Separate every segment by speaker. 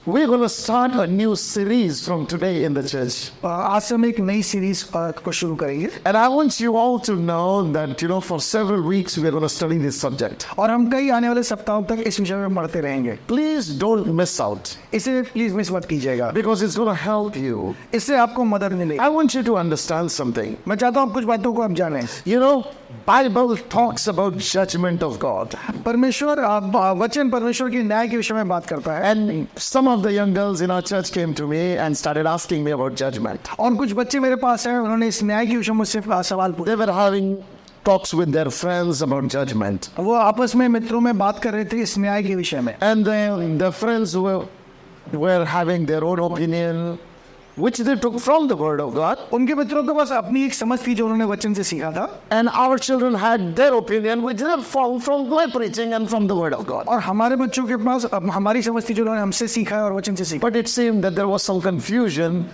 Speaker 1: We're going to start a new series from today in the church.
Speaker 2: आज से हम एक नई सीरीज को शुरू करेंगे
Speaker 1: And I want you all to know that, for several weeks we're going to study this subject.
Speaker 2: और हम कई आने वाले सप्ताहों तक इस विषय में पढ़ते रहेंगे.
Speaker 1: Please don't miss out
Speaker 2: इसे प्लीज मिस मत कीजिएगा,
Speaker 1: because it's going to help you.
Speaker 2: इससे आपको मदद मिलेगी.
Speaker 1: I want you to understand something.
Speaker 2: मैं चाहता हूँ कुछ बातों को आप जानें.
Speaker 1: Bible talks about judgment of God.
Speaker 2: परमेश्वर वचन परमेश्वर की न्याय के विषय में बात करता है.
Speaker 1: And some of the young girls in our church came to me and started asking me about judgment.
Speaker 2: और कुछ बच्चे मेरे पास हैं, उन्होंने इस न्याय के विषय में मुझसे सवाल पूछे.
Speaker 1: They were having talks with their friends about judgment.
Speaker 2: वो आपस में मित्रों में बात कर रहे थे इस न्याय के विषय में.
Speaker 1: And the friends were having their own opinion, which they took from the word of God.
Speaker 2: उनके मित्रों के पास अपनी एक समझ थी जो उन्होंने वचन से सीखा था.
Speaker 1: And our children had their opinion, which they found from my preaching and from the word of God.
Speaker 2: और हमारे बच्चों के पास हमारी समझ थी जो उन्होंने हमसे सीखा है और वचन से सीखा.
Speaker 1: But it seemed that there was some confusion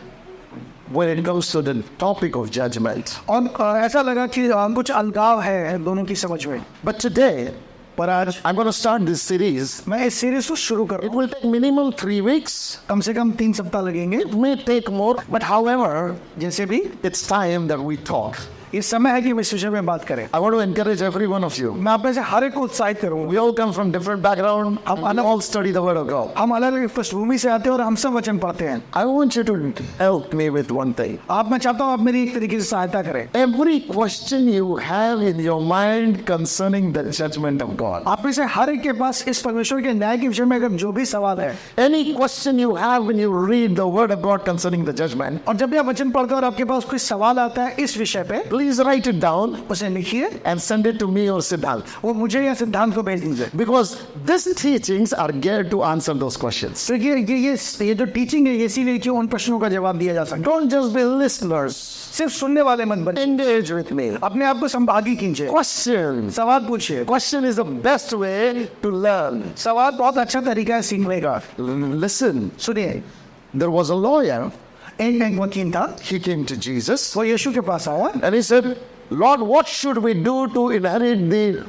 Speaker 1: when it comes to the topic of judgment.
Speaker 2: और ऐसा लगा कि कुछ अलगाव है दोनों की समझ में.
Speaker 1: But today,
Speaker 2: पर आज
Speaker 1: I'm going to start this series.
Speaker 2: मैं इस सीरीज को शुरू कर रहा
Speaker 1: It
Speaker 2: हूँ.
Speaker 1: will take minimum 3 weeks.
Speaker 2: कम से कम 3 सप्ताह लगेंगे.
Speaker 1: It may take more, but however,
Speaker 2: जैसे भी
Speaker 1: it's time that we talk.
Speaker 2: ये समय है कि हम इस विषय में बात करें.
Speaker 1: I want to encourage every one of you.
Speaker 2: मैं आप में से हर एक को उत्साहित करूँगा.
Speaker 1: We all come from different background. We all study the word of God.
Speaker 2: हम अलग अलग पृष्ठभूमि से आते हैं और हम सब वचन पढ़ते हैं.
Speaker 1: I want you to help me with one thing.
Speaker 2: मैं चाहता हूँ आप मेरी एक तरीके से सहायता करें.
Speaker 1: Every question you have in your mind concerning the judgment of God.
Speaker 2: आप में से हर एक के पास इस परमेश्वर के न्याय के विषय में अगर जो भी सवाल है,
Speaker 1: Any question you have when you read the word of God concerning the judgment,
Speaker 2: और जब भी आप वचन पढ़ते हैं और आपके पास कोई सवाल आता है इस विषय पे,
Speaker 1: please write it down
Speaker 2: उसे लिखिए
Speaker 1: and send it to me or Siddhant.
Speaker 2: वो मुझे या सिद्धांत को भेज दीजिए.
Speaker 1: Because these teachings are geared to answer those questions.
Speaker 2: तो ये जो टीचिंग है इसीलिए कि उन प्रश्नों का जवाब दिया जा सके.
Speaker 1: Don't just be listeners.
Speaker 2: सिर्फ सुनने वाले मत बने.
Speaker 1: Engage with me.
Speaker 2: अपने आप को संभागी कीजिए.
Speaker 1: Questions.
Speaker 2: सवाल पूछिए.
Speaker 1: Question is the best way to learn.
Speaker 2: सवाल बहुत अच्छा तरीका है सीखने का.
Speaker 1: Listen.
Speaker 2: सुनिए,
Speaker 1: There was a lawyer.
Speaker 2: एक वकील था.
Speaker 1: He came to Jesus
Speaker 2: वो यीशु के पास आया
Speaker 1: and he said, Lord, what should we do to inherit the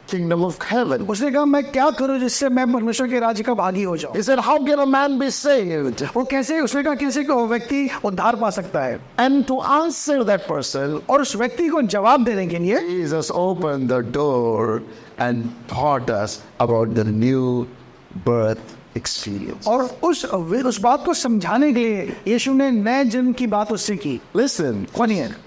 Speaker 1: kingdom of heaven?
Speaker 2: उसने कहा मैं क्या करूं जिससे मैं परमेश्वर के राज्य का भागी हो जाऊं.
Speaker 1: He said, how can a man be saved?
Speaker 2: वो कैसे उसने कहा कैसे को व्यक्ति उद्धार पा सकता है.
Speaker 1: And to answer that person,
Speaker 2: और उस व्यक्ति को जवाब देने के लिए
Speaker 1: Jesus opened the door and taught us about the new birth experience.
Speaker 2: और उस बात को समझाने के लिए यीशु ने नए जन्म की बात उससे की.
Speaker 1: Listen,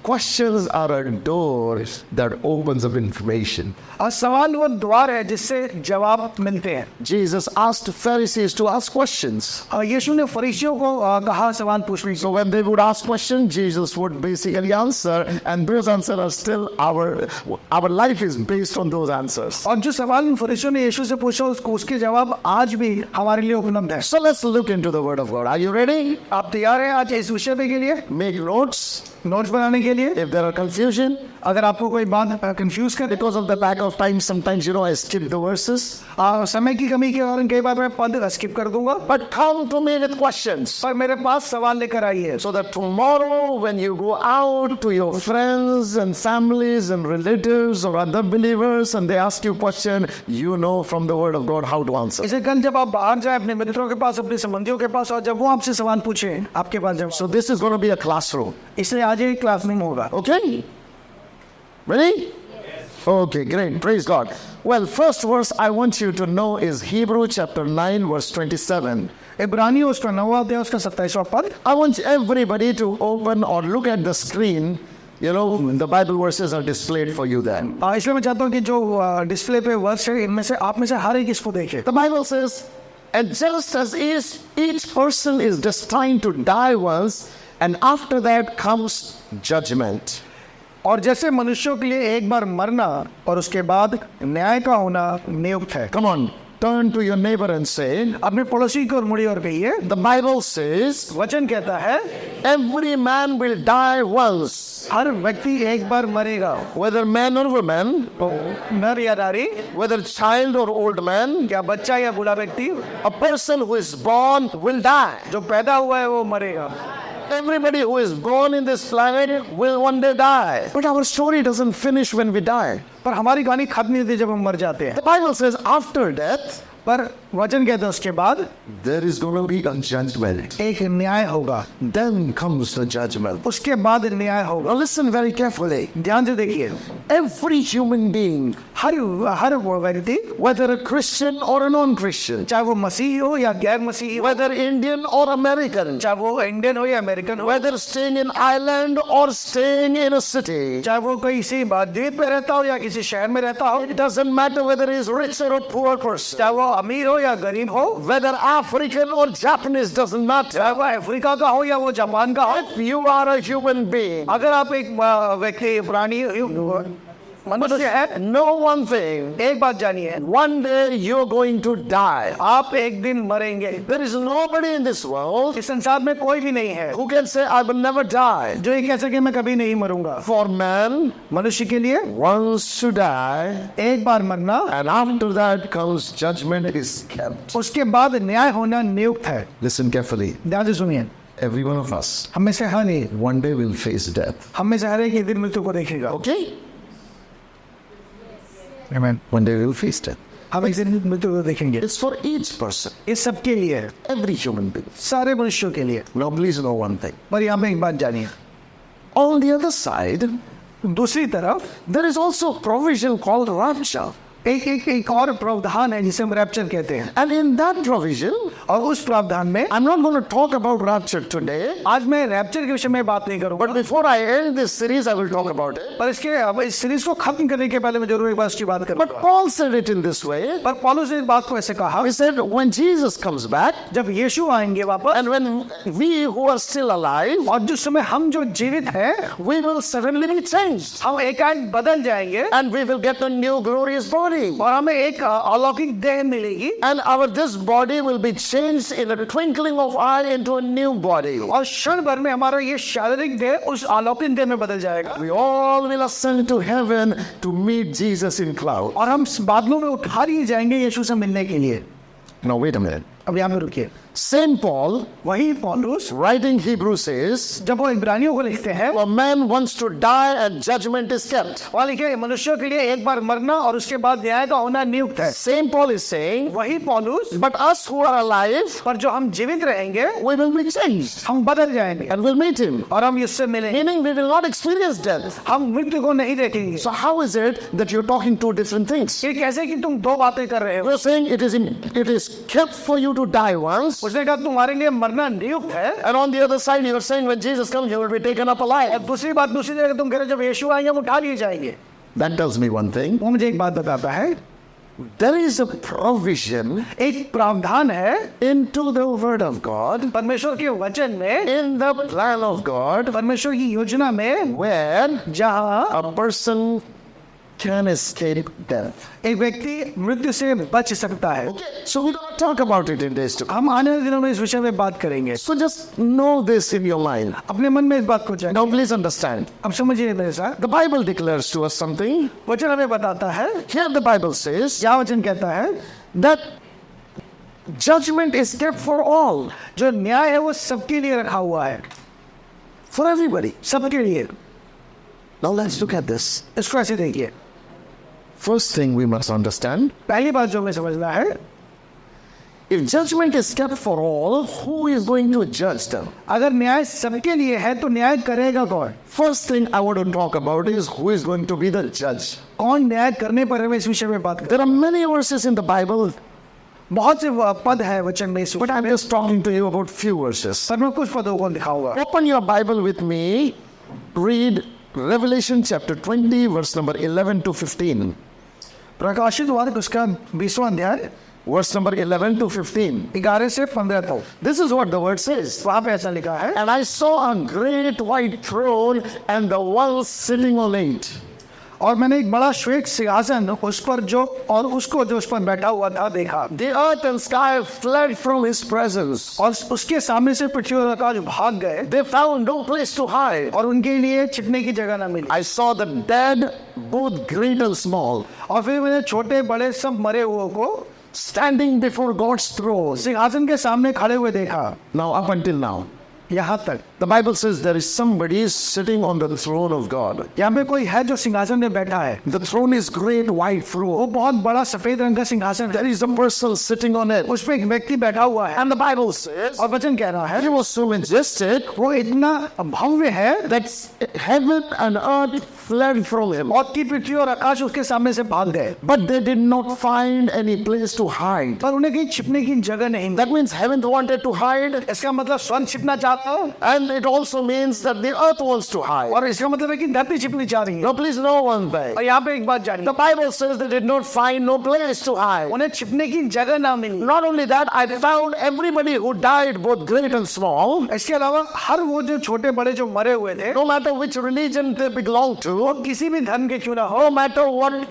Speaker 1: questions are a door that opens up information.
Speaker 2: और सवाल वो द्वार है जिससे जवाब मिलते हैं.
Speaker 1: Jesus asked Pharisees to ask questions.
Speaker 2: यीशु ने फरीसियों को कहा सवाल पूछने.
Speaker 1: So when they would ask questions, Jesus would basically answer, and those answers are still our life is based on those answers.
Speaker 2: और जो सवाल उन फरीसियों ने यीशु से पूछा उसके जवाब आज भी हमारे लिए उपलब्ध है.
Speaker 1: So let's look into the word of God. Are you ready?
Speaker 2: आप तैयार हैं आज इस विषय के लिए?
Speaker 1: Make notes.
Speaker 2: नोट्स बनाने के लिए.
Speaker 1: If there are confusion,
Speaker 2: अगर आपको कोई बात कंफ्यूज करे,
Speaker 1: because of the lack of time, sometimes I skip the verses.
Speaker 2: समय की कमी के कारण कई बार मैं पद स्किप कर दूंगा.
Speaker 1: But come to me with questions.
Speaker 2: पर मेरे पास सवाल लेकर आइए.
Speaker 1: So that tomorrow when you go out to your friends and families and relatives or other believers and they ask you question, you know from the word of God how to answer.
Speaker 2: इसे कल जब आप बाहर जाए अपने मित्रों के पास, अपने संबंधियों के पास, और जब वो आपसे सवाल पूछे आपके पास जब,
Speaker 1: So this is going to be a classroom.
Speaker 2: इसलिए आज एक क्लासरूम होगा.
Speaker 1: Okay? Ready? Yes. Okay, great. Praise God. Well, first verse I want you to know is Hebrew chapter 9 verse 27.
Speaker 2: इब्रानियों उसका 9वां अध्याय उसका 27वां पद.
Speaker 1: I want everybody to open or look at the screen. The Bible verses are displayed for you then.
Speaker 2: इसलिए मैं चाहता हूँ कि जो डिस्प्ले पे वर्स है इनमें से आप में से हर एक इसको देखे.
Speaker 1: The Bible says, and just as each person is destined to die once, and after that comes judgment.
Speaker 2: और जैसे मनुष्यों के लिए एक बार मरना और उसके बाद न्याय का होना नियुक्त है.
Speaker 1: Come on, turn to your neighbor and say,
Speaker 2: अपने पड़ोसी को मुड़ी और कहिए,
Speaker 1: the Bible says,
Speaker 2: वचन कहता है
Speaker 1: every man will die once.
Speaker 2: हर व्यक्ति एक बार मरेगा.
Speaker 1: Whether man or woman,
Speaker 2: नर या नारी,
Speaker 1: whether child or old man,
Speaker 2: क्या बच्चा या बूढ़ा व्यक्ति,
Speaker 1: a person who is born will die.
Speaker 2: जो पैदा हुआ है वो मरेगा.
Speaker 1: Everybody who is born in this planet will one day die. But our story doesn't finish when we die.
Speaker 2: पर हमारी कहानी खत्म नहीं होती जब हम मर जाते हैं.
Speaker 1: The Bible says after death,
Speaker 2: पर वचन कहते हैं उसके बाद
Speaker 1: there is going to be a judgment.
Speaker 2: एक न्याय होगा,
Speaker 1: Then comes the judgment.
Speaker 2: उसके बाद न्याय होगा।
Speaker 1: Now listen very carefully.
Speaker 2: ध्यान से देखिए,
Speaker 1: Every human being,
Speaker 2: हर वो व्यक्ति,
Speaker 1: whether a Christian or a non-Christian,
Speaker 2: चाहे वो मसीही हो या गैर मसीही हो,
Speaker 1: whether Indian or American,
Speaker 2: चाहे वो इंडियन हो या अमेरिकन हो,
Speaker 1: whether staying in island or staying in a city,
Speaker 2: चाहे वो किसी द्वीप में रहता हो या किसी शहर में रहता हो,
Speaker 1: it doesn't matter whether he is rich or a poor person,
Speaker 2: चाहे वो अमीर हो या गरीब हो,
Speaker 1: whether African or Japanese, doesn't matter.
Speaker 2: चाहे वो अफ्रीका का हो या वो जापान का हो,
Speaker 1: If you are a human being,
Speaker 2: अगर आप एक व्यक्ति प्राणी मनुष्य है,
Speaker 1: know one thing,
Speaker 2: एक बात जानिए,
Speaker 1: one day you're going to die.
Speaker 2: आप एक दिन मरेंगे।
Speaker 1: There is nobody in this world
Speaker 2: इस संसार में कोई भी नहीं है
Speaker 1: who can say, I will never die.
Speaker 2: जो ये कह सके मैं कभी नहीं मरूंगा।
Speaker 1: For man,
Speaker 2: मनुष्य के लिए
Speaker 1: once to die,
Speaker 2: एक बार मरना,
Speaker 1: and after that comes judgment is kept.
Speaker 2: उसके बाद न्याय होना नियुक्त है।
Speaker 1: Listen carefully.
Speaker 2: ध्यान से सुनिए,
Speaker 1: Every one of us,
Speaker 2: हम में से हर एक,
Speaker 1: one day will face death.
Speaker 2: हम में से हर एक दिन मृत्यु को देखेगा।
Speaker 1: Okay?
Speaker 2: Amen.
Speaker 1: One day we will face death.
Speaker 2: हम एक दिन मृत्यु को देखेंगे।
Speaker 1: It's for each person,
Speaker 2: ये सबके लिए है,
Speaker 1: every human being.
Speaker 2: सारे मनुष्यों के लिए।
Speaker 1: Now please know one thing.
Speaker 2: पर यहाँ पे एक बात जानिए,
Speaker 1: On the other side,
Speaker 2: दूसरी तरफ
Speaker 1: there is also provision called rapture.
Speaker 2: एक और प्रावधान है जिसे हम रैप्चर कहते हैं,
Speaker 1: And in that provision,
Speaker 2: और उस प्रावधान में
Speaker 1: I'm not going to talk about rapture today,
Speaker 2: आज मैं रैप्चर के विषय में बात नहीं करूंगा,
Speaker 1: but before I end this series, I will talk about it.
Speaker 2: पर इस सीरीज को खत्म करने के पहले मैं जरूर एक बार उसकी बात
Speaker 1: But
Speaker 2: करूंगा।
Speaker 1: Paul said it in this way.
Speaker 2: पर पौलुस ने इस बात को ऐसे कहा,
Speaker 1: He said, when Jesus comes back,
Speaker 2: जब यीशु आएंगे वापस,
Speaker 1: and when we who are still alive,
Speaker 2: और जिस समय हम जो जीवित हैं,
Speaker 1: we will suddenly be changed.
Speaker 2: हम एकाएक बदल जाएंगे
Speaker 1: And we will get a new glorious body.
Speaker 2: और हमें एक अलौकिक देह मिलेगी,
Speaker 1: And this body will be changed in a twinkling of eye into a new body.
Speaker 2: और क्षण भर में हमारा ये शारीरिक देह उस अलौकिक देह में बदल जाएगा,
Speaker 1: We all will ascend to heaven to meet Jesus in cloud.
Speaker 2: और हम बादलों में उठा लिए जाएंगे यीशु से मिलने के लिए।
Speaker 1: Now wait a minute.
Speaker 2: अब यहाँ पे रुकिए,
Speaker 1: Saint Paul,
Speaker 2: वही पौलुस
Speaker 1: writing Hebrews, says,
Speaker 2: जब वो इब्रानियों को लिखते हैं,
Speaker 1: a man wants to die and judgment is kept.
Speaker 2: वहाँ लिखे मनुष्यों के लिए एक बार मरना और उसके बाद न्याय का होना नियुक्त है।
Speaker 1: Saint Paul is saying,
Speaker 2: वही पौलुस,
Speaker 1: but us who are alive,
Speaker 2: पर जो हम जीवित रहेंगे
Speaker 1: we will be changed
Speaker 2: हम बदल जाएंगे
Speaker 1: and will meet him.
Speaker 2: और हम इससे मिलेंगे,
Speaker 1: Meaning we will not experience death.
Speaker 2: हम मृत्यु को नहीं देखेंगे।
Speaker 1: So how is it that you're talking two different things?
Speaker 2: ये कैसे कि तुम दो बातें कर रहे हो?
Speaker 1: You're saying it is kept for you to die once,
Speaker 2: उसने कहा तुम्हारे लिए मरना नियुक्त है,
Speaker 1: and on the other side you're saying when Jesus comes you will be taken up
Speaker 2: और
Speaker 1: alive.
Speaker 2: दूसरी बात दूसरी जगह तुम कह रहे हो जब यीशु आएंगे हम उठा लिए जाएंगे।
Speaker 1: That tells me one thing.
Speaker 2: वो मुझे एक बात बताता है,
Speaker 1: There is a provision
Speaker 2: एक प्रावधान है
Speaker 1: into the word of God,
Speaker 2: परमेश्वर के वचन में,
Speaker 1: in the plan of God,
Speaker 2: परमेश्वर की योजना में,
Speaker 1: where
Speaker 2: जहाँ
Speaker 1: a person can escape death.
Speaker 2: एक व्यक्ति मृत्यु से बच सकता है।
Speaker 1: Okay, so we're going to talk about it in days to come.
Speaker 2: हम आने वाले दिनों में इस विषय में बात करेंगे।
Speaker 1: So just know this in your mind.
Speaker 2: अपने मन में इस बात को जानिए।
Speaker 1: Now please understand.
Speaker 2: अब समझिए मेरे साथ,
Speaker 1: The Bible declares to us something.
Speaker 2: वचन हमें बताता है,
Speaker 1: Here the Bible says
Speaker 2: यहाँ वचन कहता है,
Speaker 1: that judgment is kept for all,
Speaker 2: जो न्याय है वो सबके लिए रखा हुआ है,
Speaker 1: for everybody.
Speaker 2: सबके लिए।
Speaker 1: Now let's look at this.
Speaker 2: इसको ऐसे देखिए,
Speaker 1: First thing we must understand,
Speaker 2: पहली बात जो हमें समझना है,
Speaker 1: if judgment is kept for all, who is going to judge them?
Speaker 2: अगर न्याय सबके लिए है तो न्याय करेगा कौन?
Speaker 1: First thing I want to talk about is who is going to be the judge.
Speaker 2: कौन न्याय करने पर हमें इस विषय में बात करें।
Speaker 1: There are many verses in the Bible,
Speaker 2: बहुत से पद है वचन में इस
Speaker 1: but I'm just talking to you about few verses.
Speaker 2: पर मैं कुछ पदों को दिखाऊंगा।
Speaker 1: Open your Bible with me. Read Revelation chapter 20, verse number 11 to 15.
Speaker 2: प्रकाशित वाक्य उसका 20वां अध्याय
Speaker 1: Verse number 11 to 15.
Speaker 2: 11 से 15 तक।
Speaker 1: This is what the word says.
Speaker 2: वहाँ पे ऐसा लिखा है,
Speaker 1: And I saw a great white throne and the one sitting on it.
Speaker 2: और मैंने एक बड़ा श्वेत सिंहासन उस पर जो और उसको जो उस पर बैठा हुआ था देखा,
Speaker 1: The earth and sky fled from his presence.
Speaker 2: और उसके सामने से पृथ्वी और आकाश भाग गए,
Speaker 1: They found no place to hide.
Speaker 2: और उनके लिए छिपने की जगह न मिली।
Speaker 1: I saw the dead, both great and small,
Speaker 2: और फिर मैंने छोटे बड़े सब मरे हुए को
Speaker 1: standing before God's throne.
Speaker 2: सिंहासन के सामने खड़े हुए देखा।
Speaker 1: Now, up until now,
Speaker 2: यहाँ तक
Speaker 1: The Bible says there is somebody sitting on the throne of God.
Speaker 2: यहाँ पे कोई है जो सिंहासन में बैठा है।
Speaker 1: The throne is great white
Speaker 2: वो
Speaker 1: throne.
Speaker 2: बहुत बड़ा सफेद रंग का सिंहासन है।
Speaker 1: There is a person sitting on it.
Speaker 2: उस पे एक व्यक्ति बैठा हुआ है
Speaker 1: And the Bible says
Speaker 2: और वचन कह रहा है
Speaker 1: it was so majestic
Speaker 2: वो इतना भव्य है
Speaker 1: that heaven and earth fled from him.
Speaker 2: मौत की पृथ्वी और आकाश उसके सामने से भाग गए,
Speaker 1: But they did not find any place to hide.
Speaker 2: पर उन्हें कहीं छिपने की जगह नहीं मिली।
Speaker 1: That means heaven wanted to hide,
Speaker 2: इसका मतलब स्वर्ग छिपना चाहता है
Speaker 1: and it also means that the earth wants to hide.
Speaker 2: और इसका मतलब है कि धरती छिपनी चाह रही है।
Speaker 1: Now please know one thing.
Speaker 2: और यहाँ पे एक बात जानिए,
Speaker 1: The Bible says they did not find no place to hide.
Speaker 2: उन्हें छिपने की जगह ना मिली।
Speaker 1: Not only that, I found everybody who died, both great and small,
Speaker 2: इसके अलावा हर वो जो छोटे बड़े जो मरे हुए थे,
Speaker 1: no matter which religion they belong to,
Speaker 2: वो किसी भी धर्म के क्यों ना हो,
Speaker 1: no matter what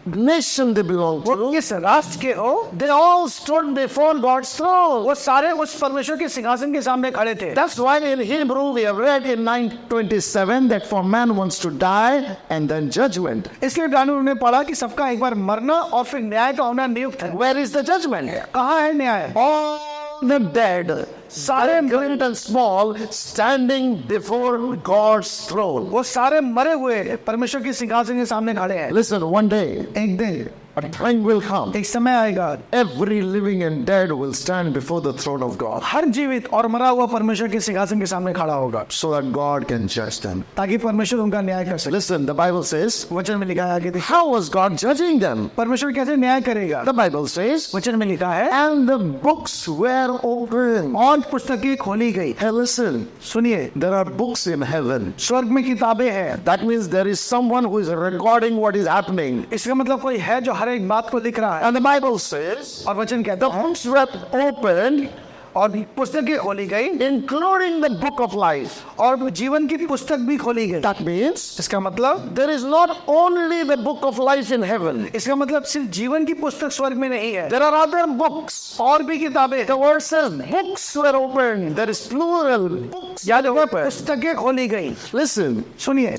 Speaker 1: nation they belong
Speaker 2: वो
Speaker 1: to,
Speaker 2: किस राष्ट्र के हो,
Speaker 1: they all stood before God's throne.
Speaker 2: वो सारे उस परमेश्वर के सिंहासन के सामने खड़े थे।
Speaker 1: That's why in Hebrew we have read in 9:27 that for man wants to die and then judgment.
Speaker 2: इसलिए कानून ने पढ़ा कि सबका एक बार मरना और फिर न्याय का होना नियुक्त है।
Speaker 1: Where is the judgment?
Speaker 2: कहाँ है न्याय?
Speaker 1: All the dead, सारे great and small, standing before God's throne.
Speaker 2: वो सारे मरे हुए परमेश्वर के सिंहासन के सामने खड़े हैं।
Speaker 1: Listen, one day
Speaker 2: एक दिन
Speaker 1: a time will come.
Speaker 2: एक समय आएगा,
Speaker 1: Every living and dead will stand before the throne of God
Speaker 2: हर जीवित और मरा हुआ परमेश्वर के सिंहासन के सामने खड़ा होगा,
Speaker 1: so that God can judge them.
Speaker 2: ताकि परमेश्वर उनका न्याय कर सके।
Speaker 1: Listen, the Bible says,
Speaker 2: वचन में लिखा है आगे देखिए,
Speaker 1: how was God judging them?
Speaker 2: परमेश्वर कैसे न्याय करेगा?
Speaker 1: The Bible says,
Speaker 2: वचन में लिखा है,
Speaker 1: and the books were opened.
Speaker 2: और पुस्तकें खोली गई।
Speaker 1: Hey, listen,
Speaker 2: सुनिए,
Speaker 1: there are books in heaven.
Speaker 2: स्वर्ग में किताबें हैं।
Speaker 1: That means there is someone who is recording what is happening.
Speaker 2: इसका मतलब कोई है जो हर एक बात को लिख रहा है।
Speaker 1: And the Bible says,
Speaker 2: और वचन कहता
Speaker 1: the
Speaker 2: है,
Speaker 1: books were opened,
Speaker 2: और पुस्तकें खोली गई
Speaker 1: including the book of life.
Speaker 2: और जीवन की पुस्तक भी खोली गई।
Speaker 1: That means
Speaker 2: इसका मतलब
Speaker 1: there is not only the book of life in heaven.
Speaker 2: इसका मतलब सिर्फ जीवन की पुस्तक स्वर्ग में नहीं है,
Speaker 1: There are other books.
Speaker 2: और भी किताबें हैं।
Speaker 1: The word says books were opened. There is plural. Books
Speaker 2: याद
Speaker 1: were
Speaker 2: होगा,
Speaker 1: opened.
Speaker 2: पुस्तकें खोली गई।
Speaker 1: Listen,
Speaker 2: सुनिए,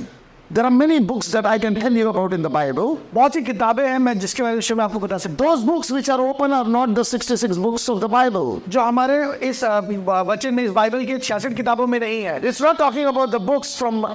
Speaker 1: there are many books that I can tell you about in the Bible.
Speaker 2: बहुत सी किताबें हैं मैं जिसके बारे में आपको बता सकता
Speaker 1: Those books which are open are not the 66 books of the Bible.
Speaker 2: हूँ, जो हमारे इस वचन में, इस बाइबल की 66 किताबों में नहीं है।
Speaker 1: It's not talking about the books from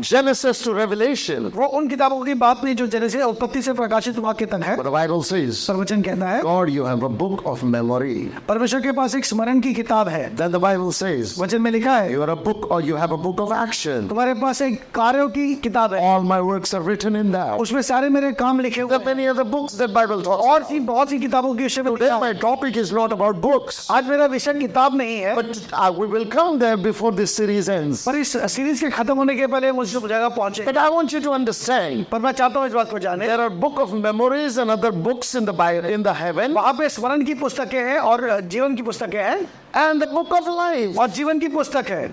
Speaker 1: Genesis to Revelation.
Speaker 2: वो उन किताबों की बात नहीं जो जेनेसिस उत्पत्ति से प्रकाशित वाक्य तक है।
Speaker 1: But the Bible says,
Speaker 2: पर वचन कहता है,
Speaker 1: God, you have a book of memory.
Speaker 2: परमेश्वर के पास एक स्मरण की किताब है।
Speaker 1: Then the Bible says,
Speaker 2: वचन में लिखा है,
Speaker 1: you are a book or you have a book of action.
Speaker 2: तुम्हारे पास एक कार्यों की किताब है,
Speaker 1: All my works are written in that.
Speaker 2: उसमें सारे मेरे काम लिखे हुए
Speaker 1: There are
Speaker 2: हैं।
Speaker 1: many other books that Bible talks
Speaker 2: और
Speaker 1: about.
Speaker 2: सी बहुत सी किताबों के विषय में
Speaker 1: Today
Speaker 2: लिखा
Speaker 1: my
Speaker 2: है।
Speaker 1: topic is not about books.
Speaker 2: आज मेरा विषय किताब नहीं है,
Speaker 1: But we will come there before this series ends.
Speaker 2: पर इस सीरीज के खत्म होने के पहले मुझे उस जगह पहुंचे।
Speaker 1: But I want you to understand,
Speaker 2: पर मैं चाहता हूँ इस बात को जाने,
Speaker 1: there are book of memories and other books in the Bible, in the heaven,
Speaker 2: वहाँ पे स्मरण की पुस्तकें हैं और जीवन की पुस्तकें हैं
Speaker 1: and the book of life.
Speaker 2: और जीवन की पुस्तक है।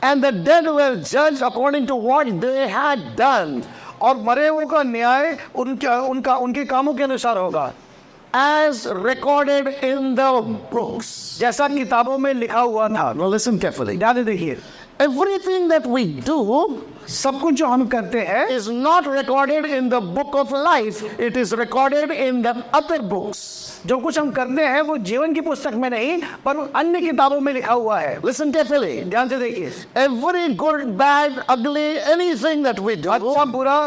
Speaker 1: And the dead were judged according to what they had done,
Speaker 2: और मरे हुओं का न्याय उनके कामों के अनुसार होगा,
Speaker 1: as recorded in the books.
Speaker 2: जैसा किताबों में लिखा हुआ था।
Speaker 1: Now listen carefully.
Speaker 2: ध्यान से देखिए,
Speaker 1: Everything that we do
Speaker 2: सब कुछ जो हम करते हैं
Speaker 1: is not recorded in the book of life. It is recorded in the other books.
Speaker 2: जो कुछ हम करते हैं वो जीवन की पुस्तक में नहीं पर अन्य किताबों में लिखा हुआ है।
Speaker 1: Listen carefully.
Speaker 2: ध्यान से देखिए,
Speaker 1: Every good, bad, ugly, anything that we do
Speaker 2: अच्छा बुरा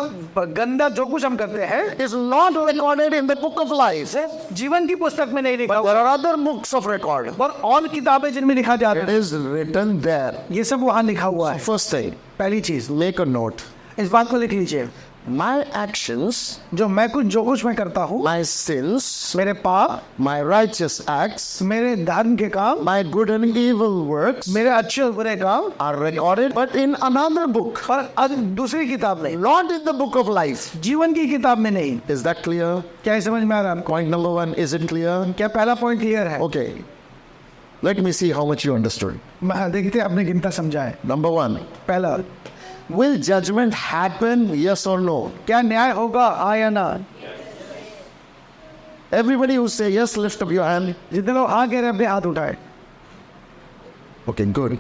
Speaker 2: गंदा जो कुछ हम करते हैं
Speaker 1: is not recorded in the book of life.
Speaker 2: जीवन की पुस्तक में नहीं लिखा
Speaker 1: But there
Speaker 2: हुआ,
Speaker 1: are other books of record.
Speaker 2: और किताबें जिनमें लिखा जाता
Speaker 1: It
Speaker 2: है
Speaker 1: is written there.
Speaker 2: ये सब वहाँ लिखा हुआ है।
Speaker 1: First thing,
Speaker 2: पहली चीज,
Speaker 1: make a note.
Speaker 2: इस बात को लिख लीजिए,
Speaker 1: My actions,
Speaker 2: जो कुछ मैं करता हूँ,
Speaker 1: my sins,
Speaker 2: मेरे पाप,
Speaker 1: my righteous acts,
Speaker 2: मेरे धर्म के काम,
Speaker 1: my good and evil works
Speaker 2: मेरे अच्छे और बुरे काम,
Speaker 1: are recorded, but in another book,
Speaker 2: पर दूसरी किताब में,
Speaker 1: not in the book of life.
Speaker 2: जीवन की किताब में नहीं।
Speaker 1: Is that clear?
Speaker 2: क्या ये समझ में आ रहा है आपको?
Speaker 1: Point number one, is it clear?
Speaker 2: क्या पहला पॉइंट क्लियर है?
Speaker 1: Okay. Let me see how much you understood.
Speaker 2: देखते हैं आपने कितना समझा है।
Speaker 1: Number one,
Speaker 2: पहला,
Speaker 1: will judgment happen? Yes or no?
Speaker 2: क्या न्याय होगा, हाँ या ना?
Speaker 1: Everybody who say yes, lift up your hand.
Speaker 2: जितने लोग हाँ कह रहे हैं अपने हाथ उठाए।
Speaker 1: Okay, good.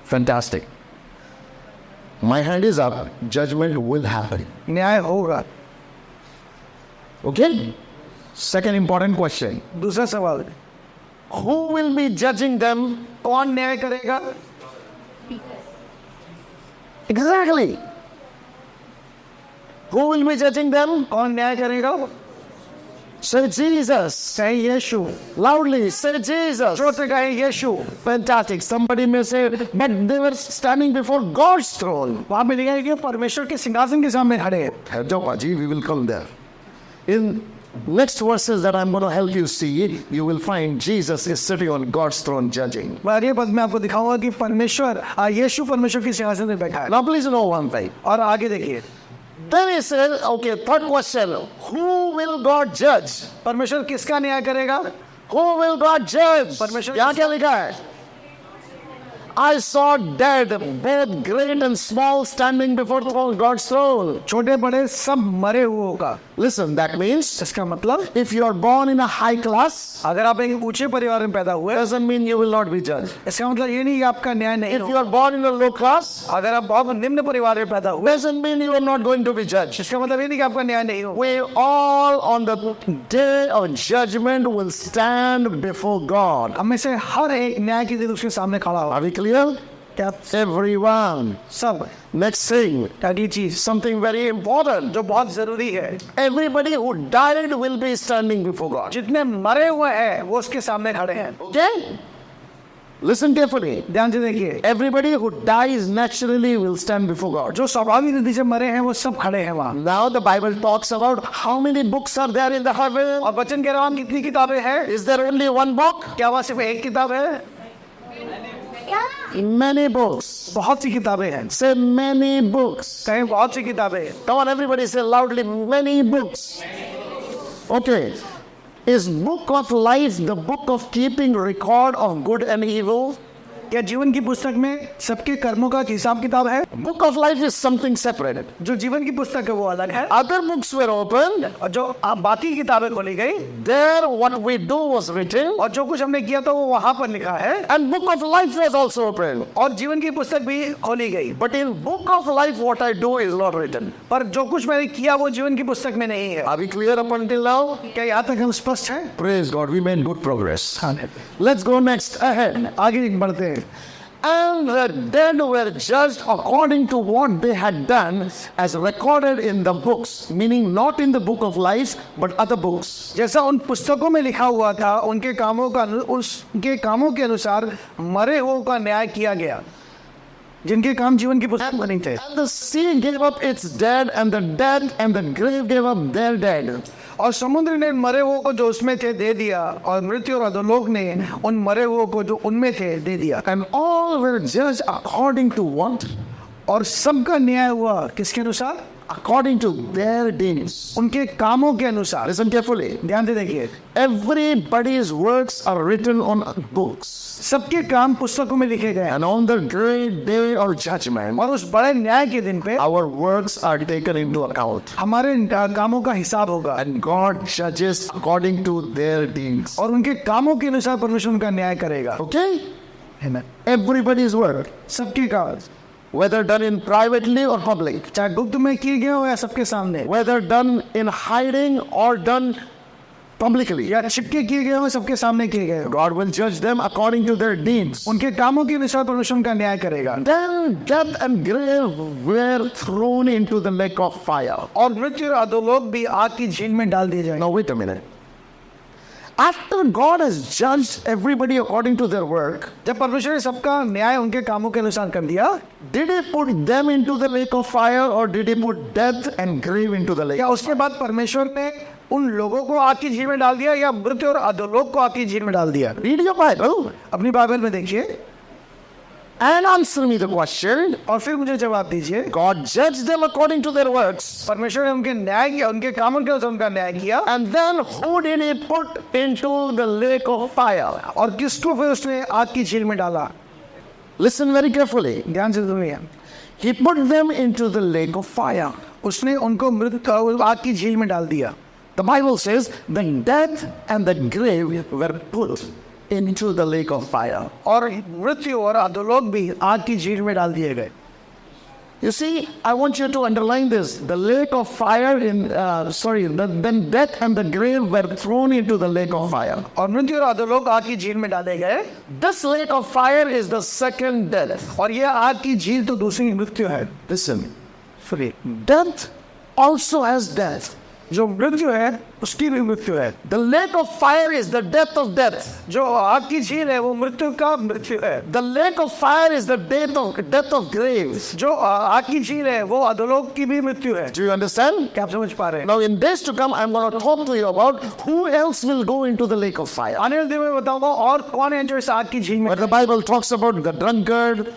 Speaker 1: Fantastic. My hand is up. Judgment will happen.
Speaker 2: न्याय होगा।
Speaker 1: Okay? Second important question.
Speaker 2: दूसरा सवाल,
Speaker 1: Who will be judging them?
Speaker 2: कौन न्याय करेगा?
Speaker 1: Exactly. Who will be judging them?
Speaker 2: कौन न्याय करेगा?
Speaker 1: Say Jesus.
Speaker 2: कहे यीशु।
Speaker 1: Loudly, say Jesus.
Speaker 2: जोर से कहे यीशु।
Speaker 1: Fantastic. Somebody may say, but they were standing before God's throne.
Speaker 2: वहां पे लिखा है कि परमेश्वर के सिंहासन के सामने खड़े हैं।
Speaker 1: Paji, we will come there. In next verses that I'm going to help you see, you will find Jesus is sitting on God's throne judging.
Speaker 2: मैं अगले पद में आपको दिखाऊंगा कि परमेश्वर यीशु परमेश्वर के सिंहासन पे बैठा है।
Speaker 1: Now please know one thing.
Speaker 2: और आगे देखिए,
Speaker 1: Then he said, okay, third question, who will God judge?
Speaker 2: परमेश्वर किसका न्याय करेगा?
Speaker 1: Who will God judge?
Speaker 2: परमेश्वर
Speaker 1: यहाँ क्या लिखा है? I saw dead, both great and small, standing before God's throne.
Speaker 2: छोटे बड़े सब मरे हुओं का।
Speaker 1: Listen, that means
Speaker 2: इसका मतलब
Speaker 1: if you are born in a high class,
Speaker 2: अगर आप एक ऊंचे परिवार में पैदा हुए,
Speaker 1: doesn't mean you will not be judged.
Speaker 2: इसका मतलब ये नहीं कि आपका न्याय नहीं
Speaker 1: If you
Speaker 2: होगा।
Speaker 1: are born in a low class,
Speaker 2: अगर आप बहुत निम्न परिवार में पैदा हुए,
Speaker 1: doesn't mean you are not going to be judged.
Speaker 2: इसका मतलब ये नहीं कि आपका न्याय नहीं होगा।
Speaker 1: We all on the day of judgment will stand before God.
Speaker 2: हम में से हर एक न्याय के दिन उसके सामने खड़ा होगा।
Speaker 1: Are we clear?
Speaker 2: क्या
Speaker 1: Everyone.
Speaker 2: सब?
Speaker 1: Next thing,
Speaker 2: अगली चीज
Speaker 1: something very important.
Speaker 2: जो बहुत जरूरी है,
Speaker 1: Everybody who died will be standing before God.
Speaker 2: जितने मरे हुए हैं वो उसके सामने खड़े हैं।
Speaker 1: Okay? Listen carefully.
Speaker 2: ध्यान से देखिए,
Speaker 1: Everybody who dies naturally will stand before God.
Speaker 2: जो स्वाभाविक रीति से मरे हैं वो सब खड़े हैं वहाँ।
Speaker 1: Now the Bible talks about how many books are there in the heaven.
Speaker 2: और वचन कह रहा हूँ कितनी किताबें हैं?
Speaker 1: Is there only one book?
Speaker 2: क्या वहाँ सिर्फ एक किताब है?
Speaker 1: Many books.
Speaker 2: बहुत सी किताबें हैं।
Speaker 1: Say many books.
Speaker 2: कहीं बहुत सी किताबें हैं।
Speaker 1: Come on, everybody say loudly, many books. Okay. Is book of life the book of keeping record of good and evil?
Speaker 2: क्या जीवन की पुस्तक में सबके कर्मों का हिसाब किताब है?
Speaker 1: Book of life is something separate.
Speaker 2: जो जीवन की पुस्तक है वो अलग है,
Speaker 1: Other books were opened.
Speaker 2: और जो बाकी किताबें खोली गई,
Speaker 1: There what we do was written.
Speaker 2: और जो कुछ हमने किया था वो वहां पर लिखा है,
Speaker 1: And book of life was also opened.
Speaker 2: और जीवन की पुस्तक भी खोली गई।
Speaker 1: But in book of life what I do is not written.
Speaker 2: पर जो कुछ मैंने किया वो जीवन की पुस्तक में नहीं है।
Speaker 1: Are we clear up until now?
Speaker 2: क्या यहाँ तक हम स्पष्ट हैं?
Speaker 1: Praise God, we made good progress.
Speaker 2: हाँ।
Speaker 1: Let's go next ahead.
Speaker 2: आगे बढ़ते हैं।
Speaker 1: And the dead were judged according to what they had done as recorded in the books, meaning not in the book of life, but other books.
Speaker 2: जैसा उन पुस्तकों में लिखा हुआ था, उनके उनके कामों के अनुसार मरे हुओं का न्याय किया गया, जिनके काम जीवन की पुस्तक में नहीं थे।
Speaker 1: And the sea gave up its dead, and the dead and the grave gave up their dead.
Speaker 2: और समुद्र ने मरे हुओं को जो उसमें थे दे दिया, और मृत्यु और अधोलोक ने उन मरे हुओं को जो उनमें थे दे दिया।
Speaker 1: And all were judged according to what?
Speaker 2: और सबका न्याय हुआ किसके अनुसार?
Speaker 1: According to their deeds.
Speaker 2: उनके कामों के अनुसार।
Speaker 1: Listen carefully.
Speaker 2: ध्यान से देखिए,
Speaker 1: Everybody's works are written on books.
Speaker 2: सबके काम पुस्तकों में लिखे गए हैं,
Speaker 1: And on the great day of judgment,
Speaker 2: और उस बड़े न्याय के दिन पे
Speaker 1: our works are taken into account.
Speaker 2: हमारे कामों का हिसाब होगा,
Speaker 1: And God judges according to their deeds.
Speaker 2: और उनके कामों के अनुसार परमेश्वर उनका न्याय करेगा।
Speaker 1: Okay?
Speaker 2: Amen।
Speaker 1: Everybody's work,
Speaker 2: सबके काम,
Speaker 1: whether done in privately or public,
Speaker 2: चाहे गुप्त में किए गए हो या सबके सामने,
Speaker 1: whether done in hiding or done publicly,
Speaker 2: या छिपके किए गए हो सबके सामने किए गए हो,
Speaker 1: God will judge them according to their deeds.
Speaker 2: उनके कामों के अनुसार परमेश्वर उनका न्याय करेगा।
Speaker 1: Then death and grave were thrown into the lake of fire.
Speaker 2: और मृत्यु और अधोलोक भी आग की झील में डाल दिए जाएंगे।
Speaker 1: Now wait a minute. After God has judged everybody according to their work,
Speaker 2: जब परमेश्वर ने सबका न्याय उनके कामों के अनुसार कर दिया,
Speaker 1: did he put them into the lake of fire or did he put death and grave into the lake?
Speaker 2: क्या उसके बाद परमेश्वर ने उन लोगों को आग की झील में डाल दिया या मृत्यु और अधोलोक को आग की झील में डाल दिया?
Speaker 1: Read your Bible
Speaker 2: अपनी बाइबल में देखिए
Speaker 1: and answer me the question.
Speaker 2: और फिर मुझे जवाब दीजिए।
Speaker 1: God judged them according to their works.
Speaker 2: परमेश्वर ने उनके न्याय किया, उनके कामों के अनुसार उनका न्याय किया,
Speaker 1: And then who did he put into the lake of fire?
Speaker 2: और किसको फिर उसने आग की झील में डाला?
Speaker 1: Listen very carefully.
Speaker 2: ध्यान से सुनिए,
Speaker 1: He put them into the lake of fire.
Speaker 2: उसने उनको मृत्यु आग की झील में डाल दिया।
Speaker 1: The Bible says the death and the grave were put into the lake of fire.
Speaker 2: और मृत्यु और अधोलोक भी आग की झील में डाल दिए गए।
Speaker 1: You see, I want you to underline this. The lake of fire then death and the grave were thrown into the lake of fire.
Speaker 2: और मृत्यु और अधोलोक आग की झील में डाले गए।
Speaker 1: This lake of fire is the second death.
Speaker 2: और यह आग की झील तो दूसरी मृत्यु है।
Speaker 1: Listen,
Speaker 2: सुनिए,
Speaker 1: death also has death.
Speaker 2: जो मृत्यु है उसकी भी मृत्यु है।
Speaker 1: The lake of fire is the death of death.
Speaker 2: जो आग की झील है वो मृत्यु का मृत्यु है।
Speaker 1: The lake of fire is the death of graves.
Speaker 2: जो आग की झील है वो अधोलोक की भी मृत्यु है।
Speaker 1: Do you understand?
Speaker 2: क्या आप समझ पा रहे हैं?
Speaker 1: Now in days to come, I'm going to talk to you about who else will go into the lake of fire.
Speaker 2: आने वाले दिन में बताऊंगा और कौन है जो इस आग की झील में।
Speaker 1: But the Bible talks about the drunkard,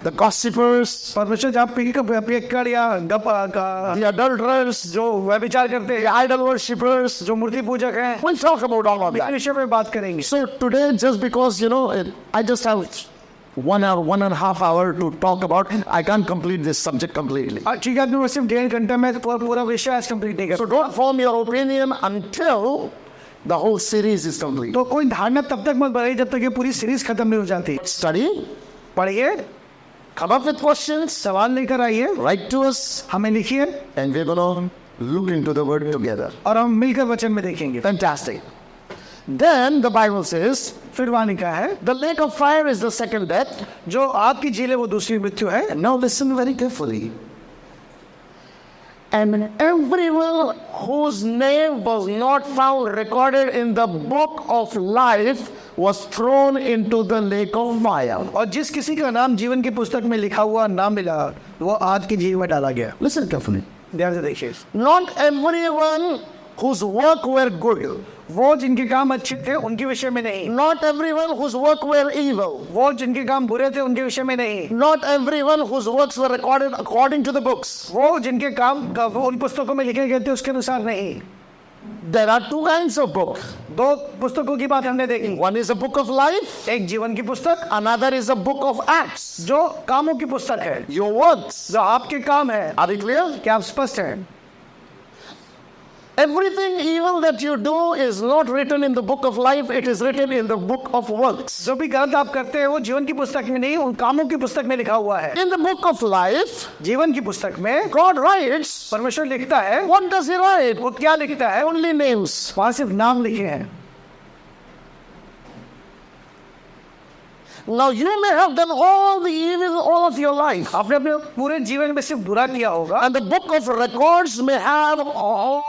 Speaker 1: the gossipers,
Speaker 2: परमेश्वर जहाँ पियक्कड़ या
Speaker 1: the adulterers,
Speaker 2: जो व्यभिचार करते
Speaker 1: the
Speaker 2: हैं,
Speaker 1: idol worshippers.
Speaker 2: जो मूर्ति पूजक हैं,
Speaker 1: We'll talk about all of
Speaker 2: इस
Speaker 1: that.
Speaker 2: विषय में बात करेंगे।
Speaker 1: So today, just because, I just have 1 hour, 1.5 hours to talk about, I can't complete this subject completely.
Speaker 2: ठीक है, मैं सिर्फ 1.5 घंटे में पूरा विषय आज कंप्लीट नहीं कर।
Speaker 1: So don't form your opinion until the whole series is complete.
Speaker 2: तो कोई धारणा तब तक मत बनाइए जब तक ये पूरी सीरीज खत्म नहीं हो जाती।
Speaker 1: Study,
Speaker 2: पढ़िए,
Speaker 1: come up with questions,
Speaker 2: सवाल लेकर आइए,
Speaker 1: write to us,
Speaker 2: हमें लिखिए
Speaker 1: and we're going to look into the word together.
Speaker 2: और हम मिलकर वचन में देखेंगे।
Speaker 1: Fantastic. Then the Bible says,
Speaker 2: फिर वहाँ लिखा है,
Speaker 1: the lake of fire is the second death.
Speaker 2: जो आग की झील है वो दूसरी मृत्यु है।
Speaker 1: And now listen very carefully. And everyone whose name was not found recorded in the book of life was thrown into the lake of fire.
Speaker 2: और जिस किसी का नाम जीवन की पुस्तक में लिखा हुआ ना मिला वो आग की झील में डाला गया।
Speaker 1: Listen carefully.
Speaker 2: ध्यान से देखिए,
Speaker 1: Not everyone whose work were good.
Speaker 2: वो जिनके काम अच्छे थे उनके विषय में नहीं,
Speaker 1: Not everyone whose work were evil.
Speaker 2: वो जिनके काम बुरे थे उनके विषय में नहीं,
Speaker 1: Not everyone whose works were recorded according to the books.
Speaker 2: वो जिनके काम वो उन पुस्तकों में लिखे गए थे उसके अनुसार नहीं।
Speaker 1: There are two kinds of books.
Speaker 2: दो पुस्तकों की बात हमने देखी,
Speaker 1: One is a book of life.
Speaker 2: एक जीवन की पुस्तक,
Speaker 1: Another is a book of acts.
Speaker 2: जो कामों की पुस्तक है,
Speaker 1: Your works.
Speaker 2: जो आपके काम है।
Speaker 1: Are you clear?
Speaker 2: क्या आप स्पष्ट हैं?
Speaker 1: Everything evil that you do is not written in the book of life, it is written in the book of works.
Speaker 2: जो भी गलत आप करते हैं वो जीवन की पुस्तक में नहीं, उन कामों की पुस्तक में लिखा हुआ है।
Speaker 1: In the book of life,
Speaker 2: जीवन की पुस्तक में
Speaker 1: God writes,
Speaker 2: परमेश्वर लिखता है।
Speaker 1: what does He write?
Speaker 2: वो क्या लिखता है?
Speaker 1: Only names.
Speaker 2: वहां सिर्फ नाम लिखे हैं।
Speaker 1: Now you may have done all the evil all of your life.
Speaker 2: आपने अपने पूरे जीवन में सिर्फ बुरा किया होगा
Speaker 1: And the book of records may have all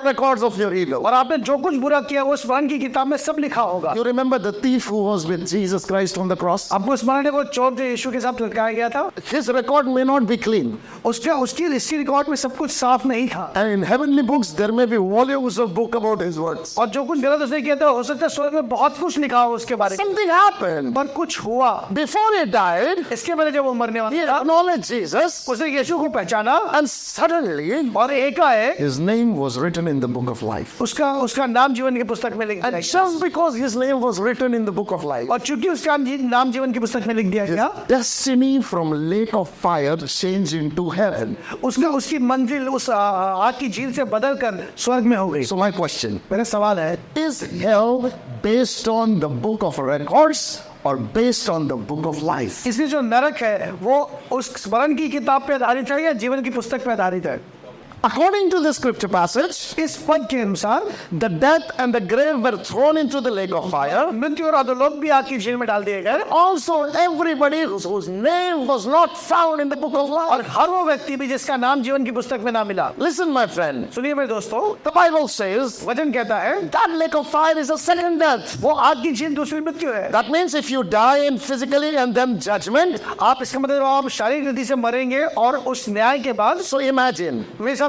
Speaker 1: records of your evil.
Speaker 2: और आपने जो कुछ बुरा किया वो स्मरण की किताब में सब लिखा होगा।
Speaker 1: You remember the thief who was with Jesus Christ on the cross?
Speaker 2: आपको स्मरण है वो चोर जो यीशु के साथ लटकाया गया था,
Speaker 1: His record may not be clean.
Speaker 2: उसकी रिकॉर्ड में सब कुछ साफ नहीं था।
Speaker 1: And in heavenly books, there may be volumes of book about his works.
Speaker 2: और जो कुछ गलत उसने किया था हो सकता है स्वर्ग में बहुत कुछ लिखा हो उसके बारे में,
Speaker 1: Something happened.
Speaker 2: पर कुछ हुआ।
Speaker 1: Before he died,
Speaker 2: इसके पहले जब वो मरने
Speaker 1: he
Speaker 2: वाला था
Speaker 1: acknowledged Jesus,
Speaker 2: उसने यीशु को पहचाना
Speaker 1: and suddenly
Speaker 2: और एकाएक
Speaker 1: his name was written in the book of life.
Speaker 2: उसका नाम जीवन की पुस्तक में लिख दिया
Speaker 1: And
Speaker 2: गया।
Speaker 1: just because his name was written in the book of life,
Speaker 2: और चूंकि उसका नाम जीवन की पुस्तक में लिख दिया गया,
Speaker 1: destiny from lake of fire changed into heaven.
Speaker 2: उसकी मंजिल उस आग की झील से बदलकर स्वर्ग में हो गई।
Speaker 1: So my question,
Speaker 2: मेरा सवाल है,
Speaker 1: is hell based on the book of records or based on the book of life?
Speaker 2: इसलिए जो नरक है वो उस स्मरण की किताब पे आधारित है या जीवन की पुस्तक पे आधारित है?
Speaker 1: According to the scripture passage,
Speaker 2: इस पद के अनुसार
Speaker 1: the death and the grave were thrown into the lake of fire.
Speaker 2: मृत्यु और अधोलोक भी आग की झील में डाल दिए गए।
Speaker 1: Also, everybody whose name was not found in the book of
Speaker 2: और
Speaker 1: life.
Speaker 2: हर वो व्यक्ति भी जिसका नाम जीवन की पुस्तक में ना मिला।
Speaker 1: Listen, my friend,
Speaker 2: सुनिए मेरे दोस्तों,
Speaker 1: the Bible says
Speaker 2: वचन कहता है
Speaker 1: that lake of fire is a second death.
Speaker 2: वो आग की झील दूसरी मृत्यु है।
Speaker 1: That means if you die in physically and then judgment,
Speaker 2: आप इसका मतलब आप शारीरिक रीति से मरेंगे और उस न्याय के बाद
Speaker 1: so imagine,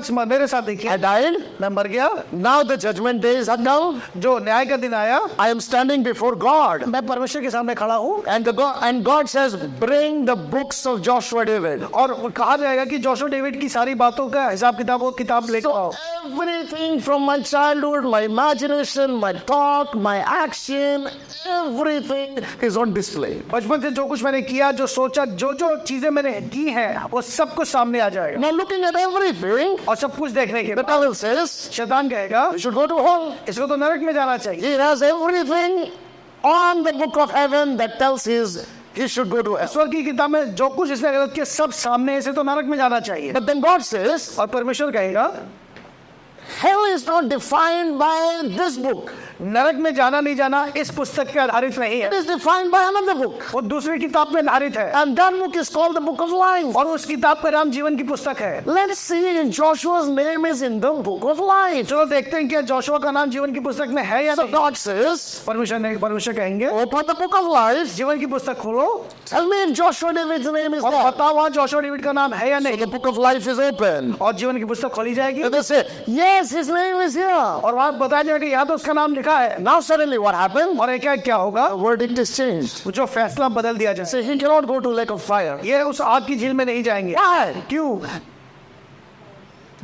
Speaker 2: मेरे साथ देखिए,
Speaker 1: I died,
Speaker 2: मैं मर गया,
Speaker 1: now the judgment day is come,
Speaker 2: जो न्याय का दिन आया,
Speaker 1: I am standing before God.
Speaker 2: मैं परमेश्वर के सामने खड़ा हूँ
Speaker 1: And God says, bring the books of Joshua David.
Speaker 2: और कहा जाएगा कि जोशुआ डेविड की सारी बातों का हिसाब किताब वो किताब लेकर आओ।
Speaker 1: So everything from my childhood, my imagination, my talk, my action, everything is on display.
Speaker 2: बचपन से जो कुछ मैंने किया, जो सोचा, जो चीजें मैंने की हैं, वो सब कुछ सामने आ जाएगा।
Speaker 1: Now looking at everything,
Speaker 2: और सब कुछ देखने के
Speaker 1: the
Speaker 2: बाद
Speaker 1: devil says,
Speaker 2: शैतान कहेगा
Speaker 1: you should go to hell.
Speaker 2: इसको तो नरक में जाना चाहिए।
Speaker 1: He has everything on the book of heaven that tells his he should go to hell.
Speaker 2: स्वर्ग की किताब में जो कुछ इसने गलत किया सब सामने से तो नरक में जाना चाहिए।
Speaker 1: But then God says,
Speaker 2: और परमेश्वर कहेगा
Speaker 1: hell is not defined by this book.
Speaker 2: नरक में जाना नहीं जाना इस पुस्तक के आधारित नहीं
Speaker 1: It
Speaker 2: है,
Speaker 1: is defined by another book.
Speaker 2: वो दूसरी किताब में आधारित है
Speaker 1: And that book is called the book of life.
Speaker 2: और उस किताब का नाम जीवन की पुस्तक है।
Speaker 1: Let's see if Joshua's name is in the book of life.
Speaker 2: चलो देखते हैं क्या जोशुआ का नाम जीवन की पुस्तक में है या
Speaker 1: So
Speaker 2: नहीं।
Speaker 1: God says,
Speaker 2: परमेश्वर कहेंगे
Speaker 1: open the book of life.
Speaker 2: जीवन की पुस्तक खोलो
Speaker 1: Tell me if Joshua David's name is
Speaker 2: और
Speaker 1: there.
Speaker 2: बताओ वहाँ जोशुआ डेविड का नाम है या
Speaker 1: So
Speaker 2: नहीं।
Speaker 1: the book of life is open.
Speaker 2: और जीवन की पुस्तक खोली जाएगी
Speaker 1: And they say, yes, his name is here.
Speaker 2: और वहाँ बताया जाएगा कि यहाँ तो उसका नाम लिखा है।
Speaker 1: Now suddenly what happened?
Speaker 2: और क्या होगा,
Speaker 1: The verdict is changed.
Speaker 2: वो जो फैसला बदल दिया जाए।
Speaker 1: Say he cannot go to lake of fire.
Speaker 2: ये उस आग की झील में नहीं जाएंगे।
Speaker 1: Why?
Speaker 2: क्यों?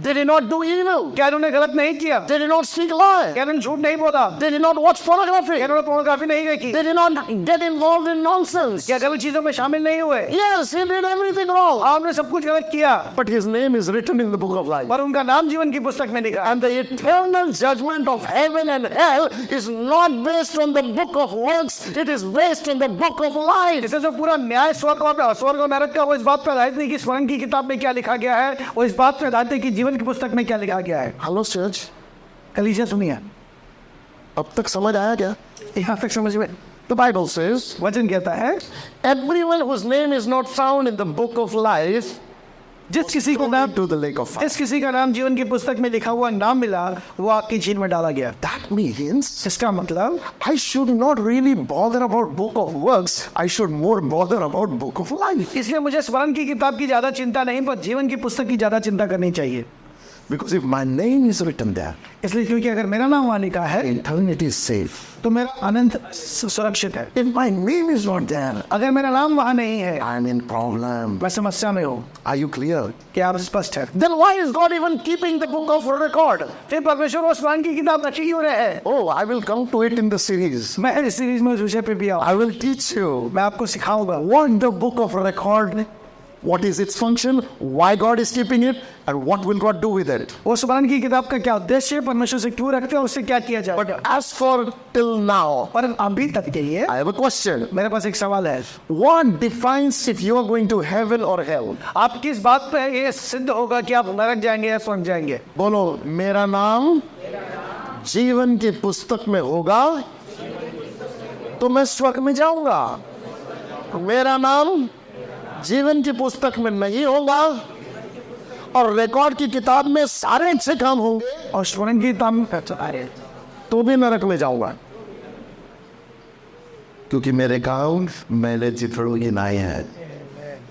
Speaker 1: Did he not do evil?
Speaker 2: क्या उन्होंने गलत नहीं किया?
Speaker 1: Did he not speak lie?
Speaker 2: क्या उन्होंने झूठ नहीं बोला?
Speaker 1: Did he not watch pornography?
Speaker 2: क्या उन्होंने पोर्नोग्राफी नहीं देखी?
Speaker 1: Did he not get involved in nonsense?
Speaker 2: क्या गलत चीजों में शामिल नहीं हुए?
Speaker 1: Yes, he did everything wrong.
Speaker 2: आपने सब कुछ गलत किया,
Speaker 1: But his name is written in the book of life.
Speaker 2: पर उनका नाम जीवन की पुस्तक में लिखा है।
Speaker 1: And the eternal judgment of heaven and hell is not based on the book of works, it is based on the book of life.
Speaker 2: इसे जो पूरा न्याय स्वर्ग और नरक का वो इस बात पर आधारित नहीं कि स्वर्ग की किताब में क्या लिखा गया है, वो इस बात पर आधारित है कि जीवन की पुस्तक में क्या लिखा गया है।
Speaker 1: Hello, church.
Speaker 2: कलीसिया सुनिए,
Speaker 1: अब तक समझ आया क्या?
Speaker 2: यहाँ तक समझ में।
Speaker 1: The Bible says,
Speaker 2: वचन कहता है
Speaker 1: everyone whose name is not found in the book of life,
Speaker 2: जिस किसी को नाम
Speaker 1: to the lake of fire.
Speaker 2: जिस किसी का नाम जीवन की पुस्तक में लिखा हुआ नाम मिला वो आग की झील में डाला गया।
Speaker 1: That means
Speaker 2: इसका मतलब
Speaker 1: I should not really bother about book of works. I should more bother about book of life.
Speaker 2: इसलिए मुझे स्मरण की किताब की ज्यादा चिंता नहीं, पर जीवन की पुस्तक की ज्यादा चिंता करनी चाहिए।
Speaker 1: Because if my name is written there,
Speaker 2: इसलिए क्योंकि अगर मेरा नाम वहाँ लिखा है
Speaker 1: eternity is safe.
Speaker 2: तो मेरा अनंत सुरक्षित है।
Speaker 1: If my name is not there,
Speaker 2: अगर मेरा नाम वहाँ नहीं है
Speaker 1: I'm in problem.
Speaker 2: मैं समस्या में हूँ।
Speaker 1: Are you clear?
Speaker 2: क्या आप स्पष्ट है?
Speaker 1: Then why is God even keeping the book of record?
Speaker 2: फिर परमेश्वर वो स्मरण की किताब रखी क्यों रहे हैं?
Speaker 1: Oh, I will come to it in the series.
Speaker 2: मैं इस सीरीज में उस विषय पे भी आऊँ,
Speaker 1: I will teach you
Speaker 2: मैं आपको सिखाऊंगा
Speaker 1: what the book of record, what is its function, why God is keeping it, and what will God do with it.
Speaker 2: वो स्मरण की किताब का क्या उद्देश्य है, परमेश्वर से क्यों रखते हैं, उससे क्या किया जाए।
Speaker 1: But as for till now,
Speaker 2: पर अभी तक के लिए
Speaker 1: I have a question.
Speaker 2: मेरे पास एक सवाल है।
Speaker 1: What defines if you are going to heaven or hell?
Speaker 2: आप किस बात पे ये सिद्ध होगा कि आप नरक जाएंगे या स्वर्ग जाएंगे?
Speaker 1: बोलो, मेरा नाम जीवन की पुस्तक में होगा तो मैं स्वर्ग में जाऊंगा। मेरा नाम जीवन की पुस्तक में नहीं होगा और रिकॉर्ड की किताब में सारे अच्छे काम होंगे
Speaker 2: और स्मरण की किताब
Speaker 1: तो भी नरक में जाऊंगा, क्योंकि मेरे काम मैंने जितड़ों की नहीं है।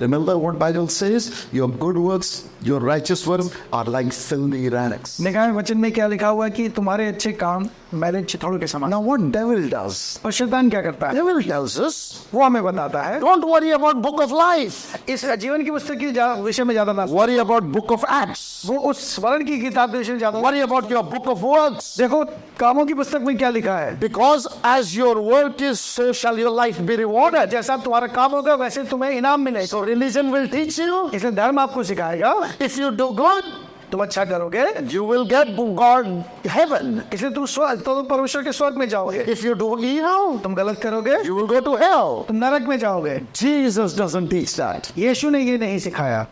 Speaker 1: Remember what Bible says? Your good works, your righteous works are like filthy rags.
Speaker 2: लिखा है वचन में क्या लिखा हुआ है कि तुम्हारे अच्छे काम मैंने चिथड़ों के समान।
Speaker 1: Now what devil does?
Speaker 2: और शैतान क्या करता है?
Speaker 1: Devil tells us,
Speaker 2: वो हमें बताता है
Speaker 1: don't worry about book of life.
Speaker 2: इस जीवन की पुस्तक की विषय में ज्यादा ना
Speaker 1: Worry about book of Acts.
Speaker 2: वो उस स्मरण की किताब के विषय में ज्यादा
Speaker 1: Worry about your book of works.
Speaker 2: देखो कामों की पुस्तक में क्या लिखा है।
Speaker 1: Because as your work is, so shall your life be rewarded.
Speaker 2: जैसा तुम्हारा काम होगा वैसे तुम्हें इनाम मिलेगा।
Speaker 1: So religion will teach you,
Speaker 2: इसलिए धर्म आपको सिखाएगा
Speaker 1: if you do good,
Speaker 2: तुम अच्छा करोगे
Speaker 1: you will get God heaven.
Speaker 2: इसलिए तुम परमेश्वर के स्वर्ग में जाओगे।
Speaker 1: If you do evil,
Speaker 2: तुम गलत करोगे
Speaker 1: you will go to hell.
Speaker 2: तुम नरक में जाओगे।
Speaker 1: Jesus doesn't teach that.
Speaker 2: यीशु ने ये नहीं सिखाया।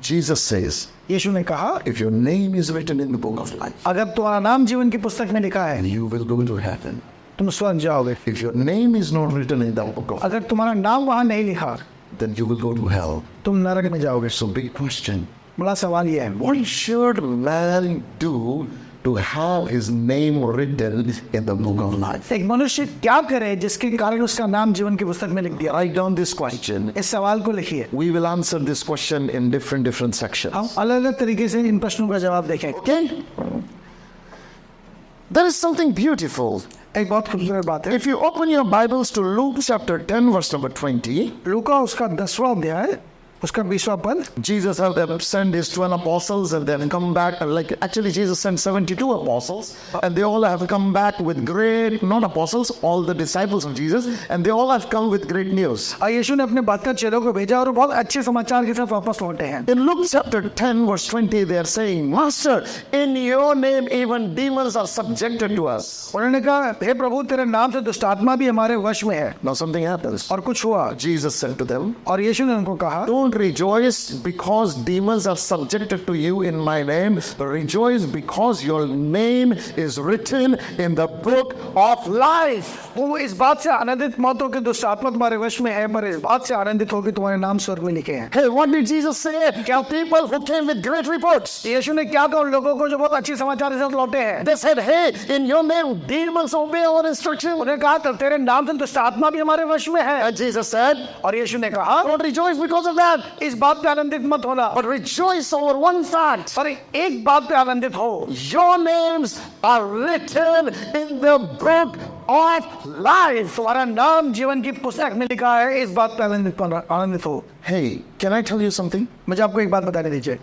Speaker 1: Jesus says,
Speaker 2: यीशु ने कहा
Speaker 1: if your name is written in the book of life,
Speaker 2: अगर तुम्हारा नाम जीवन की पुस्तक में लिखा है
Speaker 1: you will go to heaven.
Speaker 2: तुम स्वर्ग जाओगे।
Speaker 1: If your name is not written in the book of life,
Speaker 2: अगर तुम्हारा नाम वहाँ नहीं लिखा
Speaker 1: then you will go to hell.
Speaker 2: तुम नरक में जाओगे।
Speaker 1: So big question.
Speaker 2: बड़ा सवाल ये है
Speaker 1: What should man do to have his name written in the book of life?
Speaker 2: एक मनुष्य क्या करे जिसके कारण उसका नाम जीवन की पुस्तक में लिख दिया।
Speaker 1: Write down this question.
Speaker 2: इस सवाल को लिखिए।
Speaker 1: We will answer this question in different sections.
Speaker 2: हम अलग अलग तरीके से इन प्रश्नों का जवाब देखें।
Speaker 1: Okay? There is something beautiful.
Speaker 2: एक बहुत खूबसूरत बात है।
Speaker 1: If you open your Bibles to Luke chapter 10 verse number 20,
Speaker 2: लूका उसका 10वां अध्याय उसका 20वां पद,
Speaker 1: Jesus had them send his 12 apostles and then come back. And like actually, Jesus sent 72 apostles, and they all have come back with great, not apostles, all the disciples of Jesus, and they all have come with great news.
Speaker 2: और यीशु ने अपने 72 चेलों को भेजा और बहुत अच्छे समाचार के साथ वापस लौटे हैं।
Speaker 1: In Luke chapter 10, verse 20, they are saying, Master, in your name even demons are subjected to us.
Speaker 2: उन्होंने कहा, हे प्रभु, तेरे नाम से दुष्ट आत्मा भी हमारे वश में है।
Speaker 1: Now something happens.
Speaker 2: और कुछ हुआ,
Speaker 1: Jesus said to them,
Speaker 2: और यीशु ने उनको कहा,
Speaker 1: don't rejoice because demons are subjected to you in my name. Rejoice because your name is written in the book of life.
Speaker 2: वो इस बात से आनंदित मत हो कि दुष्ट आत्मा तुम्हारे वश में है, पर इस बात से आनंदित हो कि तुम्हारे नाम स्वर्ग में लिखे हैं।
Speaker 1: Hey, what did Jesus say? क्या people who came with great reports?
Speaker 2: यीशु ने क्या कहा उन लोगों को जो बहुत अच्छी समाचार के साथ लौटे हैं?
Speaker 1: They said, hey, in your name demons obey our instruction.
Speaker 2: उन्हें कहा, तेरे नाम से दुष्ट आत्मा भी हमारे वश में है।
Speaker 1: And Jesus said,
Speaker 2: और यीशु ने कहा,
Speaker 1: don't rejoice because of that,
Speaker 2: इस बात पे आनंदित मत होना,
Speaker 1: but rejoice over one fact.
Speaker 2: पर एक बात पे आनंदित हो,
Speaker 1: Your names are written in the book of life.
Speaker 2: तुम्हारा नाम जीवन की पुस्तक में लिखा है। इस बात पे आनंदित हो।
Speaker 1: Hey, can I tell you something?
Speaker 2: मुझे आपको एक बात बताने दीजिए,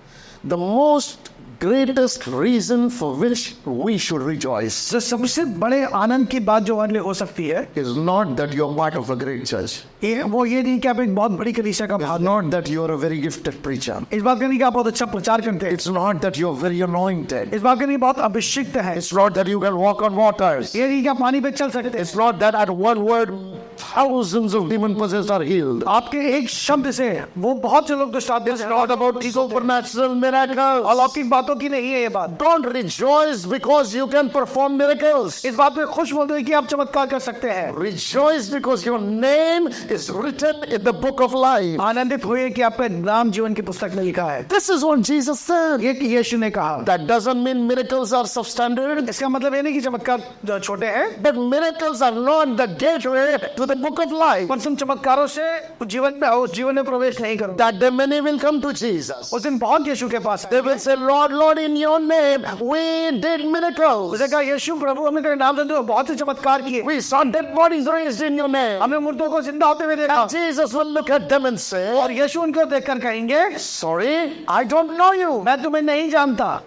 Speaker 1: The most greatest reason for which we should rejoice
Speaker 2: जो सबसे बड़े आनंद की बात जो हमारे लिए हो सकती है,
Speaker 1: is not that you're part of a great church,
Speaker 2: वो ये नहीं कि आप एक बहुत बड़ी कलीसिया का भाग,
Speaker 1: not that you're a very gifted preacher,
Speaker 2: इस बात का नहीं कि आप बहुत अच्छा प्रचार करते हैं,
Speaker 1: it's not that you're very anointed,
Speaker 2: इस बात का नहीं बहुत अभिषिक्त है,
Speaker 1: it's not that you can walk on waters,
Speaker 2: ये नहीं कि आप पानी पे चल सकते हैं,
Speaker 1: it's not that at one word thousands of demon possessed are healed.
Speaker 2: आपके एक शब्द से वो बहुत से लोग दुष्ट आत्मा
Speaker 1: It's
Speaker 2: से
Speaker 1: not about supernatural miracles.
Speaker 2: अलौकिक बातों की नहीं है ये बात।
Speaker 1: Don't rejoice because you can perform miracles.
Speaker 2: इस बात पे खुश बोलते हैं कि आप चमत्कार कर सकते हैं।
Speaker 1: Rejoice because your name is written in the book of life.
Speaker 2: आनंदित हुए कि आपका नाम जीवन की पुस्तक में लिखा है।
Speaker 1: This is what Jesus said.
Speaker 2: ये यीशु ने कहा।
Speaker 1: That doesn't mean miracles are substandard.
Speaker 2: इसका मतलब ये नहीं कि चमत्कार जो छोटे हैं,
Speaker 1: But miracles are not the gateway to the book of life.
Speaker 2: पर तुम चमत्कारों से जीवन में प्रवेश नहीं करो।
Speaker 1: That day many will come to Jesus.
Speaker 2: उस दिन बहुत यीशु के पास
Speaker 1: They will say, Lord, Lord, in your name we did miracles.
Speaker 2: उसने कहा, यीशु प्रभु, हमने तेरे नाम से तो बहुत से चमत्कार किए,
Speaker 1: We saw dead bodies raised in your name.
Speaker 2: हमने मुर्दों को जिंदा होते हुए देखा।
Speaker 1: And Jesus will look at them and say,
Speaker 2: और यीशु उनको देखकर कहेंगे,
Speaker 1: sorry, I don't know you.
Speaker 2: मैं तुम्हें नहीं जानता।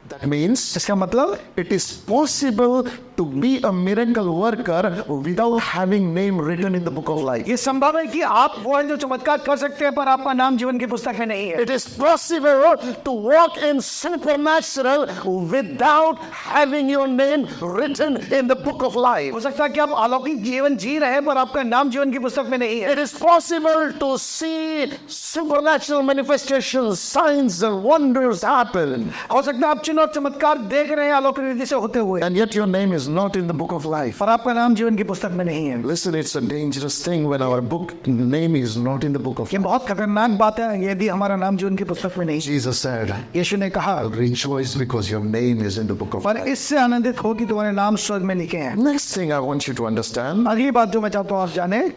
Speaker 1: That means
Speaker 2: इसका मतलब
Speaker 1: it is possible to be a miracle worker without having name written in the book of life.
Speaker 2: ये संभव है कि आप वो हैं जो चमत्कार कर सकते हैं पर आपका नाम जीवन की पुस्तक में नहीं है।
Speaker 1: It is possible to walk in supernatural without having your name written in the book of life.
Speaker 2: हो सकता है कि आप अलौकिक जीवन जी रहे हैं पर आपका नाम जीवन की पुस्तक में नहीं है।
Speaker 1: It is possible to see supernatural manifestations, signs and wonders happen.
Speaker 2: हो सकता है आप चिन्ह और चमत्कार देख रहे हैं अलौकिक रीति से होते हुए,
Speaker 1: And yet your name is not in the book of life.
Speaker 2: पर आपका नाम जीवन की पुस्तक में नहीं है।
Speaker 1: Listen, it's a dangerous thing when our book name is not in the book of
Speaker 2: ये
Speaker 1: life.
Speaker 2: बहुत खतरनाक बात है यदि हमारा नाम जीवन की पुस्तक में नहीं है।
Speaker 1: Jesus said,
Speaker 2: यीशु ने कहा,
Speaker 1: rejoice because your name is in the book of
Speaker 2: पर
Speaker 1: life.
Speaker 2: इससे आनंदित हो कि तुम्हारे नाम स्वर्ग में लिखे हैं।
Speaker 1: Next thing I want you to understand
Speaker 2: अगली बात जो मैं चाहता हूँ आप जाने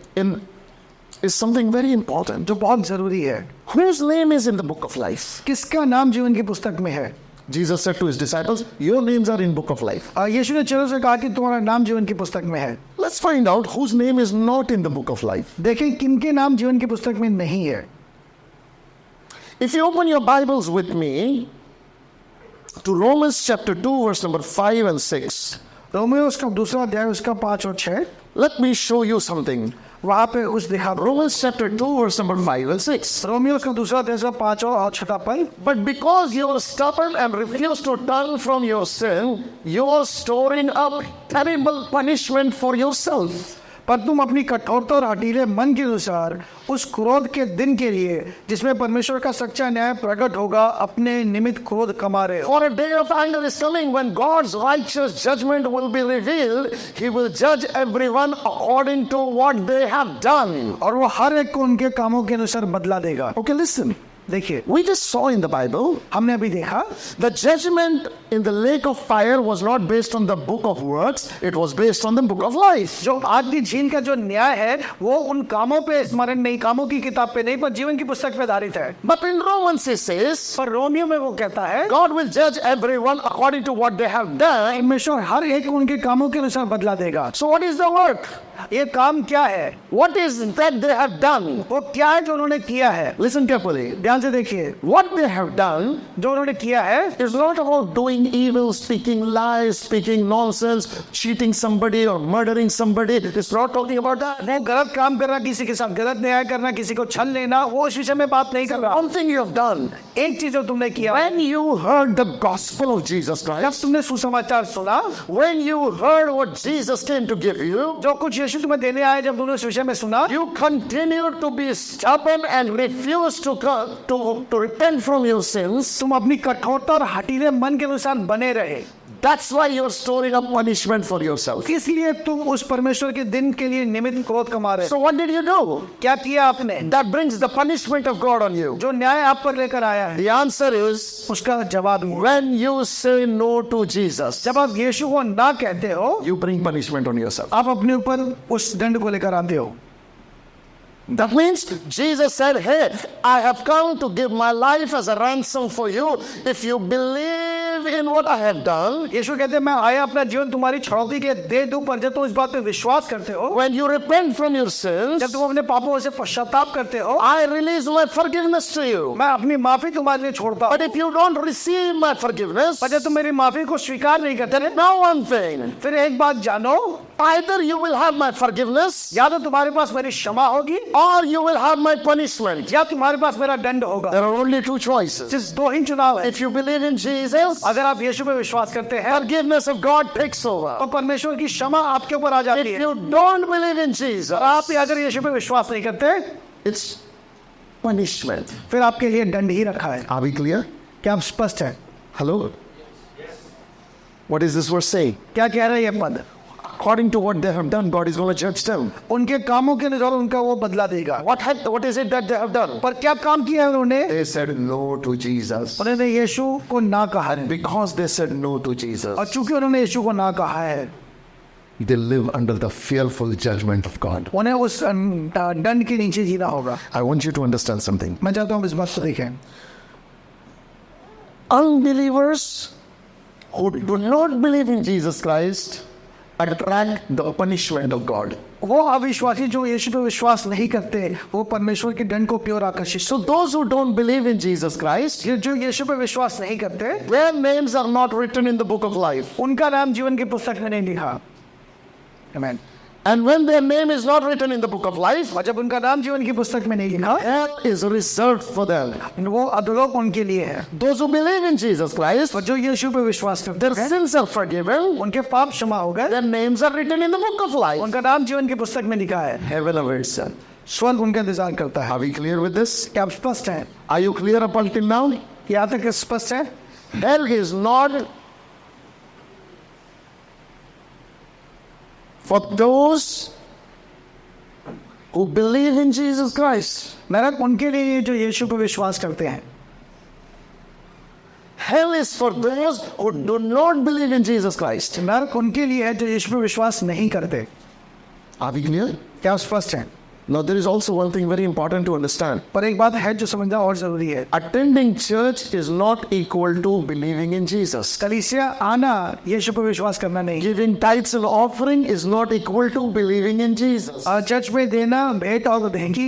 Speaker 1: is something very important.
Speaker 2: जो बहुत जरूरी है,
Speaker 1: Whose name is in the book of life?
Speaker 2: किसका नाम जीवन की पुस्तक में है।
Speaker 1: Jesus said to his disciples, your names are in book of life.
Speaker 2: यीशु ने चेलों से कहा कि तुम्हारा नाम जीवन की पुस्तक में है।
Speaker 1: Let's find out whose name is not in the book of life.
Speaker 2: देखें किनके नाम जीवन की पुस्तक में नहीं है।
Speaker 1: If you open your Bibles with me to Romans chapter 2 verse number 5 and 6,
Speaker 2: Romeo उसका दूसरा अध्याय उसका 5 और 6,
Speaker 1: let me show you something.
Speaker 2: वहां पे उस दिखा
Speaker 1: Romans chapter 2 verse number 5 and 6.
Speaker 2: Romeo उसका दूसरा अध्याय उसका 5 और 6 पद,
Speaker 1: But because you are stubborn and refuse to turn from your sin, you are storing up terrible punishment for yourself.
Speaker 2: पर तुम अपनी कठोरता और हठीले मन के अनुसार उस क्रोध के दिन के लिए जिसमें परमेश्वर का सच्चा न्याय प्रकट होगा अपने निमित्त क्रोध कमा रहे हो।
Speaker 1: For a day of anger is coming when God's righteous judgment will be revealed. He will judge everyone according to what they have done.
Speaker 2: और वो हर एक को उनके कामों के अनुसार बदला देगा।
Speaker 1: Okay, listen.
Speaker 2: देखिए,
Speaker 1: We just saw in the Bible,
Speaker 2: हमने अभी देखा
Speaker 1: the judgment in the lake of fire was not based on the book of works, it was based on the book of life.
Speaker 2: जो आग की झील का जो न्याय है वो उन कामों पे स्मरण नहीं, कामों की किताब पे नहीं, पर जीवन की पुस्तक पे आधारित है।
Speaker 1: But in Romans it says,
Speaker 2: पर रोमियो में वो कहता है
Speaker 1: God will judge everyone according to what they have done.
Speaker 2: परमेश्वर हर एक को उनके कामों के अनुसार बदला देगा।
Speaker 1: So what is the work?
Speaker 2: ये काम क्या है?
Speaker 1: What is that they have done?
Speaker 2: वो क्या है जो उन्होंने किया है?
Speaker 1: Listen carefully.
Speaker 2: ध्यान से देखिए,
Speaker 1: What they have done
Speaker 2: जो उन्होंने किया है
Speaker 1: is not about doing evil, speaking lies, speaking nonsense, cheating somebody or murdering somebody. It's not talking about that.
Speaker 2: वो गलत काम करना, किसी के साथ गलत न्याय करना, किसी को छल लेना, वो उस विषय में बात नहीं कर रहा।
Speaker 1: One thing you have done,
Speaker 2: एक चीज जो तुमने किया,
Speaker 1: when you heard the gospel of Jesus
Speaker 2: जब
Speaker 1: Christ,
Speaker 2: तुमने सुसमाचार सुना,
Speaker 1: when you heard what Jesus came to give you,
Speaker 2: जो कुछ यीशु तुम्हें देने आए, जब तुमने उस विषय में सुना,
Speaker 1: you continued to be stubborn and refuse to repent from your sins.
Speaker 2: तुम अपनी कठोरता और हठीले मन के अनुसार बने रहे।
Speaker 1: That's why you're storing up punishment for yourself.
Speaker 2: इसलिए तुम उस परमेश्वर के दिन के लिए निमित्त क्रोध कमा रहे।
Speaker 1: So what did you do?
Speaker 2: क्या किया आपने?
Speaker 1: That brings the punishment of God on you.
Speaker 2: जो न्याय आप पर लेकर आया है,
Speaker 1: The answer is,
Speaker 2: उसका जवाब है,
Speaker 1: when you say no to Jesus,
Speaker 2: जब आप यीशु को ना कहते हो,
Speaker 1: you bring punishment on yourself.
Speaker 2: आप अपने ऊपर उस दंड को लेकर आते हो।
Speaker 1: That means Jesus said, hey, I have come to give my life as a ransom for you. If you believe in what I have done,
Speaker 2: यीशु कहते हैं मैं आया अपना जीवन तुम्हारी छड़ौती के दे दूं, पर जब तुम इस बात पे विश्वास करते हो,
Speaker 1: when you repent from your sins,
Speaker 2: जब तुम अपने पापों से पश्चाताप करते हो,
Speaker 1: I release my forgiveness to you.
Speaker 2: मैं अपनी माफी तुम्हारे लिए छोड़ता हूं।
Speaker 1: But if you don't receive my forgiveness,
Speaker 2: पर जब तुम मेरी माफी को स्वीकार नहीं करते,
Speaker 1: then now one thing,
Speaker 2: फिर एक बात जानो,
Speaker 1: either you will have my forgiveness
Speaker 2: या तो तुम्हारे पास मेरी क्षमा होगी,
Speaker 1: or you will have my punishment.
Speaker 2: या तुम्हारे पास मेरा दंड होगा।
Speaker 1: There are only two choices.
Speaker 2: सिर्फ दो ही चुनाव है।
Speaker 1: If you believe in Jesus,
Speaker 2: अगर आप यीशु पे विश्वास करते हैं,
Speaker 1: forgiveness of God takes over.
Speaker 2: तो परमेश्वर की क्षमा आपके ऊपर आ जाती
Speaker 1: If
Speaker 2: है।
Speaker 1: you don't believe in Jesus,
Speaker 2: और आप अगर यीशु पे विश्वास नहीं करते,
Speaker 1: it's punishment.
Speaker 2: फिर आपके लिए दंड ही रखा है।
Speaker 1: Are we clear?
Speaker 2: क्या आप स्पष्ट है?
Speaker 1: Hello? What is this verse saying?
Speaker 2: क्या कह रहा है ये पद?
Speaker 1: According to what they have done, God is going to judge them.
Speaker 2: उनके कामों के अनुसार उनका वो बदला देगा।
Speaker 1: What is it that they have done?
Speaker 2: पर क्या काम किया है उन्होंने?
Speaker 1: They said no to Jesus.
Speaker 2: उन्होंने यीशु को ना कहा है,
Speaker 1: Because they said no to Jesus,
Speaker 2: और चूंकि उन्होंने यीशु को ना कहा है,
Speaker 1: they live under the fearful judgment of God.
Speaker 2: उन्हें उस दंड के नीचे जीना होगा।
Speaker 1: I want you to understand something.
Speaker 2: मैं चाहता हूँ इस बात को देखें।
Speaker 1: Unbelievers who do not believe in Jesus Christ attract the punishment of God.
Speaker 2: वो अविश्वासी जो यीशु पे विश्वास नहीं करते, वो परमेश्वर के दंड को की ओर आकर्षित।
Speaker 1: So those who don't believe in Jesus Christ,
Speaker 2: जो यीशु पे विश्वास नहीं करते,
Speaker 1: their names are not written in the book of life.
Speaker 2: उनका नाम जीवन की पुस्तक में नहीं लिखा। आमीन।
Speaker 1: And when their name is not written in the book of life,
Speaker 2: और जब उनका नाम जीवन की पुस्तक में नहीं लिखा,
Speaker 1: hell is reserved for them.
Speaker 2: वो अधोलोक उनके लिए है।
Speaker 1: Those who believe in Jesus Christ,
Speaker 2: और जो यीशु पे विश्वास करते
Speaker 1: their
Speaker 2: हैं,
Speaker 1: sins are forgiven,
Speaker 2: उनके पाप क्षमा हो गए,
Speaker 1: their names are written in the book of life.
Speaker 2: उनका नाम जीवन की पुस्तक में लिखा है।
Speaker 1: Heaven awaits them.
Speaker 2: स्वर्ग उनका इंतजार करता है।
Speaker 1: Are we clear with this?
Speaker 2: क्या आप स्पष्ट हैं?
Speaker 1: Are you clear up until now?
Speaker 2: यहाँ तक स्पष्ट है?
Speaker 1: Hell is not for those who believe in Jesus Christ.
Speaker 2: नरक उनके लिए जो यीशु पे विश्वास करते हैं।
Speaker 1: Hell is for those who do not believe in Jesus Christ.
Speaker 2: नरक उनके लिए है जो यीशु पे विश्वास नहीं करते।
Speaker 1: Are we clear?
Speaker 2: क्या आप स्पष्ट हैं?
Speaker 1: Now there is also one thing very important to understand.
Speaker 2: पर एक बात है जो समझना और जरूरी है।
Speaker 1: Attending church is not equal to believing in Jesus.
Speaker 2: कलीसिया आना यीशु पे विश्वास करना नहीं।
Speaker 1: Giving tithes and offering is not equal to believing in Jesus.
Speaker 2: Church में देना भेंट और देंगी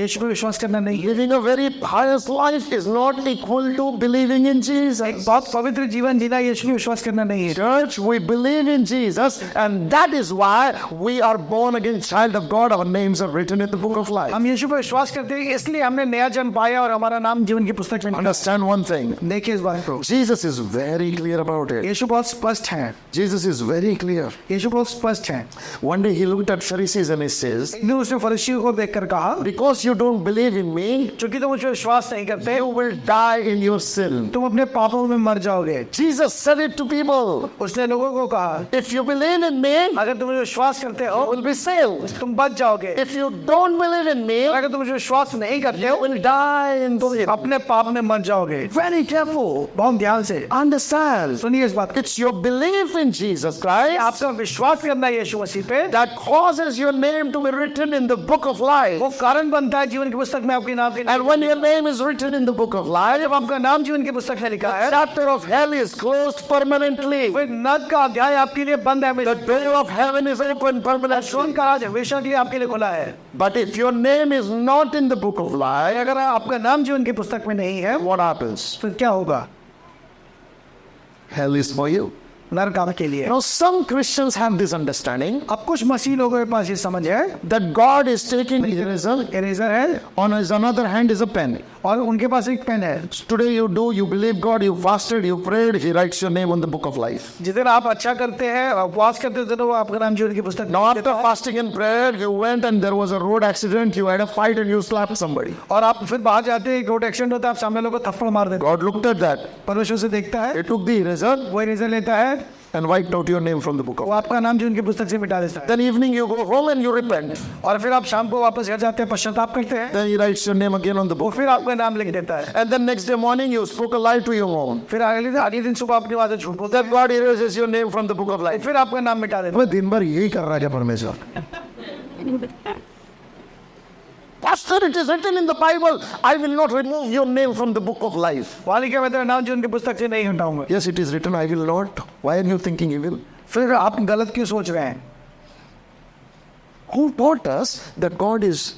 Speaker 2: यीशु पे विश्वास करना नहीं है।
Speaker 1: Living a very pious life is not equal to believing in Jesus.
Speaker 2: बहुत पवित्र जीवन जीना यीशु पे विश्वास करना नहीं है।
Speaker 1: Church, we believe in Jesus, and that is why we are born again child of God. Our names are written in the book of life.
Speaker 2: हम यीशु पे विश्वास करते हैं, इसलिए हमने नया जन्म पाया और हमारा नाम जीवन की पुस्तक में।
Speaker 1: Understand one thing.
Speaker 2: देखिए इस बात को,
Speaker 1: Jesus is very clear about it.
Speaker 2: यीशु बहुत स्पष्ट है।
Speaker 1: Jesus is very clear.
Speaker 2: यीशु बहुत स्पष्ट है।
Speaker 1: One day he looked at Pharisees and he says,
Speaker 2: एक दिन उसने फरीसियों को देखकर कहा,
Speaker 1: because you don't believe in me,
Speaker 2: क्योंकि तुम मुझ पे विश्वास नहीं करते,
Speaker 1: you will die in your sin.
Speaker 2: तुम अपने पापों में मर जाओगे।
Speaker 1: Jesus said it to people.
Speaker 2: उसने लोगों को कहा,
Speaker 1: If you believe in me,
Speaker 2: अगर तुम मुझे विश्वास करते हो,
Speaker 1: you will be saved.
Speaker 2: तुम बच जाओगे।
Speaker 1: If you don't believe in me,
Speaker 2: अगर तुम मुझे विश्वास नहीं करते
Speaker 1: you
Speaker 2: हो
Speaker 1: will die in
Speaker 2: तो
Speaker 1: sin.
Speaker 2: अपने पाप में मर जाओगे।
Speaker 1: Very careful.
Speaker 2: बहुत ध्यान से
Speaker 1: Understand.
Speaker 2: सुनिए इस बात को।
Speaker 1: It's your belief in Jesus Christ
Speaker 2: आपका विश्वास करना यीशु मसीह पे
Speaker 1: that causes your name to be written in the book of life.
Speaker 2: वो कारण बनता है जीवन की पुस्तक में आपके नाम के लिए।
Speaker 1: And when your name is written in the book of life,
Speaker 2: जब आपका नाम जीवन की पुस्तक में लिखा है,
Speaker 1: chapter of hell is closed permanently.
Speaker 2: फिर नरक का अध्याय आपके लिए बंद है।
Speaker 1: The door of heaven is open permanently.
Speaker 2: स्वर्ग का राज हमेशा के लिए आपके लिए खुला है।
Speaker 1: But if your name is not in the book of life,
Speaker 2: अगर आपका नाम जीवन की पुस्तक में नहीं है,
Speaker 1: what happens?
Speaker 2: फिर क्या होगा?
Speaker 1: Hell is for you.
Speaker 2: नरक आपके लिए।
Speaker 1: Now, some Christians have this understanding
Speaker 2: अब कुछ मसीह लोगों के पास ये समझ है,
Speaker 1: that God is taking eraser,
Speaker 2: eraser है
Speaker 1: on his another hand is a pen.
Speaker 2: और उनके पास एक पेन है।
Speaker 1: Today you believe God, you fasted, you prayed, He writes your name on the book of life.
Speaker 2: जिस दिन आप अच्छा करते हैं, उपवास करते हैं, तो वो आपका नाम जीवन की पुस्तक।
Speaker 1: Now, after fasting and prayer, you went and there was a road accident, you had a fight and you slapped somebody.
Speaker 2: और आप फिर बाहर जाते हैं, रोड एक्सीडेंट होता है, आप सामने लोगों को थप्पड़ मार देते
Speaker 1: God looked at that.
Speaker 2: हैं। परमेश्वर से देखता है,
Speaker 1: He took the eraser
Speaker 2: वो इरेजर लेता है,
Speaker 1: and wiped out your name from the book of
Speaker 2: वो
Speaker 1: life.
Speaker 2: आपका नाम जीवन की पुस्तक से मिटा देता है।
Speaker 1: Then evening you go home and you repent.
Speaker 2: और फिर आप शाम को वापस घर जाते हैं, पश्चाताप करते हैं,
Speaker 1: Then He writes your name again on the
Speaker 2: वो
Speaker 1: book.
Speaker 2: फिर आपका नाम लिख देता है।
Speaker 1: And then next day morning you spoke a lie to your mom.
Speaker 2: फिर अगले दिन सुबह अपनी बात झूठ बोलते
Speaker 1: Then God erases your name from the book of
Speaker 2: हैं,
Speaker 1: life.
Speaker 2: फिर आपका नाम मिटा देता है।
Speaker 1: मैं दिन भर यही कर रहा है परमेश्वर. Pastor, it is written in the Bible, I will not remove your name from the book of life.
Speaker 2: वहाँ लिखा मैं तेरा नाम जीवन की पुस्तक से नहीं हटाऊंगा।
Speaker 1: Yes, it is written, I will not. Why are you thinking he will?
Speaker 2: फिर आप गलत क्यों सोच रहे हैं?
Speaker 1: Who taught us that God is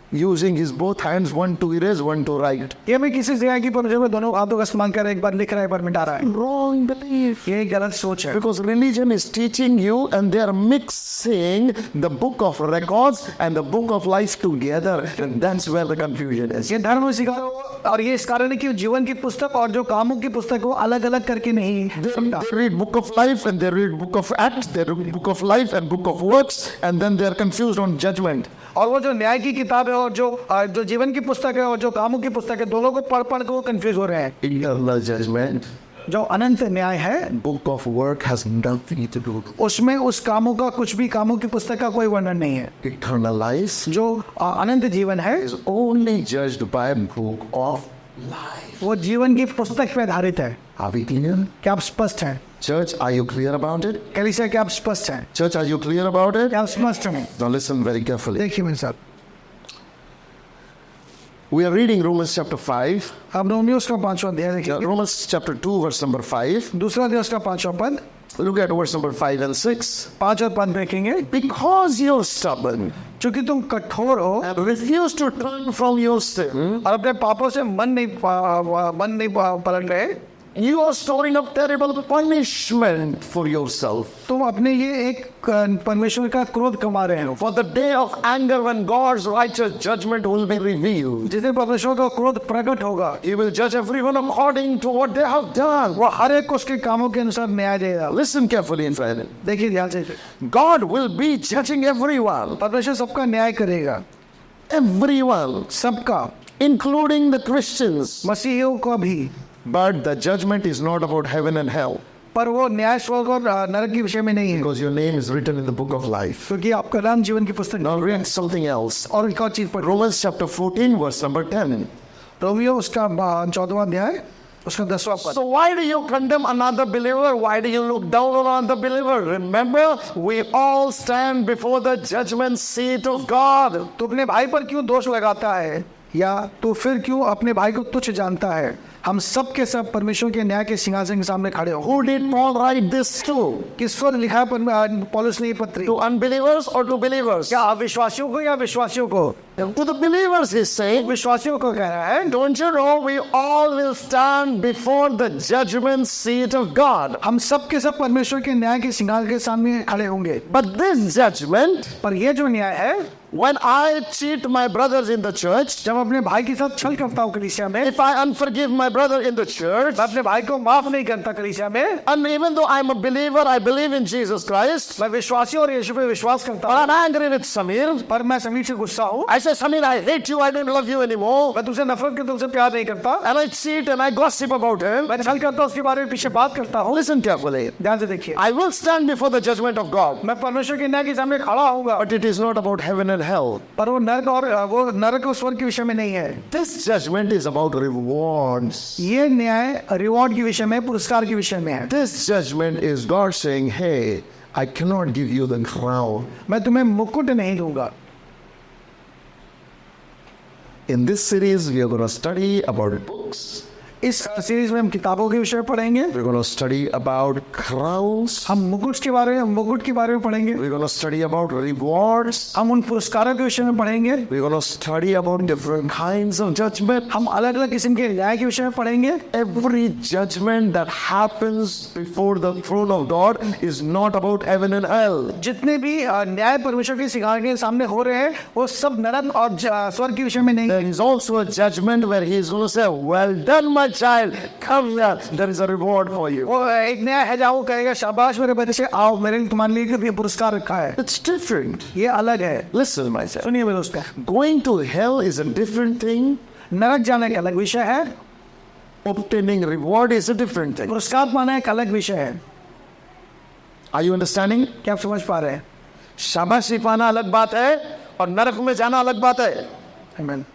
Speaker 1: using his both hands, one to erase, one to write?
Speaker 2: ये हमें किसी जगह की परमेश्वर में दोनों हाथों का इस्तेमाल कर रहा है, एक बार लिख रहा है, एक बार मिटा रहा है।
Speaker 1: Wrong belief.
Speaker 2: ये गलत सोच है।
Speaker 1: Because religion is teaching you and they are mixing the book of records and the book of life together. And that's where the confusion is.
Speaker 2: ये धर्म सिखा रहा हो और ये इस कारण है कि जीवन की पुस्तक और जो कामों की पुस्तक को अलग अलग करके नहीं समझा।
Speaker 1: They read book of life and they read book of acts, they read book of life and book of works, and then they are confused on judgment.
Speaker 2: और वो जो न्याय की किताब है और जो जीवन की पुस्तक है और जो कामों की पुस्तक है, दोनों को पढ़ पढ़ के वो कंफ्यूज हो रहे हैं।
Speaker 1: Eternal judgment.
Speaker 2: जो अनंत न्याय है,
Speaker 1: Book of work has nothing to do.
Speaker 2: उसमें उस कामों का कुछ भी, कामों की पुस्तक का कोई वर्णन नहीं है।
Speaker 1: Eternal life
Speaker 2: जो अनंत जीवन है,
Speaker 1: is only judged by book of life.
Speaker 2: वो जीवन की पुस्तक पे आधारित है।
Speaker 1: Are we clear?
Speaker 2: क्या आप स्पष्ट हैं?
Speaker 1: Church, are you clear about it?
Speaker 2: कलीसिया, क्या आप स्पष्ट हैं?
Speaker 1: Church, are you clear about it?
Speaker 2: क्या आप स्पष्ट हैं?
Speaker 1: Now listen very carefully.
Speaker 2: देखिए मेरे साथ,
Speaker 1: We are reading Romans chapter 5.
Speaker 2: अब रोमियो का 5वां अध्याय देखिए।
Speaker 1: Romans chapter 2 verse number 5.
Speaker 2: दूसरा अध्याय उसका 5वां पद,
Speaker 1: Look at verse number 5 and 6.
Speaker 2: 5 और 5 देखेंगे।
Speaker 1: Because you're stubborn
Speaker 2: चूंकि तुम कठोर हो
Speaker 1: and refuse to turn from your sin,
Speaker 2: और अपने पापों से मन नहीं पलट रहे,
Speaker 1: you are storing up terrible punishment for yourself.
Speaker 2: तुम अपने लिए एक परमेश्वर का क्रोध कमा रहे हो।
Speaker 1: For the day of anger when God's righteous judgment will be revealed.
Speaker 2: जिस दिन परमेश्वर का क्रोध प्रकट होगा,
Speaker 1: He will judge everyone according to what they have done.
Speaker 2: वो हर एक को उसके कामों के अनुसार न्याय देगा।
Speaker 1: Listen carefully, friend.
Speaker 2: देखिए ध्यान से,
Speaker 1: God will be judging everyone.
Speaker 2: परमेश्वर सबका न्याय करेगा,
Speaker 1: Everyone.
Speaker 2: सबका,
Speaker 1: Including the Christians.
Speaker 2: मसीहियों को भी।
Speaker 1: But the judgment is not about heaven and hell.
Speaker 2: पर वो न्याय स्वर्ग और नरक के विषय में नहीं है,
Speaker 1: Because your name is written in the book of life.
Speaker 2: क्योंकि आपका नाम जीवन की पुस्तक।
Speaker 1: Now read something else.
Speaker 2: और एक और चीज पर
Speaker 1: Romans chapter 14 verse number 10.
Speaker 2: Romeo उसका 14वां अध्याय उसका 10वां पद।
Speaker 1: So why do you condemn another believer? Why do you look down on another believer? Remember, we all stand before the judgment seat of God.
Speaker 2: तू अपने भाई पर क्यों दोष लगाता है, या तू फिर क्यों अपने भाई को तुच्छ जानता है? हम सब के सब परमेश्वर के न्याय के सिंहासन के सामने खड़े हो।
Speaker 1: Who did Paul write this to?
Speaker 2: किसको लिखा है पौलुस ने ये पत्री?
Speaker 1: To unbelievers or to believers?
Speaker 2: क्या अविश्वासियों को या विश्वासियों को?
Speaker 1: To the believers, he's saying.
Speaker 2: विश्वासियों को कह रहा है।
Speaker 1: Don't you know we all will stand before the judgment seat of God?
Speaker 2: हम सब के सब परमेश्वर के न्याय के सिंहासन के सामने खड़े होंगे।
Speaker 1: But this judgment,
Speaker 2: पर ये जो न्याय है,
Speaker 1: when I cheat my brothers in the church,
Speaker 2: जब अपने भाई के साथ छल करता हूँ कलीसिया में,
Speaker 1: if I unforgive my brother in the church,
Speaker 2: मैं अपने भाई को माफ नहीं करता कलीसिया में,
Speaker 1: and even though I'm a believer, I believe in Jesus Christ,
Speaker 2: मैं विश्वासी और यीशु पे विश्वास करता हूँ,
Speaker 1: but I'm angry with Samir.
Speaker 2: पर मैं समीर से गुस्सा हूँ,
Speaker 1: I say, Samir, I hate you, I don't love you anymore.
Speaker 2: मैं तुमसे नफरत करता हूँ, तुमसे प्यार नहीं करता,
Speaker 1: And I cheat and I gossip about him.
Speaker 2: मैं छल करता हूँ, उसके बारे में पीछे बात करता हूँ।
Speaker 1: Listen carefully.
Speaker 2: ध्यान से देखिए,
Speaker 1: I will stand before the judgment of God,
Speaker 2: मैं परमेश्वर के न्याय के सामने खड़ा होऊंगा,
Speaker 1: but it is not about heaven and hell.
Speaker 2: पर वो नरक और स्वर्ग के विषय में नहीं है।
Speaker 1: This judgment is about rewards.
Speaker 2: ये न्याय रिवॉर्ड के विषय में, पुरस्कार के विषय में है।
Speaker 1: This judgment is God saying, hey, I cannot give you the crown.
Speaker 2: मैं तुम्हें मुकुट नहीं दूंगा।
Speaker 1: In this series, we are going to study about books.
Speaker 2: इस सीरीज में हम किताबों के विषय में पढ़ेंगे,
Speaker 1: We're going to study about crowns.
Speaker 2: हम मुकुट के बारे में पढ़ेंगे,
Speaker 1: We're going to study about rewards.
Speaker 2: हम उन पुरस्कारों के विषय में पढ़ेंगे,
Speaker 1: We're going to study about different kinds of judgment.
Speaker 2: हम अलग अलग किस्म के न्याय के विषय में पढ़ेंगे।
Speaker 1: Every judgment that happens before the throne of God is not about heaven and hell.
Speaker 2: जितने भी न्याय परमेश्वर के सिंहासन के सामने हो रहे हैं, वो सब नरक और स्वर्ग के विषय में नहीं।
Speaker 1: There is also a judgment where he is going to say, well done, my child, come here, there is a reward for you.
Speaker 2: वो एक न्याय है जहाँ वो कहेगा, शाबाश मेरे बच्चे, आओ, मेरे लिए तुम्हारे लिए भी पुरस्कार रखा है।
Speaker 1: It's different.
Speaker 2: ये अलग है।
Speaker 1: Listen, my son.
Speaker 2: सुनिए मेरे दोस्तों,
Speaker 1: Going to hell is a different thing.
Speaker 2: नरक जाना एक अलग विषय है,
Speaker 1: Obtaining reward is a different thing.
Speaker 2: पुरस्कार पाना एक अलग विषय है।
Speaker 1: Are you understanding?
Speaker 2: क्या आप समझ पा रहे हैं?
Speaker 1: शाबाशी पाना अलग बात है और नरक में जाना अलग बात है.
Speaker 2: Amen.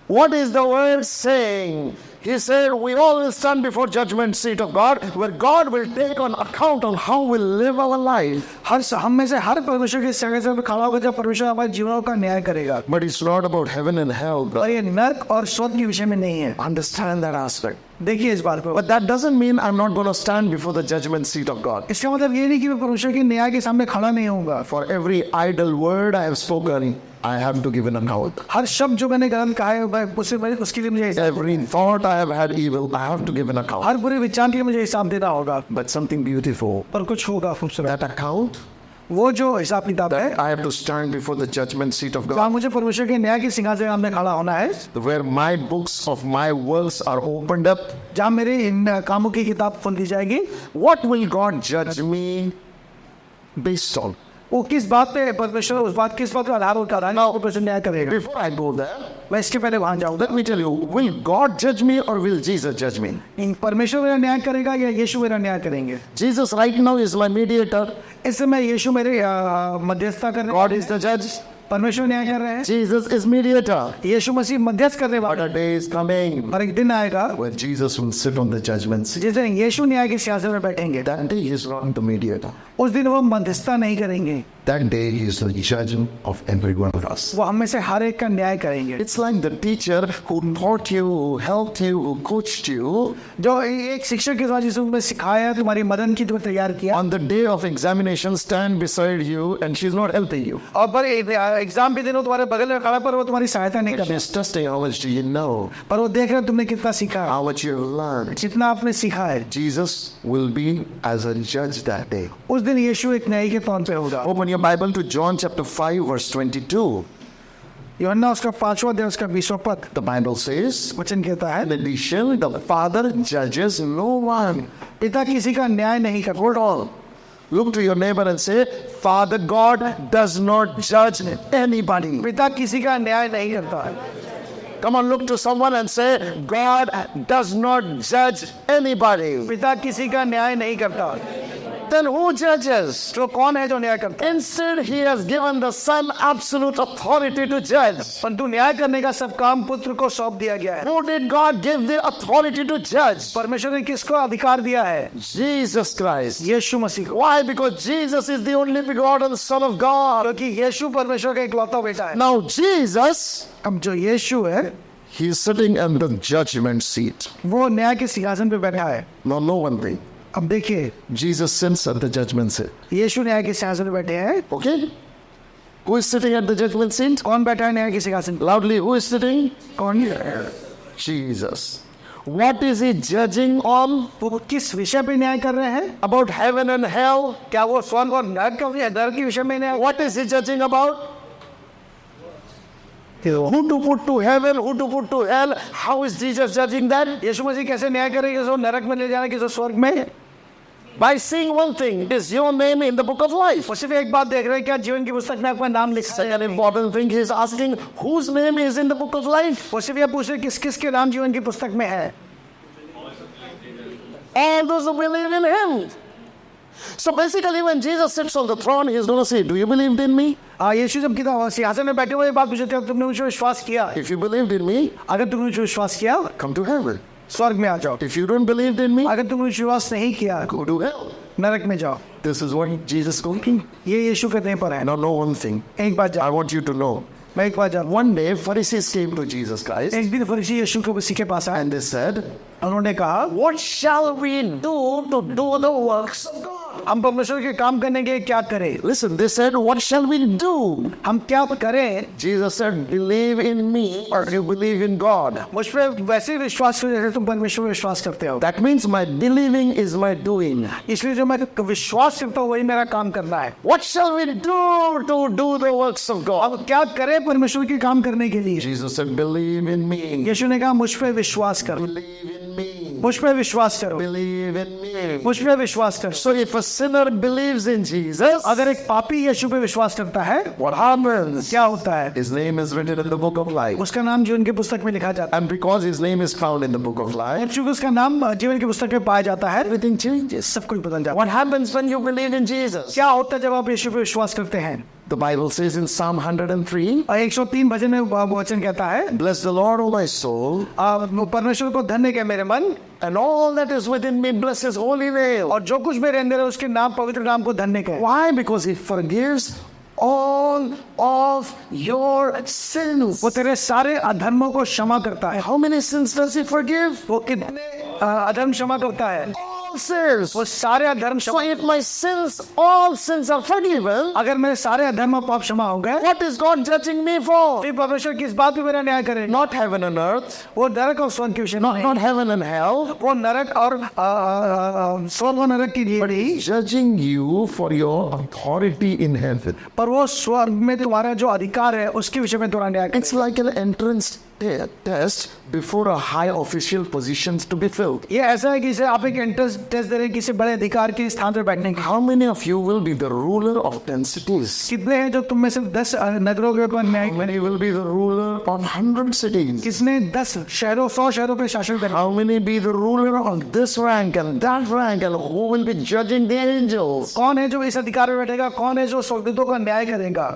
Speaker 1: What is the word saying? He said, we all will stand before judgment seat of God, where God will take on account on how we live our life.
Speaker 2: हम में से हर परमेश्वर के सिंहासन पर खड़ा होकर जब परमेश्वर हमारे जीवनों का न्याय करेगा।
Speaker 1: But it's not about heaven and hell.
Speaker 2: और ये नरक और स्वर्ग के विषय में नहीं है।
Speaker 1: Understand that aspect.
Speaker 2: देखिए इस बात को।
Speaker 1: But that doesn't mean I'm not going to stand before the judgment seat of God.
Speaker 2: इसका मतलब ये नहीं कि मैं परमेश्वर के न्याय के सामने खड़ा नहीं होऊंगा।
Speaker 1: For every idle word I have spoken, I have to give an account.
Speaker 2: हर शब्द जो मैंने गलत कहा है, उसके लिए मुझे
Speaker 1: Every thought I have had evil, I have to give an account.
Speaker 2: हर बुरे विचार के लिए मुझे हिसाब देना होगा।
Speaker 1: But something beautiful.
Speaker 2: पर कुछ होगा खूबसूरत।
Speaker 1: That account,
Speaker 2: वो जो हिसाब किताब है,
Speaker 1: I have to stand before the judgment seat of
Speaker 2: जहाँ
Speaker 1: God,
Speaker 2: मुझे परमेश्वर के न्याय के सिंहासन के सामने खड़ा होना है,
Speaker 1: where my books of my works are opened up.
Speaker 2: जहाँ मेरे इन कामों की किताब खोल दी जाएगी।
Speaker 1: What will God judge me based on?
Speaker 2: वो किस बात पे परमेश्वर उस बात किस बात का आधार उठाता है, परमेश्वर न्याय करेगा।
Speaker 1: Before I go there,
Speaker 2: मैं इसके पहले वहां जाऊंगा।
Speaker 1: let me tell you, will God judge me or will Jesus judge me?
Speaker 2: परमेश्वर मेरा न्याय करेगा या यीशु मेरा न्याय करेंगे?
Speaker 1: Jesus right now is my mediator.
Speaker 2: इस समय यीशु मेरे मध्यस्थता कर रहे हैं।
Speaker 1: God is the judge.
Speaker 2: परमेश्वर न्याय कर रहे हैं।
Speaker 1: Jesus is mediator.
Speaker 2: यीशु मसीह मध्यस्थ करने
Speaker 1: But
Speaker 2: वाला
Speaker 1: a day is coming
Speaker 2: और एक दिन आएगा
Speaker 1: when Jesus will sit on the judgment seat.
Speaker 2: जिस दिन यीशु न्याय के सिंहासन में बैठेंगे।
Speaker 1: That day he is not the mediator.
Speaker 2: उस दिन वो मध्यस्थता नहीं करेंगे।
Speaker 1: That day he is the judge of every one of us.
Speaker 2: वो हम में से हर एक का न्याय करेंगे।
Speaker 1: It's like the teacher who taught you, who helped you, who coached you.
Speaker 2: जो एक शिक्षक के साथ जिसने तुम्हें सिखाया, तुम्हारी मदद की, तुम्हें तैयार किया,
Speaker 1: On the day of examination, stand beside you and she's not helping you.
Speaker 2: और पर एग्जाम के दिन वो तुम्हारे बगल में खड़ा, पर वो तुम्हारी सहायता नहीं कर रहा,
Speaker 1: She's testing how much do you know,
Speaker 2: पर वो देख रहे हैं तुमने कितना सीखा,
Speaker 1: how much you've learned.
Speaker 2: जितना आपने सीखा है।
Speaker 1: Jesus will be as a judge that day.
Speaker 2: उस दिन यीशु एक न्यायी के तौर पे होगा।
Speaker 1: Open your Bible to John chapter 5 verse 22.
Speaker 2: यूहन्ना उसका 5वां अध्याय उसका 20वां पद
Speaker 1: The Bible says,
Speaker 2: वचन कहता है,
Speaker 1: in addition, the Father judges no one.
Speaker 2: पिता किसी का न्याय नहीं करता।
Speaker 1: Hold on. Look to your neighbor and say, Father God does not judge anybody.
Speaker 2: पिता किसी का न्याय नहीं करता।
Speaker 1: Come on, look to someone and say, God does not judge anybody.
Speaker 2: पिता किसी का न्याय नहीं करता।
Speaker 1: Then who judges?
Speaker 2: तो कौन है जो न्याय करता है?
Speaker 1: Instead, he has given the Son absolute authority to judge.
Speaker 2: परंतु न्याय करने का सब काम पुत्र को सौंप दिया गया है।
Speaker 1: Who did God give the authority to judge?
Speaker 2: परमेश्वर ने किसको अधिकार दिया है?
Speaker 1: Jesus Christ.
Speaker 2: यीशु मसीह को।
Speaker 1: Why? Because Jesus is the only begotten Son of God.
Speaker 2: क्योंकि यीशु परमेश्वर का इकलौता बेटा है।
Speaker 1: Now, Jesus,
Speaker 2: अब जो यीशु है,
Speaker 1: he is sitting in the judgment seat.
Speaker 2: वो न्याय के सिंहासन पे बैठा है।
Speaker 1: Now, know one thing.
Speaker 2: अब देखिए,
Speaker 1: Jesus sits at the judgment seat.
Speaker 2: यीशु न्याय के सिंहासन पे बैठे हैं।
Speaker 1: Okay? Who is sitting at the judgment seat?
Speaker 2: कौन बैठा है न्याय के सिंहासन पे?
Speaker 1: Loudly, who is sitting?
Speaker 2: कौन?
Speaker 1: Jesus. What is he judging on?
Speaker 2: वो किस विषय पे न्याय कर रहे हैं?
Speaker 1: About heaven and hell?
Speaker 2: क्या वो स्वर्ग और नरक के विषय में न्याय?
Speaker 1: What is he judging about? Who to put to heaven, who to put to hell? How is Jesus judging that?
Speaker 2: यीशु मसीह कैसे न्याय करेंगे, किसको नरक में ले जाना, किसको स्वर्ग में?
Speaker 1: By seeing one thing, is your name in the book of life?
Speaker 2: वो सिर्फ एक बात देख रहे हैं, क्या जीवन की पुस्तक में आपका नाम लिखा है?
Speaker 1: Second important thing, he is asking, whose name is in the book of life?
Speaker 2: वो सिर्फ ये पूछ रहे किस किस के नाम जीवन की पुस्तक में है?
Speaker 1: All those who believe in him. So basically, when Jesus sits on the throne, he is going to say, do you believe in me?
Speaker 2: यीशु जब कितना सिंहासन में बैठे हुए बात पूछते हैं, तुमने मुझे विश्वास किया?
Speaker 1: If you believed in me,
Speaker 2: अगर तुमने मुझे विश्वास किया,
Speaker 1: come to heaven.
Speaker 2: स्वर्ग में आ जाओ.
Speaker 1: If you don't believe in me,
Speaker 2: अगर तुमने विश्वास नहीं किया,
Speaker 1: go to hell.
Speaker 2: नरक में जाओ.
Speaker 1: This is what Jesus is going.
Speaker 2: ये यीशु करने पर है.
Speaker 1: Now know one thing.
Speaker 2: एक बात
Speaker 1: I
Speaker 2: जान,
Speaker 1: want you to know.
Speaker 2: मैं एक बात जान.
Speaker 1: One day, Pharisees came to Jesus Christ
Speaker 2: एक दिन फरीसी यीशु के मसीह के पास आए.
Speaker 1: and they said,
Speaker 2: उन्होंने कहा,
Speaker 1: what shall we do to do the works of God?
Speaker 2: हम परमेश्वर के काम करने के क्या करें?
Speaker 1: Listen, they said, what shall we do?
Speaker 2: हम क्या करें?
Speaker 1: Jesus said, believe in me or you believe in God.
Speaker 2: मुझ पर वैसे विश्वास करो जैसे तुम परमेश्वर में विश्वास करते हो.
Speaker 1: That means my believing is my doing.
Speaker 2: इसलिए जो मैं विश्वास करता हूँ वही मेरा काम करना है.
Speaker 1: What shall we do to do the works of God?
Speaker 2: अब क्या करें परमेश्वर के काम करने के लिए?
Speaker 1: Jesus said, believe in me.
Speaker 2: यीशु ने कहा मुझ पे विश्वास करो.
Speaker 1: Believe in me.
Speaker 2: मुझ पे विश्वास करो.
Speaker 1: Believe in me.
Speaker 2: मुझ पे विश्वास करो.
Speaker 1: So if a sinner believes in Jesus,
Speaker 2: अगर एक पापी यीशु पे विश्वास करता है,
Speaker 1: what happens?
Speaker 2: क्या होता है?
Speaker 1: His name is written in the book of life.
Speaker 2: उसका नाम जीवन की पुस्तक में लिखा जाता है.
Speaker 1: And because his name is found in the book of life,
Speaker 2: चूंकि उसका नाम जीवन की पुस्तक में पाया जाता है,
Speaker 1: everything changes.
Speaker 2: सब कुछ बदल जाता है.
Speaker 1: What happens when you believe in Jesus?
Speaker 2: क्या होता है जब आप यीशु पे विश्वास करते हैं?
Speaker 1: The Bible says in Psalm 103,
Speaker 2: और 103 भजन में वचन कहता है,
Speaker 1: bless the Lord, O my soul,
Speaker 2: परमेश्वर को धन्य कह मेरे मन,
Speaker 1: and all that is within me, bless his holy name.
Speaker 2: और जो कुछ मेरे अंदर है उसके नाम पवित्र नाम को धन्य कहे.
Speaker 1: Why? Because he forgives all of your sins.
Speaker 2: वो तेरे सारे अधर्मों को क्षमा करता है.
Speaker 1: How many sins does he forgive?
Speaker 2: वो कितने अधर्म क्षमा करता है?
Speaker 1: All sins.
Speaker 2: वो सारे अधर्म
Speaker 1: So
Speaker 2: क्षमा.
Speaker 1: if my sins, all sins are forgiven,
Speaker 2: अगर मेरे सारे अधर्म और पाप क्षमा हो गए,
Speaker 1: what is God judging me for?
Speaker 2: फिर परमेश्वर किस बात पे मेरा न्याय करे?
Speaker 1: Not heaven and earth,
Speaker 2: वो नरक और स्वर्ग के विषय में नहीं.
Speaker 1: not heaven and hell,
Speaker 2: वो नरक और स्वर्ग और नरक की बड़ी,
Speaker 1: judging you for your authority in heaven.
Speaker 2: पर वो स्वर्ग में तुम्हारा जो अधिकार है उसके विषय में तुम्हारा न्याय
Speaker 1: It's
Speaker 2: करे.
Speaker 1: like an entrance test before a high official positions to be filled.
Speaker 2: ये ऐसा है कि इसे आप एक एंट्रेंस टेस्ट दे रहे हैं किसी बड़े अधिकार के स्थान पर बैठने के.
Speaker 1: How many of you will be the ruler of 10 cities?
Speaker 2: कितने हैं जो तुम में सिर्फ 10 नगरों के ऊपर न्याय?
Speaker 1: How many will be the ruler of 100 cities?
Speaker 2: किसने 10 शहरों 100 शहरों पे शासन करना?
Speaker 1: How many be the ruler of this rank and that rank, and who will be judging the angels?
Speaker 2: कौन है जो इस अधिकार में बैठेगा? कौन है जो स्वर्गदूतों का न्याय करेगा?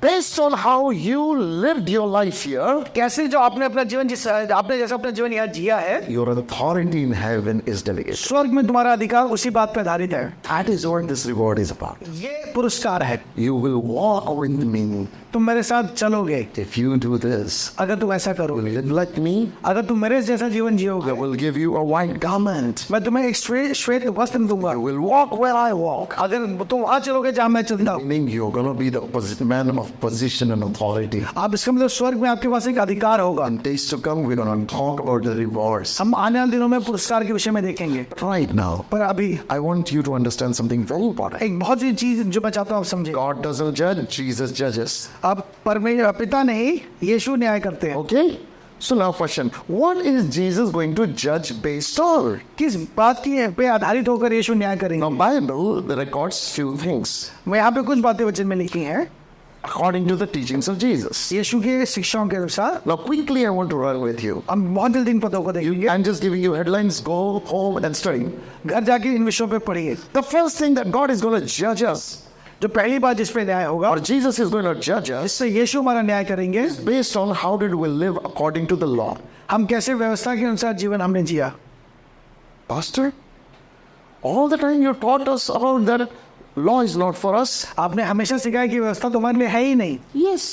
Speaker 1: Based on how you lived your life here,
Speaker 2: कैसे जो आपने अपना जीवन आपने जैसा अपना जीवन यहाँ जिया है,
Speaker 1: your authority in heaven is delegated.
Speaker 2: स्वर्ग में तुम्हारा अधिकार उसी बात पर आधारित है.
Speaker 1: That is what this reward is about.
Speaker 2: ये पुरस्कार है.
Speaker 1: You will walk with me
Speaker 2: तुम मेरे साथ चलोगे
Speaker 1: if you do this.
Speaker 2: अगर तुम ऐसा
Speaker 1: You
Speaker 2: करोगे.
Speaker 1: will live like me.
Speaker 2: अगर तुम मेरे जैसा जीवन
Speaker 1: I
Speaker 2: जियोगे,
Speaker 1: will give you a white garment.
Speaker 2: मैं तुम्हें एक श्वेत वस्त्र दूंगा.
Speaker 1: You will walk where I walk.
Speaker 2: अगर तुम वहां चलोगे जहां मैं चलता हूँ,
Speaker 1: Meaning you're going to be the man of position and authority.
Speaker 2: आप इसका मतलब स्वर्ग में आपके पास एक अधिकार होगा.
Speaker 1: In days to come, we're going to talk about the rewards.
Speaker 2: हम आने वाले दिनों में पुरस्कार के विषय में देखेंगे.
Speaker 1: Right now,
Speaker 2: पर अभी
Speaker 1: I want you to understand something very important.
Speaker 2: एक बहुत सी चीज जो मैं चाहता हूँ आप समझे.
Speaker 1: God doesn't judge, Jesus judges.
Speaker 2: अब पिता नहीं, यीशु न्याय करते हैं.
Speaker 1: Okay? So now question, what is Jesus going to judge based on?
Speaker 2: किस बात की पे आधारित होकर यीशु न्याय करेंगे?
Speaker 1: Now Bible records few things
Speaker 2: मैं यहाँ पे कुछ बातें वचन में लिखी हैं
Speaker 1: according to the teachings of Jesus.
Speaker 2: यीशु के शिक्षाओं के अनुसार.
Speaker 1: Now quickly I want to run with you.
Speaker 2: हम बहुत जल्दी इन पदों को देखेंगे.
Speaker 1: I'm just giving you headlines, go home and study.
Speaker 2: घर जाके इन विषयों पे पढ़िए.
Speaker 1: The first thing that God is going to judge us,
Speaker 2: जो पहली बात जिस पे न्याय होगा,
Speaker 1: or Jesus is going to judge us,
Speaker 2: इससे यीशु हमारा न्याय करेंगे,
Speaker 1: based on how did we live according to the law.
Speaker 2: हम कैसे व्यवस्था के अनुसार जीवन हमने जिया.
Speaker 1: Pastor, all the time you taught us about that law is not for us.
Speaker 2: आपने हमेशा सिखाया कि व्यवस्था तो हमारे लिए है ही नहीं.
Speaker 1: Yes.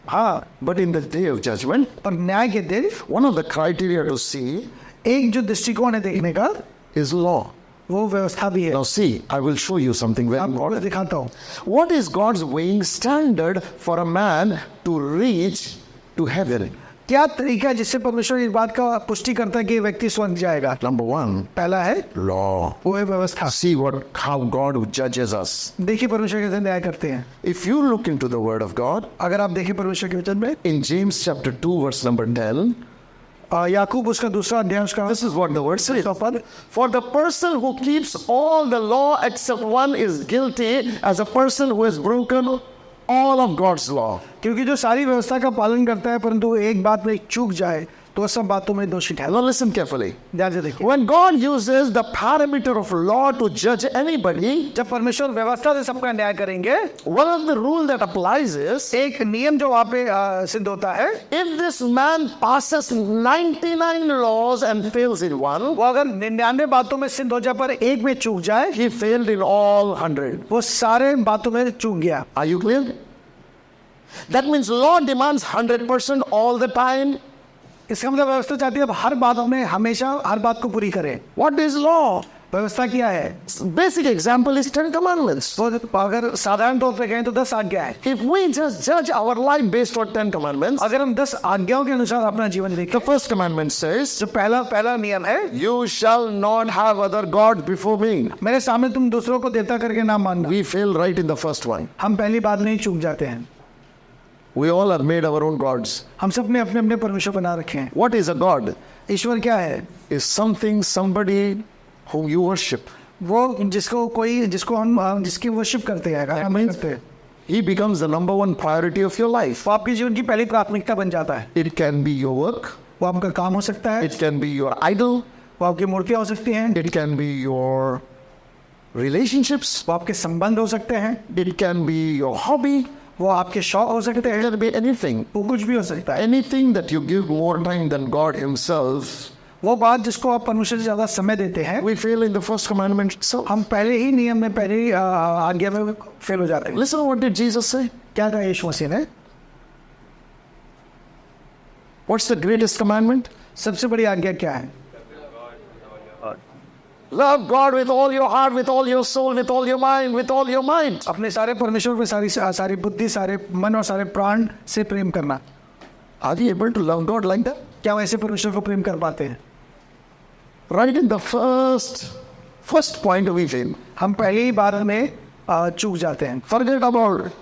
Speaker 2: हाँ,
Speaker 1: But in the day of judgment,
Speaker 2: पर न्याय के दिन
Speaker 1: one of the criteria to see
Speaker 2: एक जो दृष्टिकोण है देखने का,
Speaker 1: is law.
Speaker 2: वो व्यवस्था भी है.
Speaker 1: Now see, I will show you something very
Speaker 2: आपको
Speaker 1: important.
Speaker 2: दिखाता हूँ.
Speaker 1: What is God's weighing standard for a man to reach to heaven?
Speaker 2: क्या तरीका है जिससे परमेश्वर इस बात का पुष्टि करता है कि ये व्यक्ति स्वर्ग जाएगा?
Speaker 1: Number one,
Speaker 2: पहला है
Speaker 1: law.
Speaker 2: वो है व्यवस्था।
Speaker 1: See how God judges us.
Speaker 2: देखिए परमेश्वर कैसे न्याय करते हैं।
Speaker 1: If you look into the Word of God,
Speaker 2: अगर आप देखें परमेश्वर के वचन में
Speaker 1: in James chapter 2 verse number 10,
Speaker 2: याकूब उसका दूसरा अध्याय उसका
Speaker 1: this is what the word says.
Speaker 2: पद,
Speaker 1: For the person who keeps all the law except one is guilty as a person who has broken all of God's law.
Speaker 2: क्योंकि जो सारी व्यवस्था का पालन करता है परंतु एक बात में चूक जाए तो सब बातों में दोषी ठहरा।
Speaker 1: Now listen carefully.
Speaker 2: ध्यान से देखिए,
Speaker 1: When God uses the parameter of law to judge anybody,
Speaker 2: जब परमेश्वर व्यवस्था से सबका न्याय करेंगे,
Speaker 1: one of the rule that applies is,
Speaker 2: एक नियम जो वहाँ पे सिद्ध होता है,
Speaker 1: if this man passes 99 laws and fails in one,
Speaker 2: वो अगर 99 बातों में सिद्ध हो जाए पर एक में चूक जाए,
Speaker 1: he failed in all 100.
Speaker 2: वो सारे बातों में चूक गया।
Speaker 1: Are you clear? That means law demands 100% all the time.
Speaker 2: इसका मतलब व्यवस्था चाहती है अब हर बात में हमेशा हर बात को पूरी करें।
Speaker 1: What is law?
Speaker 2: व्यवस्था क्या है?
Speaker 1: Basic example is 10 commandments.
Speaker 2: तो अगर साधारण तौर पे कहें तो 10 आज्ञा है।
Speaker 1: If we just judge our life based on 10 commandments,
Speaker 2: अगर हम 10 आज्ञाओं के अनुसार अपना जीवन देखें,
Speaker 1: the first commandment says,
Speaker 2: जो पहला नियम है,
Speaker 1: you shall not have other gods before me.
Speaker 2: मेरे सामने तुम दूसरों को देवता करके ना मानना।
Speaker 1: We fail right in the first one.
Speaker 2: हम पहली बात में ही चूक जाते हैं।
Speaker 1: We all have made our own gods.
Speaker 2: हम सब ने अपने अपने परमेश्वर बना रखे हैं।
Speaker 1: What is a god?
Speaker 2: ईश्वर क्या है?
Speaker 1: Is something, somebody whom you worship.
Speaker 2: वो जिसको हम जिसकी वर्शिप करते हैं,
Speaker 1: That means he becomes the number one priority of your life.
Speaker 2: वो आपके जीवन की पहली प्राथमिकता बन जाता है।
Speaker 1: It can be your work.
Speaker 2: वो आपका काम हो सकता है,
Speaker 1: It can be your idol.
Speaker 2: वो आपकी मूर्तियाँ हो सकती हैं,
Speaker 1: It can be your relationships.
Speaker 2: वो आपके संबंध हो सकते हैं,
Speaker 1: It can be your hobby.
Speaker 2: वो आपके शौक हो सकते
Speaker 1: It
Speaker 2: हैं,
Speaker 1: can be anything.
Speaker 2: वो कुछ भी हो सकता है।
Speaker 1: Anything that you give more time than God himself.
Speaker 2: वो बात जिसको आप परमेश्वर से ज्यादा समय देते हैं,
Speaker 1: We fail in the first commandment itself.
Speaker 2: हम पहले ही नियम में पहले आज्ञा में फेल हो जाते हैं।
Speaker 1: Listen, what did Jesus say?
Speaker 2: क्या कहा यीशु मसीह ने?
Speaker 1: What's the greatest commandment?
Speaker 2: सबसे बड़ी आज्ञा क्या है?
Speaker 1: Love God with all your heart, with all your soul, with all your mind, with all your mind.
Speaker 2: अपने सारे परमेश्वर पे सारी बुद्धि, सारे मन और सारे प्राण से प्रेम करना।
Speaker 1: Are we able to love God like that?
Speaker 2: क्या वैसे परमेश्वर को प्रेम कर पाते हैं?
Speaker 1: Right in the first point we fail.
Speaker 2: हम पहली ही बार में चूक जाते हैं।
Speaker 1: Forget about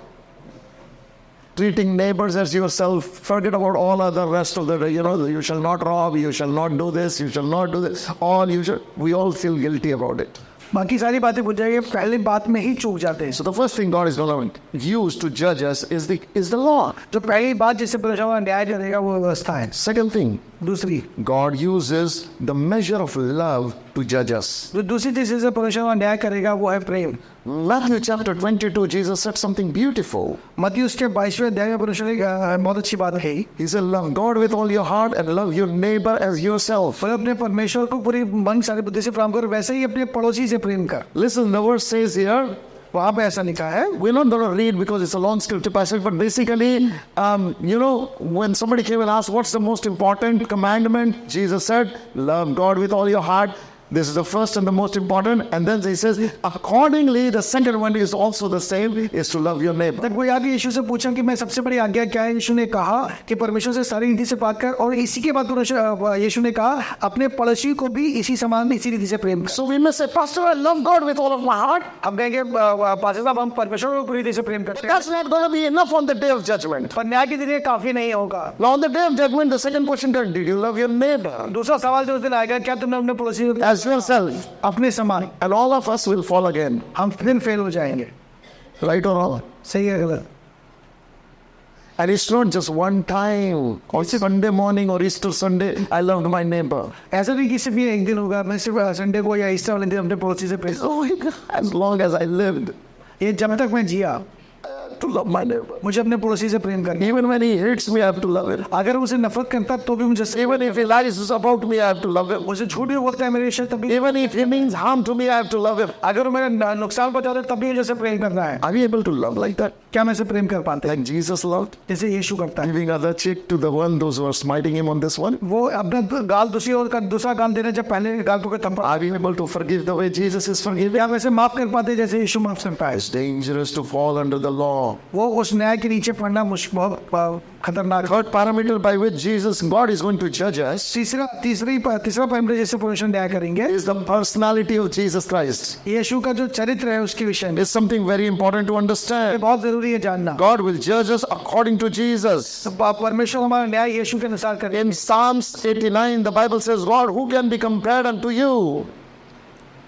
Speaker 1: treating neighbors as yourself. Forget about all other rest of the, you shall not rob, you shall not do this, you shall not do this. We all feel guilty about it.
Speaker 2: बाकी सारी बातें भूल जाइए, पहली बात में ही चूक जाते हैं।
Speaker 1: So the first thing God is going to use to judge us is the law.
Speaker 2: जो पहली बात जिससे परमेश्वर न्याय करेगा वो व्यवस्था है।
Speaker 1: Second thing,
Speaker 2: दूसरी,
Speaker 1: God uses the measure of love to judge us.
Speaker 2: जो दूसरी चीज जिससे परमेश्वर न्याय करेगा वो है प्रेम।
Speaker 1: Matthew chapter 22, Jesus said something beautiful.
Speaker 2: मत्ती उसके 22वें अध्याय में परमेश्वर ने बहुत अच्छी बात कही।
Speaker 1: He said, love God with all your heart and love your neighbor as yourself.
Speaker 2: पर अपने परमेश्वर को पूरी मन सारी बुद्धि से प्रेम कर, वैसे ही अपने पड़ोसी से प्रेम कर।
Speaker 1: Listen, the verse says here,
Speaker 2: वहाँ पे ऐसा लिखा है।
Speaker 1: we're not going to read because it's a long scripture passage, but basically, when somebody came and asked, what's the most important commandment? Jesus said, love God with all your heart. This is the first and the most important. And then he says, accordingly, the second one is also the same, is to love your neighbor.
Speaker 2: तब कोई आगे यीशु से पूछा कि मैं सबसे बड़ी आज्ञा क्या है? यीशु ने कहा कि परमेश्वर से सारी रीति से बात कर, और इसी के बाद यीशु ने कहा अपने पड़ोसी को भी इसी समान इसी रीति से प्रेम कर।
Speaker 1: So we must say, Pastor, I love God with all of my heart.
Speaker 2: हम कहेंगे पास्टर साहब हम परमेश्वर को पूरी रीति से प्रेम करते हैं।
Speaker 1: That's not going to be enough on the day of judgment.
Speaker 2: पर न्याय के दिन ये काफी नहीं होगा।
Speaker 1: Now on the day of judgment, the second question comes, did you love your neighbor
Speaker 2: दूसरा सवाल जो उस दिन आएगा, क्या तुमने अपने पड़ोसी को
Speaker 1: as yourself?
Speaker 2: अपने समान?
Speaker 1: And all of us will fall again.
Speaker 2: हम फिर फेल हो जाएंगे।
Speaker 1: Right or wrong?
Speaker 2: सही है गलत?
Speaker 1: And it's not just one time, or Sunday morning or Easter Sunday, I loved my neighbor.
Speaker 2: ऐसा नहीं कि सिर्फ ये एक दिन होगा, मैं सिर्फ संडे को या ईस्टर वाले दिन अपने पड़ोसी से प्रेम।
Speaker 1: So as long as I lived,
Speaker 2: ये जब तक मैं जिया,
Speaker 1: to love my neighbor.
Speaker 2: मुझे अपने पड़ोसी से प्रेम करना।
Speaker 1: Even when he hates me, I have to love him.
Speaker 2: अगर उसे नफरत करता तो भी मुझे,
Speaker 1: Even if he lies about me, I have to love him.
Speaker 2: मुझे झूठ भी बोलता है मेरे विषय तब भी,
Speaker 1: Even if he means harm to me, I have to love him.
Speaker 2: अगर वो मेरा नुकसान पहुंचाता है तब भी मुझे उसे प्रेम करना है।
Speaker 1: Are we able to love like that?
Speaker 2: क्या मैं उसे प्रेम कर पाते हैं
Speaker 1: Like Jesus loved?
Speaker 2: जैसे यीशु करता है?
Speaker 1: Giving other cheek to the one, those who are smiting him on this one?
Speaker 2: वो अपना गाल दूसरी ओर का दूसरा गाल देना जब पहले गाल को थप्पड़।
Speaker 1: Are we able to forgive the way Jesus is forgiving?
Speaker 2: क्या वैसे माफ कर पाते जैसे यीशु माफ करता है?
Speaker 1: It's dangerous to fall under the law.
Speaker 2: वो उस न्याय के नीचे पड़ना बहुत खतरनाक है।
Speaker 1: Third parameter by which Jesus, God is going to judge us
Speaker 2: तीसरा पैरामीटर जैसे परमेश्वर न्याय करेंगे,
Speaker 1: is the personality of Jesus Christ.
Speaker 2: यीशु का जो चरित्र है उसके विषय में
Speaker 1: It's something very important to
Speaker 2: ये
Speaker 1: understand.
Speaker 2: बहुत जरूरी है जानना।
Speaker 1: God will judge us according to Jesus.
Speaker 2: परमेश्वर हमारा न्याय यीशु के अनुसार करेंगे।
Speaker 1: In Psalms 89, the Bible says, Lord, who can be compared unto you?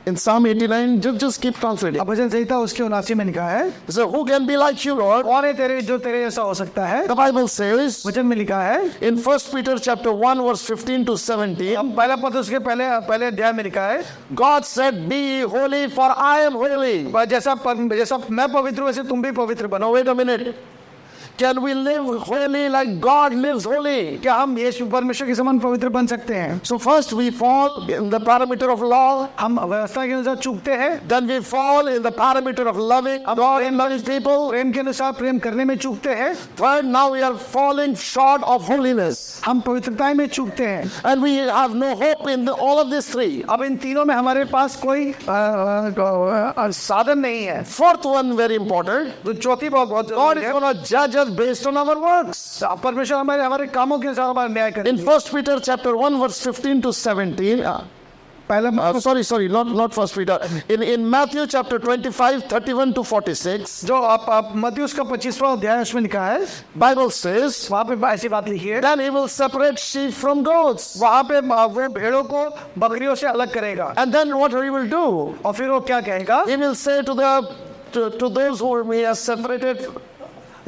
Speaker 1: In Psalm 89, just keep translating.
Speaker 2: अब भजन संहिता उसके 79 में लिखा है,
Speaker 1: So who can be like you, Lord?
Speaker 2: कौन है तेरे जो तेरे जैसा हो सकता है?
Speaker 1: The Bible says
Speaker 2: वचन में लिखा है,
Speaker 1: in 1 Peter chapter 1 verse 15 to 17,
Speaker 2: हम पहला पद उसके पहले अध्याय में लिखा है,
Speaker 1: God said, be ye holy for I am holy.
Speaker 2: जैसा मैं पवित्र हूं वैसे तुम भी पवित्र बनो।
Speaker 1: Now wait a minute. Can we live holy like God lives holy?
Speaker 2: क्या हम यीशु परमेश्वर के समान पवित्र बन सकते हैं?
Speaker 1: So first we fall in the parameter of law.
Speaker 2: हम व्यवस्था के अनुसार चूकते हैं,
Speaker 1: Then we fall in the parameter of loving God and loving people.
Speaker 2: प्रेम के अनुसार प्रेम करने में चूकते हैं,
Speaker 1: Third, now we are falling short of holiness.
Speaker 2: हम पवित्रता में चूकते हैं।
Speaker 1: And we have no hope in all of these three.
Speaker 2: अब इन तीनों में हमारे पास कोई साधन नहीं है।
Speaker 1: Fourth one, very important.
Speaker 2: तो चौथी बहुत
Speaker 1: God
Speaker 2: जरूरी
Speaker 1: is
Speaker 2: है।
Speaker 1: going to judge us based on our works.
Speaker 2: परमेश्वर हमारे कामों के अनुसार हमारा न्याय
Speaker 1: In
Speaker 2: करेंगे।
Speaker 1: 1 Peter chapter 1 verse 15 to 17.
Speaker 2: पहला
Speaker 1: Sorry, not 1 Peter. In Matthew chapter 25, 31 to 46,
Speaker 2: जो आप मत्ती उसका 25वां अध्याय उसमें लिखा है,
Speaker 1: Bible says,
Speaker 2: वहाँ पे ऐसी बात लिखी है,
Speaker 1: then he will separate sheep from goats.
Speaker 2: वहाँ पे वो भेड़ों को बकरियों से अलग करेगा।
Speaker 1: And then what he will do?
Speaker 2: और फिर वो क्या कहेगा?
Speaker 1: He will say to those whom he has separated,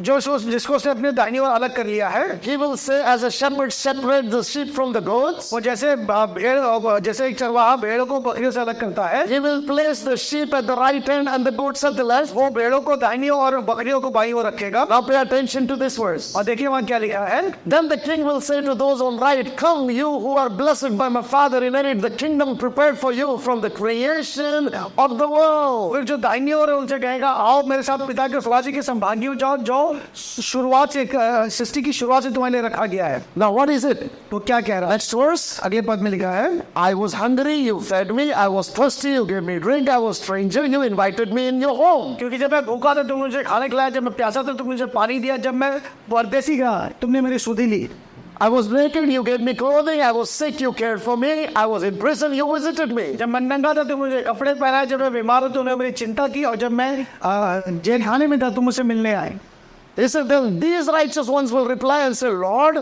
Speaker 2: जिसको उसने अपने दाहिनी ओर अलग कर लिया है,
Speaker 1: he will say, as a shepherd separate the sheep from the goats,
Speaker 2: वो जैसे एक चरवाहा भेड़ों को बकरियों से अलग करता है,
Speaker 1: he will place the sheep at the right hand and the goats at the left.
Speaker 2: वो भेड़ों को दाहिनी और बकरियों को बाईं ओर रखेगा।
Speaker 1: Now pay attention to this verse.
Speaker 2: और देखिए वहाँ क्या लिखा है,
Speaker 1: Then the king will say to those on right, come you who are blessed by my father, inherit the kingdom prepared for you from the creation of the world.
Speaker 2: फिर जो दाहिनी ओर है उनसे कहेगा, आओ मेरे साथ पिता के स्वराज्य के संभागी हो जाओ, जो शुरुआत से सृष्टि की शुरुआत से तुम्हारे लिए रखा गया है।
Speaker 1: Now what is it?
Speaker 2: तो क्या कह रहा है?
Speaker 1: Next verse.
Speaker 2: अगले पद में लिखा है,
Speaker 1: I was hungry, you fed me. I was thirsty, you gave me drink. I was stranger, you invited me in your home.
Speaker 2: क्योंकि जब मैं भूखा था तुमने मुझे खाने खिलाया, जब मैं प्यासा था तुमने मुझे पानी दिया, जब मैं परदेसी था तुमने मेरी सुधि ली।
Speaker 1: I was naked, you gave me clothing. I was sick, you cared for me. I was in prison, you visited me.
Speaker 2: जब मैं नंगा था तुम मुझे कपड़े पहनाए, जब मैं बीमार था तुमने मेरी चिंता की, और जब मैं जेल खाने में था तुम मुझसे मिलने आए।
Speaker 1: He said, then these righteous ones will reply and say, Lord,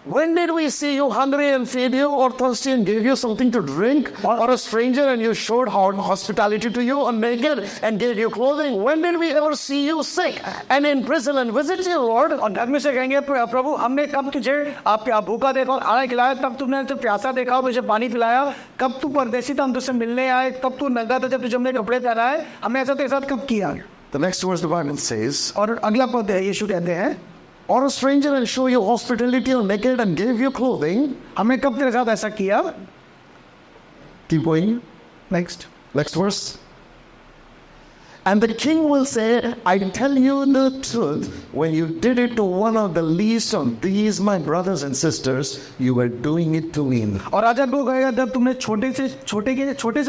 Speaker 1: when did we see you hungry and feed you, or thirsty and gave you something to drink, or a stranger and you showed hospitality to you, or naked and gave you clothing? When did we ever see you sick and in prison and visit you, Lord?
Speaker 2: और धर्म से कहेंगे, प्रभु हमने कब तुझे आप भूखा देखा और खाना खिलाया, तब तुमने तो प्यासा देखा और मुझे पानी पिलाया, कब तू परदेसी था हम तुझसे मिलने आए, तब तू नंगा था जब तुझे हमने कपड़े पहनाए, हमने ऐसा तेरे साथ कब किया?
Speaker 1: The next verse the Bible says,
Speaker 2: और अगला पद है, यीशु कहते हैं,
Speaker 1: or a stranger and show you hospitality or naked and gave you clothing.
Speaker 2: हमने कब तेरे साथ ऐसा किया?
Speaker 1: Keep going. Next verse. And the king will say, I tell you the truth, when you did it to one of the least of these my brothers and sisters, you were doing it to me.
Speaker 2: और राजा को कहेगा, जब तुमने छोटे से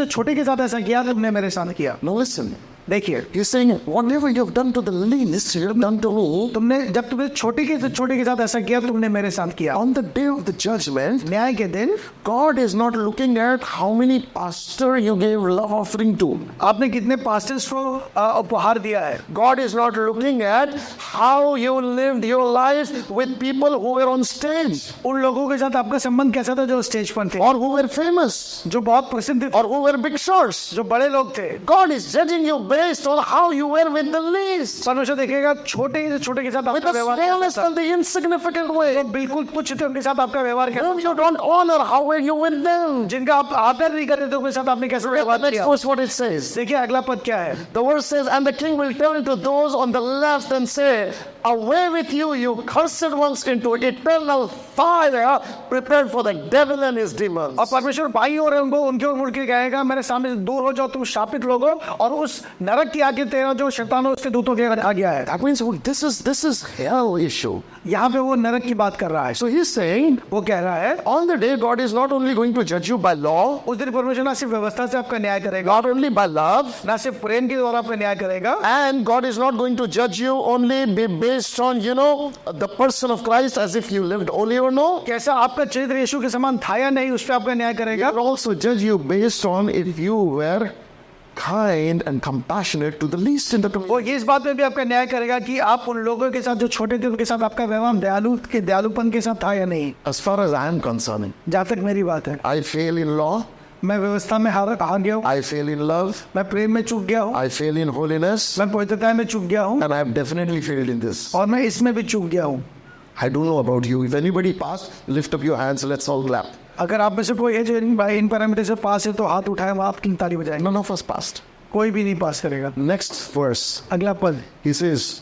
Speaker 2: छोटे के साथ ऐसा किया, तुमने मेरे साथ किया।
Speaker 1: Now listen.
Speaker 2: देखिए,
Speaker 1: He's saying, whatever you've done to the least, you've done to me.
Speaker 2: तुमने जब तुमने छोटे के साथ ऐसा किया, तुमने मेरे साथ किया।
Speaker 1: On the day of the judgment,
Speaker 2: न्याय के दिन
Speaker 1: God is not looking at how many pastors you gave love offering to.
Speaker 2: आपने कितने पास्टर्स को उपहार दिया है।
Speaker 1: God is not looking at how you lived your life with people who were on stage,
Speaker 2: उन लोगों के साथ आपका संबंध कैसा था जो स्टेज पर थे,
Speaker 1: or who were famous,
Speaker 2: जो बहुत प्रसिद्ध थे,
Speaker 1: or who were big shots.
Speaker 2: जो बड़े लोग थे।
Speaker 1: God is judging you based on how you were with the least,
Speaker 2: परमेश्वर देखेगा छोटे के साथ
Speaker 1: with
Speaker 2: आपका
Speaker 1: the
Speaker 2: व्यवहार
Speaker 1: smallest
Speaker 2: कैसा
Speaker 1: and the insignificant
Speaker 2: था।
Speaker 1: way.
Speaker 2: जो बिल्कुल तुच्छ थे उनके साथ आपका व्यवहार
Speaker 1: Whom
Speaker 2: कैसा
Speaker 1: you don't honor, how were you with them?
Speaker 2: जिनका आप आदर नहीं करते थे उनके साथ आपने कैसे व्यवहार
Speaker 1: Next
Speaker 2: किया।
Speaker 1: verse, what it says.
Speaker 2: देखिए अगला पद क्या है।
Speaker 1: The verse says, and the king will turn to those on the left and say, away with you, you cursed ones, into eternal fire prepared for the devil and his demons.
Speaker 2: और परमेश्वर by और उनको उनके ओर मुड़ के कहेगा, मेरे सामने से दूर हो जाओ तुम शापित लोगों, और उस नरक की आगे तेरा जो शैतान और उसके दूतों के रखा गया है।
Speaker 1: That means this is hell issue.
Speaker 2: यहाँ पे वो नरक की बात कर रहा है।
Speaker 1: So he's saying,
Speaker 2: वो कह रहा है
Speaker 1: on the day God is not only going to judge you by law,
Speaker 2: उस दिन परमेश्वर ना सिर्फ व्यवस्था से आपका न्याय करेगा,
Speaker 1: not only by love,
Speaker 2: ना सिर्फ प्रेम के द्वारा आपका न्याय करेगा,
Speaker 1: and God is not going to judge you only based on, the person of Christ as if you lived holy or no.
Speaker 2: कैसा आपका चरित्र यीशु के समान था या नहीं, उस पर आपका न्याय करेगा।
Speaker 1: God also judge you based on if you were kind and compassionate to the least in the
Speaker 2: वो
Speaker 1: community.
Speaker 2: ये इस बात में भी आपका न्याय करेगा कि आप उन लोगों के साथ जो छोटे थे उनके साथ आपका व्यवहार दयालुपन के साथ था या नहीं।
Speaker 1: As far as I am concerned,
Speaker 2: जहाँ तक मेरी बात है,
Speaker 1: I fail in law,
Speaker 2: मैं व्यवस्था में हार गया हूँ,
Speaker 1: I fail in love,
Speaker 2: मैं प्रेम में चूक गया हूँ,
Speaker 1: I fail in holiness,
Speaker 2: मैं पवित्रता में चूक गया हूँ,
Speaker 1: and I have definitely failed in this.
Speaker 2: और मैं इसमें भी चूक गया हूँ।
Speaker 1: I don't know about you. If anybody passed, lift up your hands, let's all clap.
Speaker 2: अगर आप में से कोई है जो इन पैरामीटर से पास है तो हाथ उठाए, हम आपकी ताली बजाएंगे।
Speaker 1: None of us passed.
Speaker 2: कोई भी नहीं पास करेगा।
Speaker 1: Next verse,
Speaker 2: अगला पद,
Speaker 1: he says,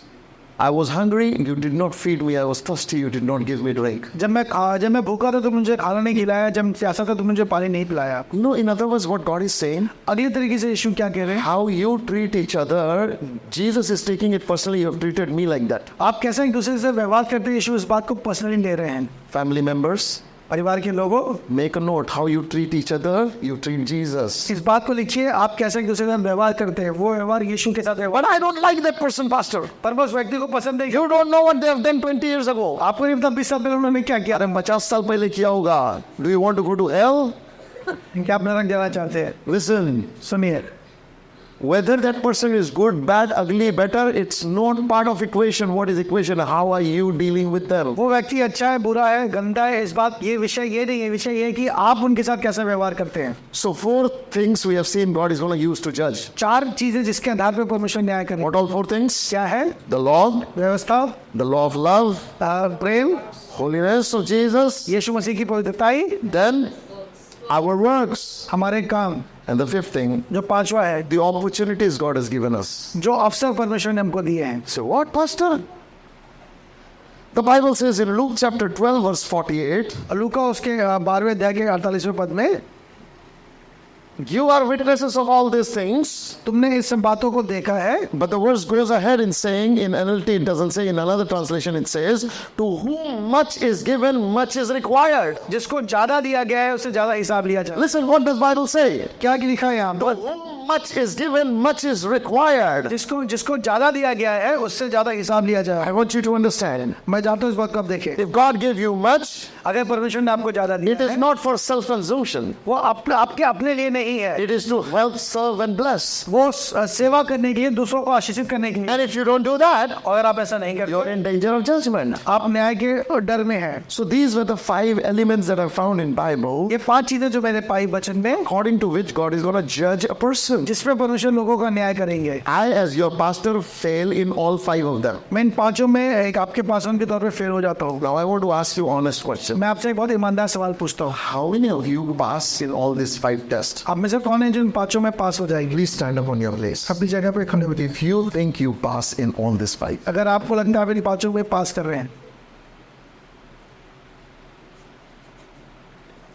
Speaker 1: I was hungry, you did not feed me. I was thirsty, you did not give me drink.
Speaker 2: जब मैं भूखा था तो मुझे खाना नहीं खिलाया, जब प्यासा था तो मुझे पानी नहीं पिलाया।
Speaker 1: No, in other words, what God is saying,
Speaker 2: अगले तरीके से यीशु क्या कह रहे हैं,
Speaker 1: how you treat each other, Jesus is taking it personally. You have treated me like that.
Speaker 2: आप कैसे एक दूसरे से व्यवहार करते हैं, यीशु इस बात को पर्सनली ले रहे हैं।
Speaker 1: Family members,
Speaker 2: परिवार के लोगों,
Speaker 1: make a note. How you treat each other, you treat Jesus.
Speaker 2: इस बात को लिखिए, आप कैसे एक दूसरे के साथ व्यवहार करते हैं, वो व्यवहार यीशु के साथ है।
Speaker 1: But I don't like that person, pastor.
Speaker 2: पर मैं उस व्यक्ति को पसंद नहीं।
Speaker 1: You don't know what they have done 20 years ago.
Speaker 2: आपको नहीं पता 20 साल पहले उन्होंने क्या किया।
Speaker 1: अरे 50 साल पहले किया होगा. Do you want to go to hell?
Speaker 2: क्या आप नरक जाना चाहते हैं?
Speaker 1: Listen,
Speaker 2: सुनिए,
Speaker 1: whether that person is good, bad, ugly, better, it's not part of equation. What is equation? How are you dealing with them?
Speaker 2: वो व्यक्ति अच्छा है, बुरा है, गंदा है, इस बात ये विषय ये नहीं है। विषय ये है कि आप उनके साथ कैसा व्यवहार करते हैं।
Speaker 1: So 4 things we have seen God is going to use to judge.
Speaker 2: 4 चीजें जिसके आधार पर परमेश्वर न्याय करें।
Speaker 1: What all 4 things?
Speaker 2: क्या है?
Speaker 1: The law,
Speaker 2: व्यवस्था,
Speaker 1: the law of love,
Speaker 2: Prem,
Speaker 1: holiness of Jesus,
Speaker 2: यीशु मसीह की पवित्रताई,
Speaker 1: then our works.
Speaker 2: हमारे काम,
Speaker 1: And the 5th thing,
Speaker 2: जो 5वां है,
Speaker 1: the opportunities God has given us.
Speaker 2: जो अवसर परमेश्वर ने हमको दिए हैं।
Speaker 1: So what, pastor? The Bible says in Luke chapter 12 verse 48,
Speaker 2: लूका उसके 12वें अध्याय के 48वें पद में,
Speaker 1: you are witnesses of all these things.
Speaker 2: तुमने इस सब बातों को देखा है।
Speaker 1: But the verse goes ahead in saying, in NLT it doesn't say, in another translation it says, to whom much is given, much is required.
Speaker 2: जिसको ज्यादा दिया गया है उससे ज्यादा हिसाब लिया जाए।
Speaker 1: Listen, what does Bible say?
Speaker 2: क्या लिखा है यहाँ
Speaker 1: To
Speaker 2: पर?
Speaker 1: whom much is given, much is required.
Speaker 2: जिसको ज्यादा दिया गया है उससे ज्यादा हिसाब लिया जाए।
Speaker 1: I want you to understand.
Speaker 2: मैं चाहता हूँ इस बात को आप देखें।
Speaker 1: If God gave you much,
Speaker 2: अगर परमेश्वर ने आपको ज्यादा दिया
Speaker 1: it is
Speaker 2: है,
Speaker 1: not for self-consumption.
Speaker 2: वो आपके अपने लिए नहीं है,
Speaker 1: It is to help, serve and bless.
Speaker 2: वो सेवा करने के लिए, दूसरों को आशीषित करने के लिए।
Speaker 1: And if you don't do that,
Speaker 2: और अगर आप ऐसा नहीं करते,
Speaker 1: you're in danger of judgment.
Speaker 2: आप न्याय के डर में हैं।
Speaker 1: So these were the 5 elements that are found in Bible,
Speaker 2: ये 5 चीजें जो मैंने पाई वचन में,
Speaker 1: according to which God is going to judge a person.
Speaker 2: जिसमें परमेश्वर लोगों का न्याय करेंगे।
Speaker 1: I, as your pastor, fail in all 5 of them.
Speaker 2: मैं इन 5 में एक आपके पासवान के तौर पे फेल हो जाता हूँ।
Speaker 1: Now I want to ask you honest question.
Speaker 2: मैं आपसे एक बहुत ईमानदार सवाल पूछता हूँ,
Speaker 1: How many of you pass in all these 5 tests?
Speaker 2: आप में से कौन है जो इन 5 में पास हो जाएगी?
Speaker 1: Please stand up on your place.
Speaker 2: अपनी जगह पे खड़े होइए।
Speaker 1: If you think you pass in all these 5,
Speaker 2: अगर आपको लगता है आप इन 5 में पास कर रहे हैं,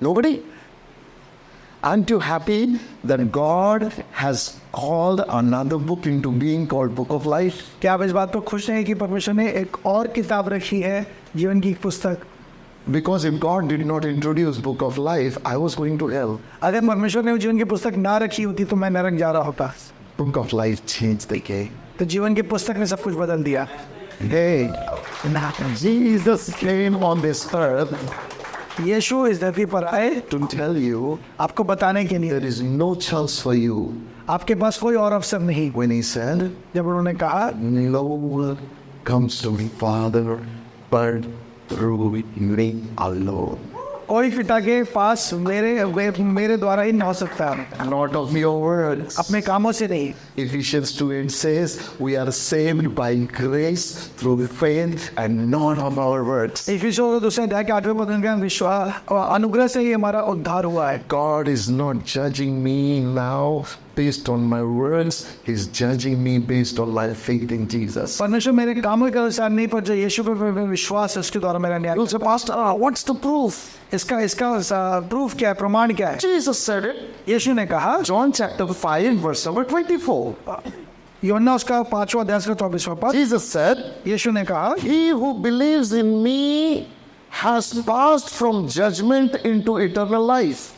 Speaker 1: nobody? Aren't you happy that God has called another book into being called Book of Life?
Speaker 2: क्या आप इस बात पर खुश हैं कि परमेश्वर ने एक और किताब रखी है, जीवन की एक पुस्तक?
Speaker 1: Because if God did not introduce Book of Life, I was going to hell.
Speaker 2: अगर परमेश्वर ने जीवन की पुस्तक ना रखी होती तो मैं नरक जा रहा होता।
Speaker 1: Book of Life changed the game.
Speaker 2: तो जीवन की पुस्तक ने सब कुछ बदल दिया।
Speaker 1: Hey, Jesus came on this earth
Speaker 2: यीशु इस धरती पर आए
Speaker 1: to tell you
Speaker 2: आपको बताने के लिए,
Speaker 1: there is no chance for you.
Speaker 2: आपके पास कोई और अवसर नहीं।
Speaker 1: When he said,
Speaker 2: जब उन्होंने कहा,
Speaker 1: no one comes to me, Father, but through me alone.
Speaker 2: कोई पिता के पास मेरे द्वारा ही ना हो सकता,
Speaker 1: Not of your words.
Speaker 2: अपने कामों से नहीं।
Speaker 1: Ephesians 2:8 says, we are saved by grace through faith and not of our works.
Speaker 2: इफिसियों के 2 अध्याय के 8वें पद में विश्वास अनुग्रह से ही हमारा उद्धार हुआ है।
Speaker 1: God is not judging me now based on my words. He's judging me based on my faith in Jesus.
Speaker 2: परमेश्वर मेरे कामों के अनुसार नहीं, पर जो यीशु पे विश्वास है उसके द्वारा मेरा न्याय।
Speaker 1: You'll say, Pastor, what's the proof?
Speaker 2: इसका प्रूफ क्या है, प्रमाण क्या है?
Speaker 1: Jesus said it.
Speaker 2: यीशु ने कहा,
Speaker 1: John chapter 5 verse number 24.
Speaker 2: यूहन्ना उसका 5वां अध्याय का 24वां पद।
Speaker 1: Jesus said,
Speaker 2: यीशु ने कहा,
Speaker 1: he who believes in me has passed from judgment into eternal life.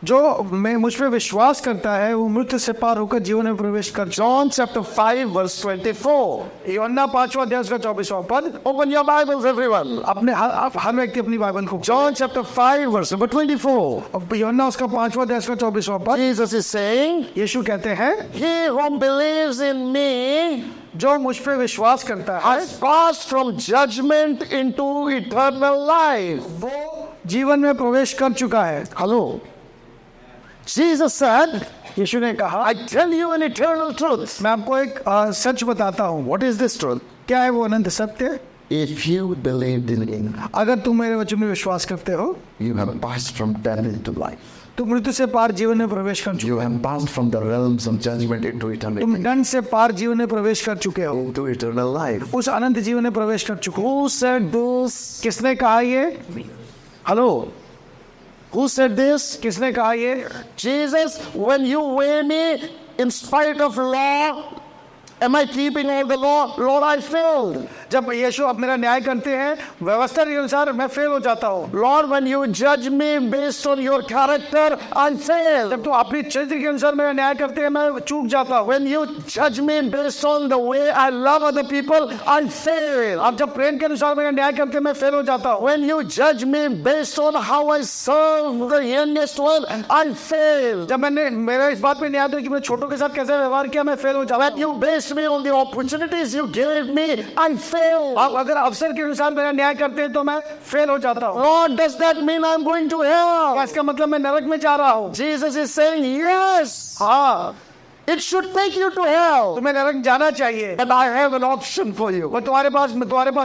Speaker 2: जो मैं मुझ पे विश्वास करता है वो मृत्यु से पार होकर जीवन में प्रवेश कर।
Speaker 1: John chapter 5 verse 24.
Speaker 2: यूहन्ना 5वां अध्याय का 24वां पद।
Speaker 1: Open your Bibles, everyone.
Speaker 2: अपने हर व्यक्ति अपनी बाइबल को।
Speaker 1: John chapter 5 verse number 24.
Speaker 2: यूहन्ना उसका 5वां अध्याय का 24वां पद।
Speaker 1: Jesus is saying,
Speaker 2: यीशु कहते हैं,
Speaker 1: he who believes in me
Speaker 2: जो मुझ पे विश्वास करता है
Speaker 1: has passed from judgment into eternal life.
Speaker 2: वो जीवन में प्रवेश कर चुका है।
Speaker 1: Hello. Jesus said,
Speaker 2: यीशु ने कहा,
Speaker 1: I tell you an eternal truth.
Speaker 2: मैं आपको एक सच बताता हूँ।
Speaker 1: What is this truth?
Speaker 2: क्या है वो अनंत सत्य?
Speaker 1: If you believed in me,
Speaker 2: अगर तुम मेरे वचन में विश्वास करते हो,
Speaker 1: you have passed from death into life.
Speaker 2: तुम मृत्यु से पार जीवन में प्रवेश कर चुके
Speaker 1: You have passed from the realms of judgment into
Speaker 2: हो।
Speaker 1: eternity,
Speaker 2: तुम दंड से पार जीवन में प्रवेश कर चुके हो,
Speaker 1: into eternal life.
Speaker 2: उस अनंत जीवन में प्रवेश कर चुके हो।
Speaker 1: Who said this?
Speaker 2: किसने कहा ये?
Speaker 1: Hello. Who said this?
Speaker 2: किसने कहा ये?
Speaker 1: Jesus, when you weigh me in spite of law, am I keeping all the law? Lord, I failed.
Speaker 2: जब यीशु अब मेरा न्याय करते हैं व्यवस्था के अनुसार, मैं फेल हो जाता हूँ।
Speaker 1: Lord, when you judge me based on your character, I fail.
Speaker 2: जब तो अपनी चरित्र के अनुसार मेरा न्याय करते हैं, मैं चूक जाता हूँ।
Speaker 1: When you judge me based on the way I love other people, I fail.
Speaker 2: अब जब प्रेम के अनुसार मेरा न्याय करते हैं, मैं फेल हो जाता हूँ।
Speaker 1: When you judge me based on how I serve the youngest one, I fail.
Speaker 2: जब मैंने मेरा इस बात पे न्याय दिया कि मैं छोटों के साथ कैसे व्यवहार किया, मैं फेल हो जाता
Speaker 1: When
Speaker 2: हूँ।
Speaker 1: you base me on the opportunities you gave me, I fail.
Speaker 2: अब अगर अवसर के अनुसार मेरा न्याय करते हैं तो मैं फेल हो जाता हूँ।
Speaker 1: Lord, does that mean I'm going to hell?
Speaker 2: क्या इसका मतलब मैं नरक में जा रहा हूँ?
Speaker 1: Jesus is saying, yes,
Speaker 2: हाँ,
Speaker 1: it should take you to hell.
Speaker 2: तुम्हें नरक जाना चाहिए।
Speaker 1: And I have an option for you.
Speaker 2: वो तुम्हारे पास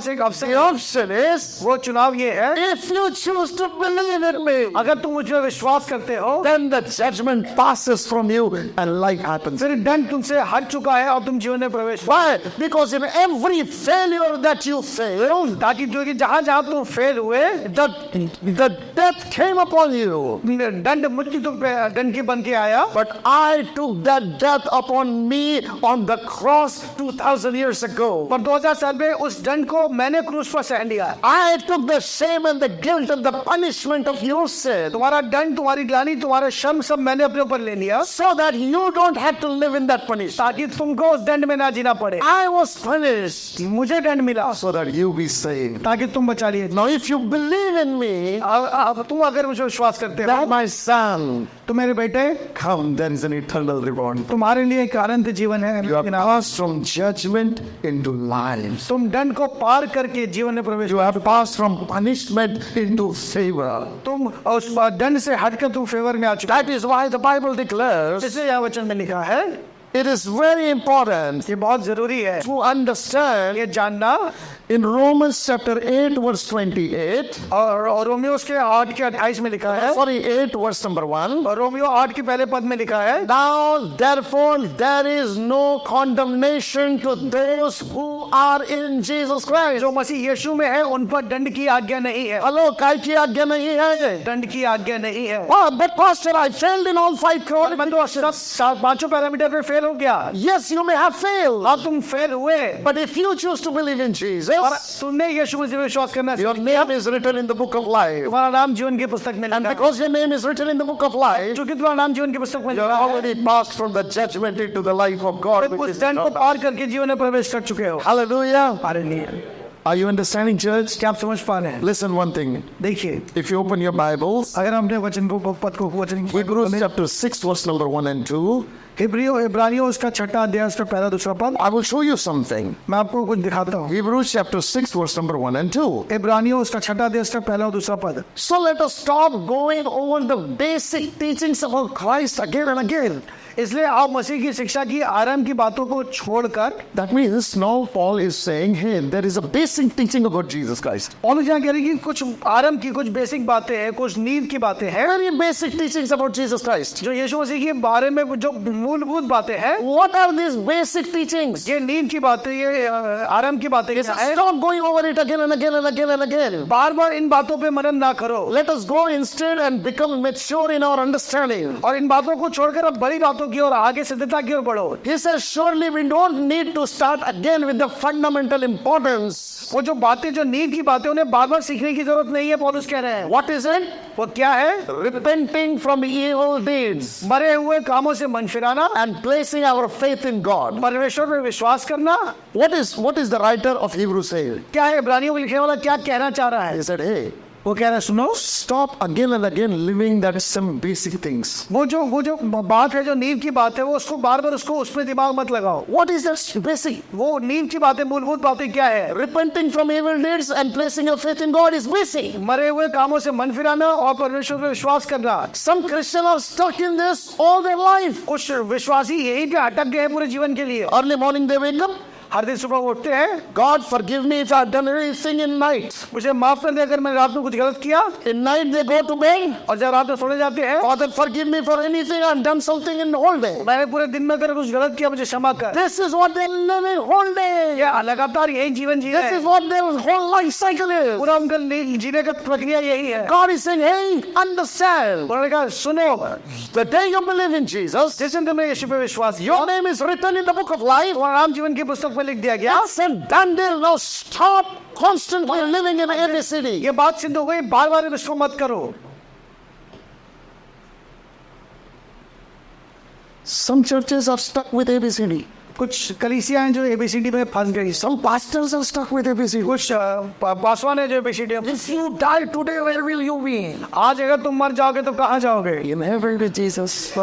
Speaker 2: एक अवसर
Speaker 1: The
Speaker 2: है।
Speaker 1: option is,
Speaker 2: वो चुनाव ये है,
Speaker 1: if you choose to believe in me,
Speaker 2: अगर तुम मुझ में विश्वास करते हो,
Speaker 1: then the judgment passes from you and life happens.
Speaker 2: फिर दंड तुमसे हट चुका है और तुम जीवन में प्रवेश।
Speaker 1: Why? Because in every failure that you failed,
Speaker 2: ताकि जो कि जहाँ जहाँ तुम फेल हुए,
Speaker 1: the death came upon you.
Speaker 2: दंड मुझे तुम पे दंड की बन के आया।
Speaker 1: But I took that death upon me on the cross 2000 years ago.
Speaker 2: पर 2000 साल में उस दंड को मैंने क्रूस पर सहन लिया।
Speaker 1: I took the shame and the guilt and the punishment of your sin,
Speaker 2: तुम्हारा दंड, तुम्हारी ग्लानि, तुम्हारा श्रम सब मैंने अपने ऊपर ले लिया,
Speaker 1: so that you don't have to live in that punishment.
Speaker 2: ताकि तुमको उस दंड में ना जीना पड़े।
Speaker 1: I was punished
Speaker 2: मुझे दंड मिला
Speaker 1: so that you be saved.
Speaker 2: ताकि तुम बचा लिए।
Speaker 1: Now if you believe in me,
Speaker 2: अब तुम अगर मुझे विश्वास करते
Speaker 1: that
Speaker 2: हो,
Speaker 1: my son,
Speaker 2: तो मेरे बेटे,
Speaker 1: come, there is an eternal reward.
Speaker 2: तुम्हारे लिए एक अनंत जीवन है।
Speaker 1: You have passed from judgment into life.
Speaker 2: तुम दंड को पार करके जीवन में प्रवेश।
Speaker 1: You have passed from punishment into favor.
Speaker 2: तुम उस दंड से हटकर तुम फेवर में आ चुके।
Speaker 1: That is why the Bible declares,
Speaker 2: इसलिए यहाँ वचन में लिखा है,
Speaker 1: it is very important
Speaker 2: ये बहुत जरूरी है
Speaker 1: to understand
Speaker 2: ये जानना।
Speaker 1: in Romans chapter 8 verse 28,
Speaker 2: और रोमियो उसके 8 के 28 में लिखा है,
Speaker 1: sorry 8 verse number 1,
Speaker 2: और रोमियो 8 के पहले पद में लिखा है,
Speaker 1: now therefore there is no condemnation to those who are in Jesus Christ.
Speaker 2: जो मसीह यीशु में है उन पर दंड की आज्ञा नहीं है।
Speaker 1: Hello, काय की आज्ञा नहीं है?
Speaker 2: दंड की आज्ञा नहीं है।
Speaker 1: Wow, but pastor, I failed in all 5
Speaker 2: मैं तो सब पांचों पैरामीटर पे फेल हो गया।
Speaker 1: Yes, you may have failed,
Speaker 2: हाँ, तुम फेल हुए,
Speaker 1: but if you choose to believe in Jesus,
Speaker 2: और तुमने यीशु में विश्वास करना,
Speaker 1: your name is written in the book of life.
Speaker 2: तुम्हारा नाम जीवन की पुस्तक में
Speaker 1: And
Speaker 2: लिखा है।
Speaker 1: because your name is written in the book of life,
Speaker 2: क्योंकि तुम्हारा नाम जीवन की पुस्तक में
Speaker 1: you have
Speaker 2: लिखा है,
Speaker 1: already passed from the judgment into the life of God.
Speaker 2: तुम
Speaker 1: Which
Speaker 2: उस
Speaker 1: is
Speaker 2: दंड को
Speaker 1: eternal.
Speaker 2: पार करके जीवन में प्रवेश कर चुके हो।
Speaker 1: Hallelujah.
Speaker 2: Hallelujah.
Speaker 1: Are you understanding, church?
Speaker 2: क्या आप समझ पा रहे हैं?
Speaker 1: Listen one thing.
Speaker 2: देखिए,
Speaker 1: If you open your Bibles,
Speaker 2: अगर हमने वचन को पद को वचन
Speaker 1: Hebrews chapter 6 verse number 1 and 2,
Speaker 2: इब्रानियों उसका छठा अध्याय उसका पहला दूसरा पद,
Speaker 1: I will show you something.
Speaker 2: मैं आपको कुछ दिखाता हूँ।
Speaker 1: Hebrews chapter 6 verse number 1 and 2.
Speaker 2: इब्रानियों उसका छठा अध्याय उसका पहला और दूसरा पद।
Speaker 1: So let us stop going over the basic teachings about Christ again and again.
Speaker 2: इसलिए आप मसीह की शिक्षा की आरंभ की बातों को छोड़कर,
Speaker 1: That means now Paul is saying, hey, there is a basic teaching about Jesus Christ.
Speaker 2: और यहाँ कह रही कि कुछ आरंभ की कुछ बेसिक बातें हैं, कुछ नींव की बातें हैं,
Speaker 1: Very basic teachings about Jesus Christ.
Speaker 2: जो यीशु मसीह के बारे में जो मूलभूत बातें हैं।
Speaker 1: What are these basic teachings?
Speaker 2: ये नींद की बातें, ये आराम की बातें क्या है?
Speaker 1: Stop going over it again and again and again and again.
Speaker 2: बार बार इन बातों पे मनन ना करो,
Speaker 1: Let us go instead and become mature in our understanding.
Speaker 2: और इन बातों को छोड़कर अब बड़ी बातों की ओर, आगे सिद्धता की ओर बढ़ो।
Speaker 1: He says, surely we don't need to start again with the fundamental importance.
Speaker 2: वो जो बातें, जो नींद की बातें, उन्हें बार बार सीखने की जरूरत नहीं है, पौलुस कह रहे हैं।
Speaker 1: What is it?
Speaker 2: वो क्या है?
Speaker 1: Repenting from evil deeds
Speaker 2: मरे हुए कामों से मन फिराना,
Speaker 1: and placing our faith in God.
Speaker 2: परमेश्वर में विश्वास करना।
Speaker 1: What is the writer of Hebrews saying?
Speaker 2: क्या है इब्रानियों को लिखने वाला क्या कहना चाह रहा है?
Speaker 1: He said, hey,
Speaker 2: वो कह रहा है, सुनो,
Speaker 1: stop again and again living that some basic things.
Speaker 2: वो जो बात है, जो नींद की बात है, वो उसको बार बार उसमें दिमाग मत लगाओ।
Speaker 1: What is that basic?
Speaker 2: वो नींद की बातें, मूलभूत बातें क्या है?
Speaker 1: Repenting from evil deeds and placing your faith in God is basic.
Speaker 2: मरे हुए कामों से मन फिराना और परमेश्वर पे विश्वास करना।
Speaker 1: Some Christians are stuck in this all their life.
Speaker 2: कुछ विश्वासी यही पे अटक गए हैं पूरे जीवन के लिए।
Speaker 1: Early morning they wake up.
Speaker 2: हर दिन सुबह उठते हैं,
Speaker 1: God forgive me if I've done anything in night.
Speaker 2: मुझे माफ कर दे अगर मैंने रात में कुछ गलत किया।
Speaker 1: In night they go to bed.
Speaker 2: और जब रात में सोने जाते हैं,
Speaker 1: Father forgive me for anything I've done something in the whole day.
Speaker 2: मैंने पूरे दिन में अगर कुछ गलत किया, मुझे क्षमा कर।
Speaker 1: This is what they're living whole day.
Speaker 2: ये लगातार यही जीवन जी रहे
Speaker 1: This
Speaker 2: हैं।
Speaker 1: is what their whole life cycle is.
Speaker 2: पूरा उनका जीने का प्रक्रिया यही है।
Speaker 1: God is saying, hey, understand.
Speaker 2: उन्होंने कहा, सुनो,
Speaker 1: The day you believe in Jesus,
Speaker 2: जिस दिन तुमने यीशु पे विश्वास किया,
Speaker 1: your name is written in the book of life.
Speaker 2: तुम्हारा नाम जीवन की पुस्तक में लिख दिया गया।
Speaker 1: That's and done deal. Now stop constantly living in ABCD.
Speaker 2: ये बात सिद्ध हो गई, बार बार इसको मत करो।
Speaker 1: Some churches are stuck with ABCD.
Speaker 2: कुछ कलीसियां हैं जो एबीसीडी में फंस गई।
Speaker 1: Some pastors are stuck with ABCD.
Speaker 2: कुछ पासवान है जो एबीसीडी में।
Speaker 1: If you die today, where will you be?
Speaker 2: आज अगर तुम मर जाओगे तो कहाँ जाओगे?
Speaker 1: In heaven with Jesus.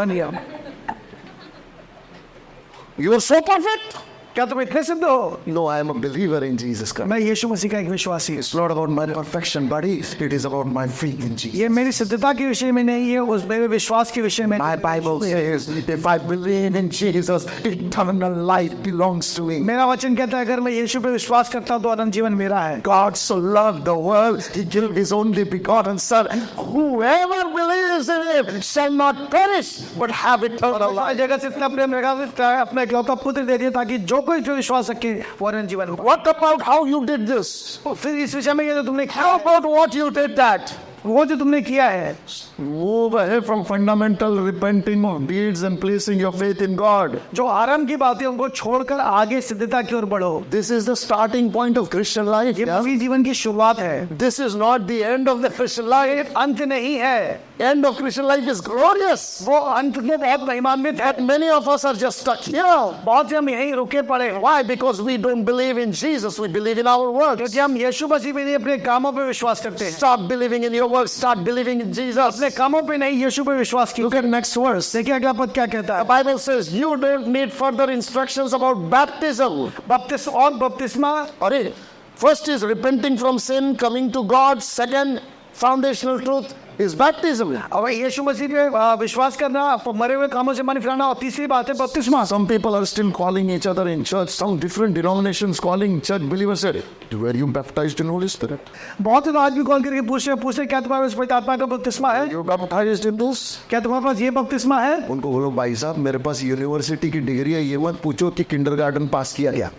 Speaker 1: You are so perfect.
Speaker 2: क्या तुम इतने सिद्ध हो?
Speaker 1: No, I am a believer in Jesus Christ.
Speaker 2: मैं यीशु मसीह का एक विश्वासी हूँ।
Speaker 1: It's not about my perfection, buddy. It is about my faith in Jesus.
Speaker 2: ये मेरी सिद्धता के विषय में नहीं है, उस मेरे विश्वास के विषय में।
Speaker 1: My Bible says, if I believe in Jesus, eternal life belongs to me.
Speaker 2: मेरा वचन कहता है अगर मैं यीशु पे विश्वास करता हूँ तो अनंत जीवन मेरा है।
Speaker 1: God so loved the world, He gave His only begotten Son. Whoever believes in Him shall not perish, but have eternal life.
Speaker 2: जगत से इतना प्रेम रखा, अपना इकलौता पुत्र दे दिया ताकि जो कोई जो विश्वास रखे वो अनंत जीवन हो।
Speaker 1: What about how you did this?
Speaker 2: फिर इस विषय में ये जो तुमने
Speaker 1: How about what you did that?
Speaker 2: वो जो तुमने किया है,
Speaker 1: Move ahead from fundamental repenting of deeds and placing your faith in God.
Speaker 2: जो आरंभ की बातें उनको छोड़कर आगे सिद्धता की ओर बढ़ो।
Speaker 1: This is the starting point of Christian life.
Speaker 2: ये
Speaker 1: Yeah?
Speaker 2: मसीह जीवन की शुरुआत है।
Speaker 1: This is not the end of the Christian life.
Speaker 2: अंत नहीं है।
Speaker 1: End of Christian life is glorious.
Speaker 2: वो अंत में बहुत महिमान्वित है।
Speaker 1: But many of us are just stuck here.
Speaker 2: बहुत से हम यहीं रुके पड़े हैं।
Speaker 1: Why? Because we don't believe in Jesus. We believe in our works.
Speaker 2: क्योंकि हम यीशु मसीह पे नहीं, अपने कामों पे विश्वास करते हैं।
Speaker 1: Stop believing in your works. Start believing in Jesus.
Speaker 2: अपने कामों पे नहीं, यीशु पे विश्वास कीजिए।
Speaker 1: Look at next verse.
Speaker 2: देखिए अगला पद क्या कहता
Speaker 1: The
Speaker 2: है।
Speaker 1: Bible says you don't need further instructions about baptism.
Speaker 2: बपतिस्मा और बपतिस्मा,
Speaker 1: Alright. First is repenting from sin, coming to God. Second, foundational truth is baptism.
Speaker 2: और यीशु मसीह पे विश्वास करना, मरे हुए कामों से मन फिराना, और तीसरी बात है बपतिस्मा।
Speaker 1: Some people are still calling each other in church. Some different denominations calling church believers said, were you baptized in Holy Spirit?
Speaker 2: बहुत लोग आज भी कॉल करके पूछते क्या तुम्हारे पास पवित्र आत्मा का बपतिस्मा है?
Speaker 1: You baptized in this?
Speaker 2: क्या तुम्हारे पास ये बपतिस्मा है?
Speaker 1: उनको बोलो भाई साहब मेरे पास यूनिवर्सिटी की डिग्री है, ये मत पूछो कि किंडरगार्टन पास किया गया।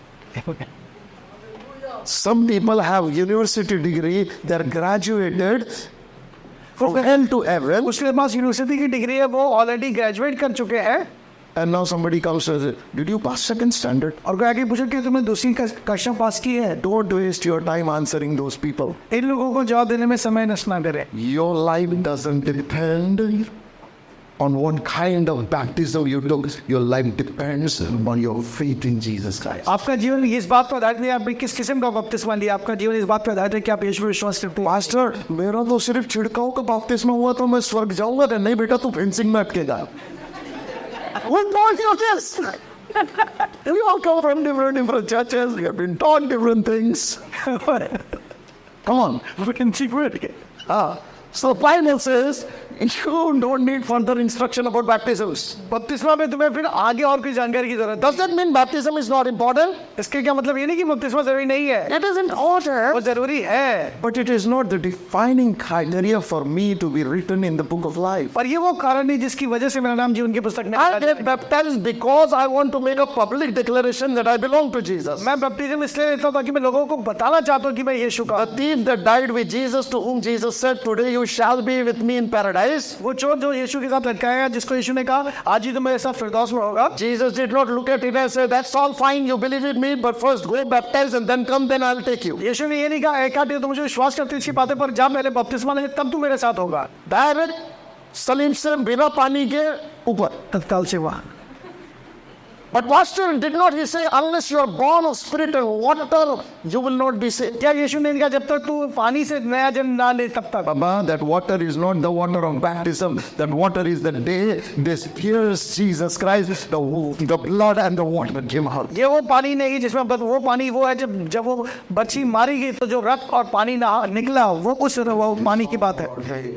Speaker 1: Some people have university degree, they are graduated from hell to heaven,
Speaker 2: उसके पास यूनिवर्सिटी की डिग्री है, वो ऑलरेडी ग्रेजुएट कर चुके हैं,
Speaker 1: and now somebody comes and says, did you pass second standard?
Speaker 2: और कोई आगे पूछे कि तुमने दूसरी कक्षा पास की है।
Speaker 1: Don't waste your time answering those people.
Speaker 2: इन लोगों को जवाब देने में समय नष्ट ना करें।
Speaker 1: Your life doesn't depend on what kind of baptism you took. Your life depends on your faith in Jesus Christ.
Speaker 2: आपका जीवन इस बात पर आधारित नहीं, आपने किस किस्म का बपतिस्मा लिया। आपका जीवन इस बात पर आधारित है कि आप यीशु पर विश्वास करते हैं।
Speaker 1: Pastor, मेरा तो सिर्फ छिड़काव का बपतिस्मा हुआ तो मैं स्वर्ग जाऊंगा। नहीं बेटा, तू फेंसिंग में अटकेगा। What more do you this? We all come from different churches. We have been taught different things. Come on, we can see it. So the Bible says You don't need further instruction about baptisms.
Speaker 2: बपतिस्मा में तुम्हें फिर आगे और कोई जानकारी की जरूरत
Speaker 1: Does that mean baptism is not important?
Speaker 2: है। इसके क्या मतलब ये नहीं कि बपतिस्मा जरूरी नहीं है,
Speaker 1: It is important.
Speaker 2: वो जरूरी है,
Speaker 1: But it is not the defining criteria for me to be written in the book of life.
Speaker 2: पर ये वो कारण नहीं जिसकी वजह से मेरा नाम जीवन की पुस्तक में
Speaker 1: I
Speaker 2: लिखा
Speaker 1: get
Speaker 2: जाए।
Speaker 1: baptized because I want to make a public declaration that I belong to Jesus.
Speaker 2: मैं बपतिस्म इसलिए लेता हूँ ताकि मैं लोगों को बताना चाहता हूँ कि मैं यीशु का।
Speaker 1: The thief that died with Jesus, to whom Jesus said, "Today you shall be with me in paradise."
Speaker 2: वो चोर जो यीशु के साथ लटकाया गया, जिसको यीशु ने कहा आज ही तो मेरे साथ फिरदौस में होगा।
Speaker 1: Jesus did not look at it and say, "That's all fine, you believe in me, but first go baptize and then come, then I'll take you."
Speaker 2: यीशु ने ये नहीं कहा एक आठ तो मुझे विश्वास करते इसकी बातें पर जब मेरे बपतिस्मा ले तब तू मेरे साथ होगा।
Speaker 1: Direct सलीम से बिना पानी के ऊपर।
Speaker 2: तत्काल से वहाँ।
Speaker 1: But Pastor, did not he say, unless you are born of spirit and water, you will not be saved?
Speaker 2: क्या यीशु ने कहा जब तक तू पानी से नया जन्म ना ले तब तक?
Speaker 1: Baba, that water is not the water of baptism. That water is the day this pierced Jesus Christ, the blood and the water came out.
Speaker 2: ये वो पानी नहीं जिसमें वो पानी वो है जब वो बच्ची मारी गई तो जो रक्त और पानी निकला वो पानी की बात है।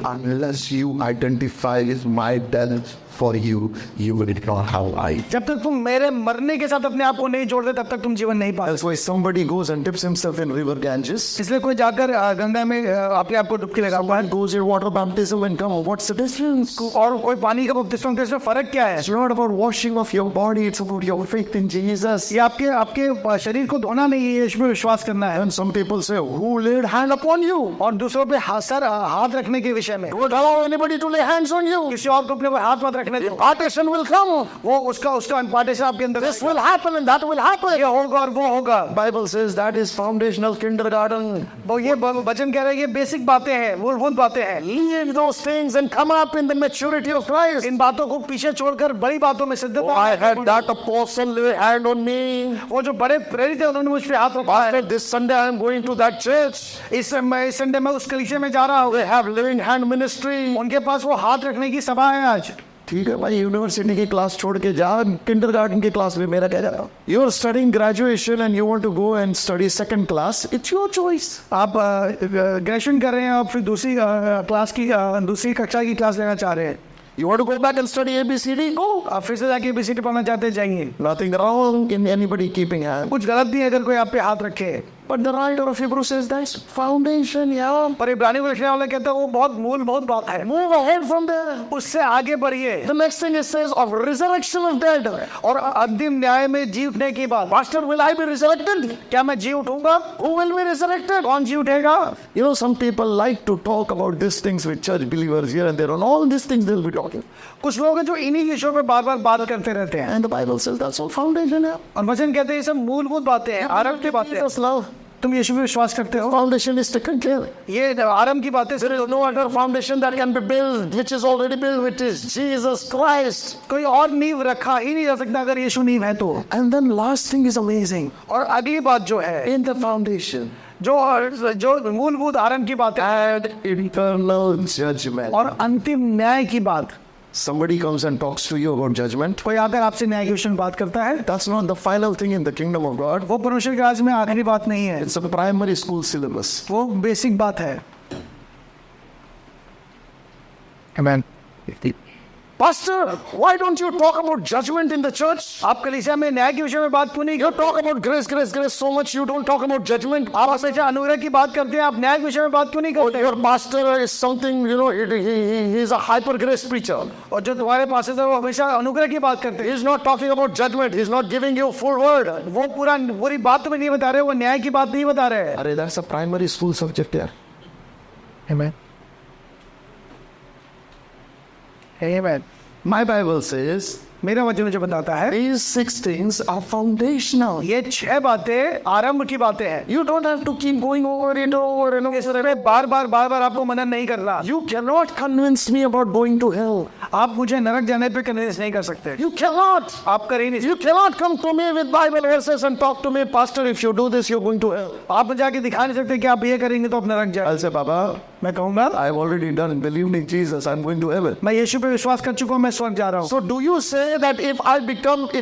Speaker 1: Unless you identify with my death for you, you will not have life.
Speaker 2: जब तक तुम मेरे मरने के साथ अपने आप को नहीं जोड़ दे तब तक तुम जीवन नहीं पाओगे।
Speaker 1: That's why somebody goes and dips himself in river Ganges.
Speaker 2: इसलिए कोई जाकर गंगा में अपने आप को डुबकी लगाता है।
Speaker 1: Goes in water baptism and come. What's the difference?
Speaker 2: और कोई पानी का बपतिस्मा तो इसमें फर्क क्या है?
Speaker 1: It's not about washing of your body. It's about your faith in Jesus.
Speaker 2: ये आपके शरीर को धोना नहीं है, इसमें विश्वास करना है।
Speaker 1: And some people say, who laid hand upon you?
Speaker 2: और दूसरों पे हाथ रखने के विषय में
Speaker 1: Don't allow anybody to lay hands on you.
Speaker 2: किसी और को अपने हाथ मत रखने दो।
Speaker 1: Impartation will come.
Speaker 2: वो उसका इम्पार्टेशन आपके अंदर
Speaker 1: This will happen and that will happen.
Speaker 2: ये होगा और वो होगा।
Speaker 1: Bible says that is foundational kindergarten.
Speaker 2: वो ये वचन कह रहे हैं ये बेसिक बातें हैं, मूलभूत बातें हैं।
Speaker 1: Leave those things and come up in the maturity of Christ.
Speaker 2: इन बातों को पीछे छोड़कर बड़ी बातों में सिद्धता।
Speaker 1: I had that apostle lay hand on me.
Speaker 2: वो जो बड़े प्रेरित थे उन्होंने मुझ पे हाथ रखा है।
Speaker 1: Pastor, this Sunday I am going to that church.
Speaker 2: इस संडे में उस कलीसिया में जा रहा हूँ।
Speaker 1: They have living hand ministry.
Speaker 2: उनके पास वो हाथ रखने की सभा है आज।
Speaker 1: ठीक है भाई, यूनिवर्सिटी की क्लास छोड़ के जा, किंडरगार्टन की क्लास में मेरा क्या जा रहा? You are studying graduation and you want to go and study second class. It's your choice.
Speaker 2: आप ग्रेजुएशन कर रहे हैं, आप फिर दूसरी क्लास की दूसरी कक्षा की क्लास लेना चाह रहे हैं।
Speaker 1: You want to go back and study ABCD? Go.
Speaker 2: आप फिर से जाके ABCD पढ़ना चाहते हैं, जाइए।
Speaker 1: Nothing wrong in anybody keeping hand.
Speaker 2: कुछ गलत नहीं है अगर कोई आप पे हाथ रखे।
Speaker 1: But the writer of Hebrews says that's foundation, yeah.
Speaker 2: पर इब्रानी को लिखने वाला कहता है वो बहुत मूलभूत बात है।
Speaker 1: Move ahead from there.
Speaker 2: उससे आगे बढ़िए।
Speaker 1: The next thing it says of resurrection of dead.
Speaker 2: और अंतिम न्याय में जी उठने की बात।
Speaker 1: Pastor, will I be resurrected?
Speaker 2: क्या मैं जी उठूंगा?
Speaker 1: Who will be resurrected?
Speaker 2: कौन जी उठेगा?
Speaker 1: You know, some people like to talk about these things with church believers here and there. On all these things they'll be talking.
Speaker 2: कुछ लोग हैं जो इन्हीं विषयों पे बार-बार बात करते रहते हैं।
Speaker 1: And the Bible says that's all foundation, yeah.
Speaker 2: और वचन कहते हैं ये सब मूलभूत बातें हैं, आरंभ की बातें हैं।
Speaker 1: Jesus love.
Speaker 2: तुम यीशु पे विश्वास करते हो?
Speaker 1: Foundation is taken care of.
Speaker 2: ये आरंभ की बातें।
Speaker 1: There is no other foundation that can be built, which is already built, which is Jesus Christ.
Speaker 2: कोई और नींव रखा ही नहीं जा सकता अगर यीशु नींव है तो।
Speaker 1: And then last thing is amazing.
Speaker 2: और अगली बात जो है
Speaker 1: In the foundation.
Speaker 2: जो मूलभूत आरंभ की बात है
Speaker 1: And eternal judgment.
Speaker 2: और अंतिम न्याय की बात।
Speaker 1: Somebody comes and talks to you about judgment.
Speaker 2: कोई आकर आपसे न्याय के विषय में बात करता है,
Speaker 1: That's not the final thing in the kingdom of God.
Speaker 2: वो परमेश्वर के राज्य में आखिरी बात नहीं है,
Speaker 1: It's a primary school syllabus.
Speaker 2: वो बेसिक बात है। Amen.
Speaker 1: Pastor, why don't you talk about judgment in the church?
Speaker 2: आप कलीसिया में न्याय के विषय में बात क्यों नहीं
Speaker 1: You talk about grace, grace, grace so much, you don't talk about judgment.
Speaker 2: आप हमेशा अनुग्रह की बात करते हैं, आप न्याय के विषय में बात क्यों नहीं
Speaker 1: Oh,
Speaker 2: करते?
Speaker 1: your pastor is something, you know, he's a hyper grace preacher.
Speaker 2: और जो तुम्हारे पास है वो हमेशा अनुग्रह की बात करते हैं,
Speaker 1: He's not talking about judgment. He's not giving you full word.
Speaker 2: वो पूरी बात तुम्हें नहीं बता रहे, वो न्याय की बात नहीं बता रहे।
Speaker 1: Arey, that's a primary school subject here.
Speaker 2: Amen. Amen.
Speaker 1: My Bible says
Speaker 2: मेरा वचन जो बताता है
Speaker 1: these 6 things are foundational.
Speaker 2: ये 6 बातें आरंभ की बातें हैं।
Speaker 1: You don't have to keep going over it over and
Speaker 2: इस
Speaker 1: over.
Speaker 2: तरह में बार-बार आपको मनन नहीं करना।
Speaker 1: You cannot convince me about going to hell.
Speaker 2: आप मुझे नरक जाने पे कन्विंस नहीं कर सकते।
Speaker 1: You cannot.
Speaker 2: आप कर ही नहीं
Speaker 1: You cannot come to me with Bible verses and talk to me, Pastor, if you do this, you're going to hell.
Speaker 2: आप मुझे आके दिखा नहीं सकते कि आप ये करेंगे तो आप नरक जाए।
Speaker 1: I'll say, Baba,
Speaker 2: मैं कहूंगा
Speaker 1: I've already done believed in Jesus, I'm going to heaven.
Speaker 2: मैं यीशु पे विश्वास कर चुका हूँ, मैं स्वर्ग जा रहा हूँ.
Speaker 1: So do you say that if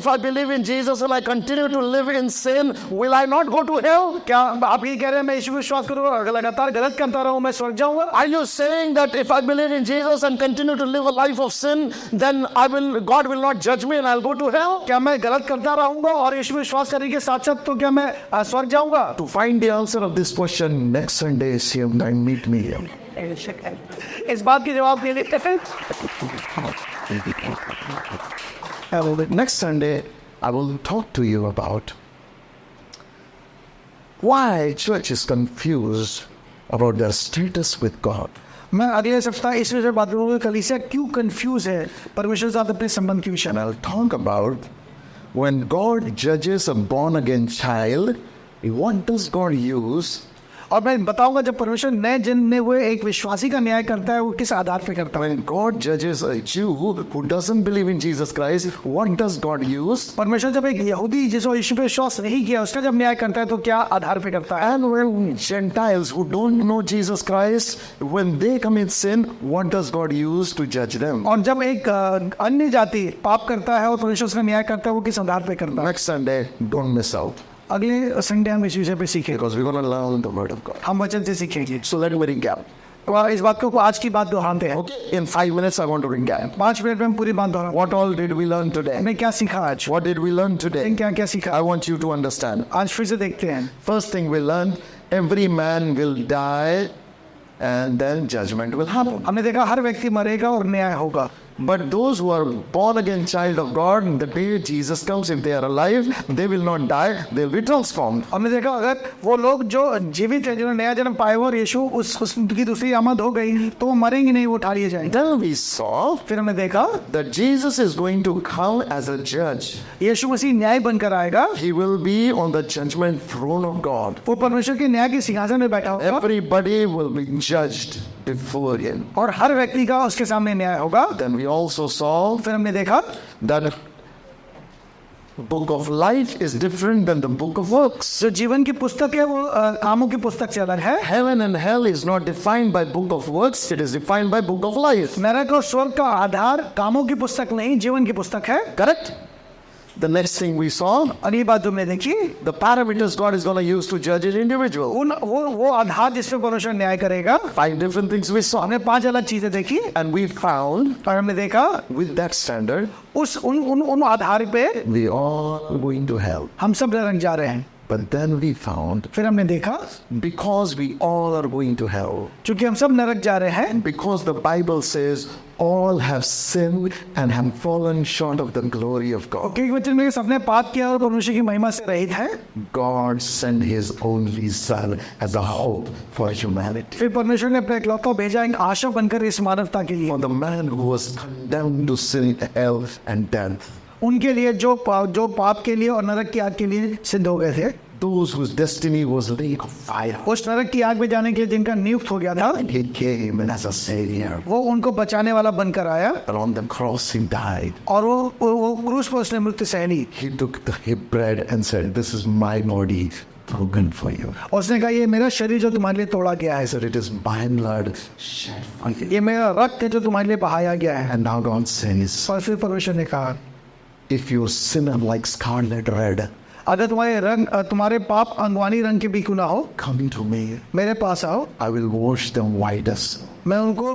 Speaker 1: I believe in Jesus and I continue to live in sin, will I not go to hell?
Speaker 2: क्या आप ये कह रहे हैं मैं यीशु पे विश्वास करूंगा अगर लगातार गलत करता रहूं मैं स्वर्ग जाऊंगा?
Speaker 1: Are you saying that if I believe in Jesus and continue to live a life of sin, then God will not judge me and I'll go to hell?
Speaker 2: क्या मैं गलत करता रहूंगा और यीशु पे विश्वास करने के साथ साथ तो क्या मैं स्वर्ग जाऊंगा?
Speaker 1: To find the answer of this question, next Sunday, same time, meet me here.
Speaker 2: इस बात की जवाब दे लेते हैं.
Speaker 1: Next Sunday, I will talk to you about why church is confused about their status with God.
Speaker 2: मैं अगले सप्ताह इस विषय बात करूंगा कलीसिया क्यों कंफ्यूज है परमेश्वर के साथ अपने संबंध के विषय
Speaker 1: And
Speaker 2: में.
Speaker 1: I'll talk about when God judges a born again child, what does God use?
Speaker 2: और मैं बताऊंगा जब परमेश्वर नए जन्मे हुए एक विश्वासी का न्याय करता है वो किस आधार पे करता है.
Speaker 1: When God judges a Jew who doesn't believe in Jesus Christ, what does God use?
Speaker 2: परमेश्वर जब एक यहूदी जिसको यीशु पे विश्वास नहीं किया उसका जब न्याय करता है तो क्या आधार पे करता है.
Speaker 1: And when Gentiles who don't know Jesus Christ, when they commit sin, what does God use to judge them?
Speaker 2: और जब एक अन्य जाति पाप करता है और परमेश्वर उसका न्याय करता है वो किस आधार पे करता है.
Speaker 1: Next Sunday, don't miss out,
Speaker 2: अगले संडे हम इस विषय पे सीखेंगे,
Speaker 1: because we're going to learn the Word of God.
Speaker 2: हम वचन से सीखेंगे.
Speaker 1: So let me recap.
Speaker 2: तो इस बात को आज की बात दोहराते हैं.
Speaker 1: Okay, in 5 minutes I want to recap.
Speaker 2: 5 minute में हम पूरी बात दोहराते हैं.
Speaker 1: What all did we learn today?
Speaker 2: हमने क्या सीखा आज?
Speaker 1: What did we learn today?
Speaker 2: क्या क्या सीखा?
Speaker 1: I want you to understand.
Speaker 2: आज फिर से देखते हैं.
Speaker 1: First thing we learned, every man will die and then judgment will happen.
Speaker 2: हमने देखा हर व्यक्ति मरेगा और न्याय होगा.
Speaker 1: But those who are born again child of God, the day Jesus comes, if they are alive, they will not die, they will be transformed.
Speaker 2: हमने देखा अगर वो लोग जो जीवित हैं जिन्होंने नया जन्म पाया हुआ और यीशु उसकी दूसरी आमद हो गई तो वो मरेंगे नहीं, वो उठा लिए जाएंगे.
Speaker 1: Then we saw
Speaker 2: फिर हमने देखा
Speaker 1: that Jesus is going to come as a judge.
Speaker 2: यीशु मसीह न्याय बनकर आएगा.
Speaker 1: He will be on the judgment throne of God.
Speaker 2: वो परमेश्वर के न्याय के सिंहासन में बैठा होगा
Speaker 1: Everybody will be judged before him.
Speaker 2: और हर व्यक्ति का उसके सामने न्याय होगा.
Speaker 1: Then we also saw
Speaker 2: फिर हमने देखा
Speaker 1: that book of life is different than the book of works.
Speaker 2: जो जीवन की पुस्तक है वो कामों की पुस्तक से अलग है.
Speaker 1: Heaven and hell is not defined by book of works, it is defined by book of life.
Speaker 2: नरक और स्वर्ग का आधार कामों की पुस्तक नहीं जीवन की पुस्तक है.
Speaker 1: Correct? The next thing we saw,
Speaker 2: और ये बात तुमने देखी
Speaker 1: the parameters God is going to use to judge an individual.
Speaker 2: वो आधार जिसमें परमेश्वर न्याय करेगा.
Speaker 1: 5 different things we saw.
Speaker 2: हमने 5 अलग चीजें देखी
Speaker 1: And we found
Speaker 2: और हमने देखा
Speaker 1: with that standard,
Speaker 2: उन आधार पे
Speaker 1: we all are going to hell.
Speaker 2: हम सब नरक जा रहे हैं.
Speaker 1: But then we found,
Speaker 2: फिर हमने देखा
Speaker 1: because we all are going to hell,
Speaker 2: चूंकि हम सब नरक जा रहे हैं,
Speaker 1: because the Bible says all have sinned and have fallen short of the glory of God,
Speaker 2: क्योंकि वचन में सबने पाप किया और परमेश्वर की महिमा से रहित है,
Speaker 1: God sent his only son as a hope for humanity.
Speaker 2: फिर परमेश्वर ने अपने इकलौता भेजा एक आशा बनकर इस मानवता के लिए.
Speaker 1: For the man who was condemned to sin, hell and death,
Speaker 2: उनके लिए जो पाप के लिए और नरक की आग के लिए सिद्ध हो गए थे.
Speaker 1: those whose destiny was lake of fire,
Speaker 2: उस नरक की आग में जाने के लिए जिनका नियुक्त हो गया था,
Speaker 1: he came as a savior.
Speaker 2: वो उनको बचाने वाला बनकर आया
Speaker 1: But on the cross he died.
Speaker 2: और वो क्रूस पर उसने मृत्यु सह ली.
Speaker 1: He took the bread and said, this is my body broken for you.
Speaker 2: और उसने कहा ये मेरा शरीर जो तुम्हारे लिए तोड़ा गया
Speaker 1: I
Speaker 2: है,
Speaker 1: said, it is my blood shed for you.
Speaker 2: ये मेरा रक्त है जो तुम्हारे लिए बहाया गया है.
Speaker 1: And now God says,
Speaker 2: और फिर परमेश्वर ने कहा
Speaker 1: if your sin are like scarlet red,
Speaker 2: अगर तुम्हारे पाप अंगवानी रंग के भी क्यों ना हो,
Speaker 1: come to me,
Speaker 2: मेरे पास आओ,
Speaker 1: I will wash them white as snow.
Speaker 2: मैं उनको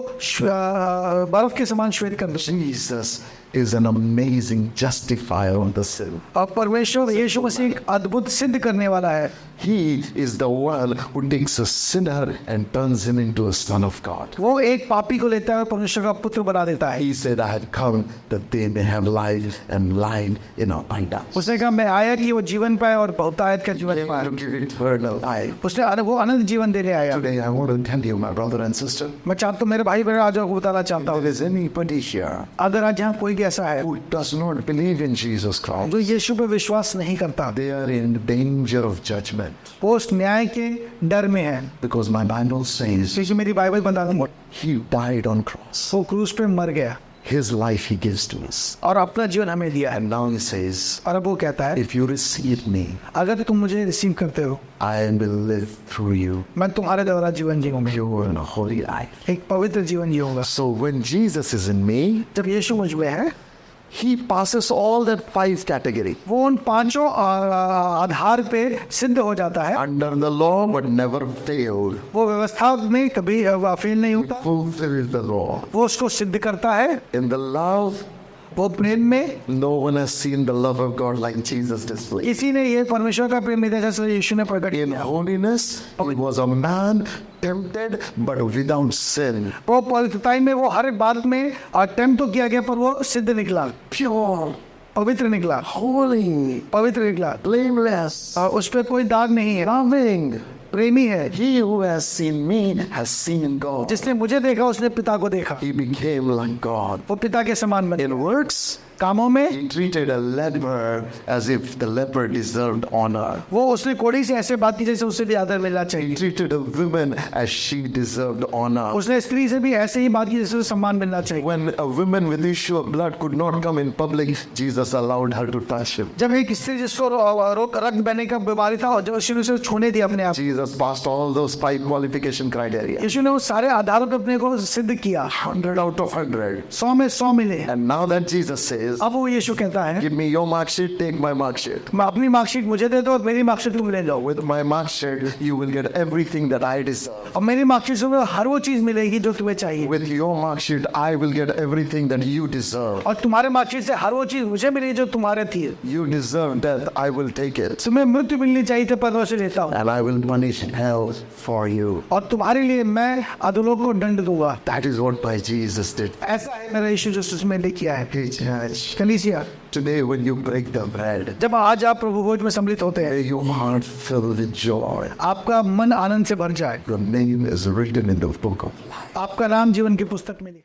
Speaker 2: बर्फ के समान श्वेत कर दूंगा.
Speaker 1: Jesus is an amazing justifier of the sin.
Speaker 2: और परमेश्वर यीशु मसीह एक अद्भुत सिद्ध करने वाला है.
Speaker 1: He is the one who takes a sinner and turns him into a son of God.
Speaker 2: वो एक पापी को लेता है और परमेश्वर का पुत्र बना देता है.
Speaker 1: He said, I had come that they may have life and life in abundance.
Speaker 2: उसने कहा मैं आया कि वो जीवन पाए और बहुतायत का जीवन
Speaker 1: To
Speaker 2: पाए.
Speaker 1: give eternal life.
Speaker 2: उसने वो अनंत जीवन देने आया.
Speaker 1: Today I want to tell you, my brother and sister,
Speaker 2: मैं चाहता हूँ मेरे भाई बहन आज आपको बताना चाहता
Speaker 1: if
Speaker 2: हूँ,
Speaker 1: there is anybody here
Speaker 2: अगर आज यहाँ कोई भी ऐसा है
Speaker 1: who does not believe in Jesus Christ,
Speaker 2: जो यीशु पे विश्वास नहीं करता,
Speaker 1: they are in danger of judgment.
Speaker 2: वो उस न्याय के डर में है.
Speaker 1: Because my Bible says
Speaker 2: क्योंकि मेरी बाइबल बताती है
Speaker 1: he died on cross.
Speaker 2: वो क्रूस पे मर गया.
Speaker 1: His life He gives to us.
Speaker 2: और अपना जीवन हमें दिया है।
Speaker 1: And now He says,
Speaker 2: और अब वो कहता है,
Speaker 1: if you receive me,
Speaker 2: अगर तुम मुझे रिसीव करते हो,
Speaker 1: I will live through you
Speaker 2: मैं तुम्हारे द्वारा जीवन जीऊंगा,
Speaker 1: pure and holy life.
Speaker 2: एक पवित्र जीवन जीऊंगा।
Speaker 1: So when Jesus is in me,
Speaker 2: जब यीशु मुझ में है,
Speaker 1: He passes all that 5 category.
Speaker 2: वो उन 5 आधार पे सिद्ध हो जाता है।
Speaker 1: Under the law but never failed.
Speaker 2: वो व्यवस्था में कभी फेल नहीं होता,
Speaker 1: Fulfills the law.
Speaker 2: वो उसको सिद्ध करता है।
Speaker 1: In the love,
Speaker 2: वो प्रेम में
Speaker 1: no one has seen the love of God like Jesus displayed.
Speaker 2: किसी ने ये परमेश्वर का प्रेम नहीं देखा जैसे यीशु ने प्रकट
Speaker 1: In
Speaker 2: किया।
Speaker 1: holiness, He was a man tempted but without sin.
Speaker 2: वो पवित्रता में वो हर बात में अटेम्प्ट तो किया गया पर वो सिद्ध निकला,
Speaker 1: Pure,
Speaker 2: पवित्र निकला,
Speaker 1: holy,
Speaker 2: पवित्र निकला,
Speaker 1: blameless,
Speaker 2: उस पर कोई दाग नहीं है,
Speaker 1: loving.
Speaker 2: प्रेमी है।
Speaker 1: He who has seen me has seen God.
Speaker 2: जिसने मुझे देखा उसने पिता को देखा,
Speaker 1: He became like God.
Speaker 2: वो पिता के समान बन।
Speaker 1: In works,
Speaker 2: कामों में
Speaker 1: He treated a leper as if the leper deserved honor.
Speaker 2: वो उसने कोड़ी से ऐसे बात की जैसे उसे भी आदर मिलना
Speaker 1: He
Speaker 2: चाहिए।
Speaker 1: treated a woman as she deserved honor.
Speaker 2: उसने स्त्री से भी ऐसे ही बात की जैसे उसे सम्मान मिलना चाहिए।
Speaker 1: When a woman with issue of blood could not come in public, Jesus allowed her to touch Him.
Speaker 2: जब एक स्त्री जिसको रक्त बहने का बीमारी था और जब यीशु ने उसे छूने दिया अपने आप,
Speaker 1: Jesus passed all those 5 qualification criteria.
Speaker 2: यीशु ने उस सारे आधारों पे अपने को सिद्ध किया।
Speaker 1: 100 out of 100.
Speaker 2: 100 में 100 मिले।
Speaker 1: And now that Jesus says,
Speaker 2: अब वो यीशु कहता है,
Speaker 1: give me your mark sheet, take my mark sheet.
Speaker 2: मैं अपनी मार्कशीट मुझे दे दो और मेरी मार्कशीट तुम ले लो,
Speaker 1: With my mark sheet, you will get everything that I deserve.
Speaker 2: और मेरी मार्कशीट से तुम्हें हर वो चीज मिलेगी जो तुम्हें चाहिए,
Speaker 1: With your mark sheet, I will get everything that you deserve.
Speaker 2: और तुम्हारे मार्कशीट से हर वो चीज मुझे मिलेगी जो तुम्हारे थी।
Speaker 1: You deserve death, I will take it.
Speaker 2: तुम्हें मृत्यु मिलनी चाहिए थी पर मैं उसे लेता हूँ,
Speaker 1: And I will punish hell for you.
Speaker 2: और तुम्हारे लिए मैं अधोलोक को दंड दूंगा।
Speaker 1: That is what my Jesus did.
Speaker 2: ऐसा है मेरा यीशु जो उसमें ले किया है।
Speaker 1: Hey, church,
Speaker 2: कलीसिया,
Speaker 1: today when you break the bread,
Speaker 2: जब आज आप प्रभु भोज में सम्मिलित होते हैं,
Speaker 1: may your heart fill with joy.
Speaker 2: आपका मन आनंद से भर जाए।
Speaker 1: Your name is written in the book of life.
Speaker 2: आपका नाम जीवन की पुस्तक में लिखा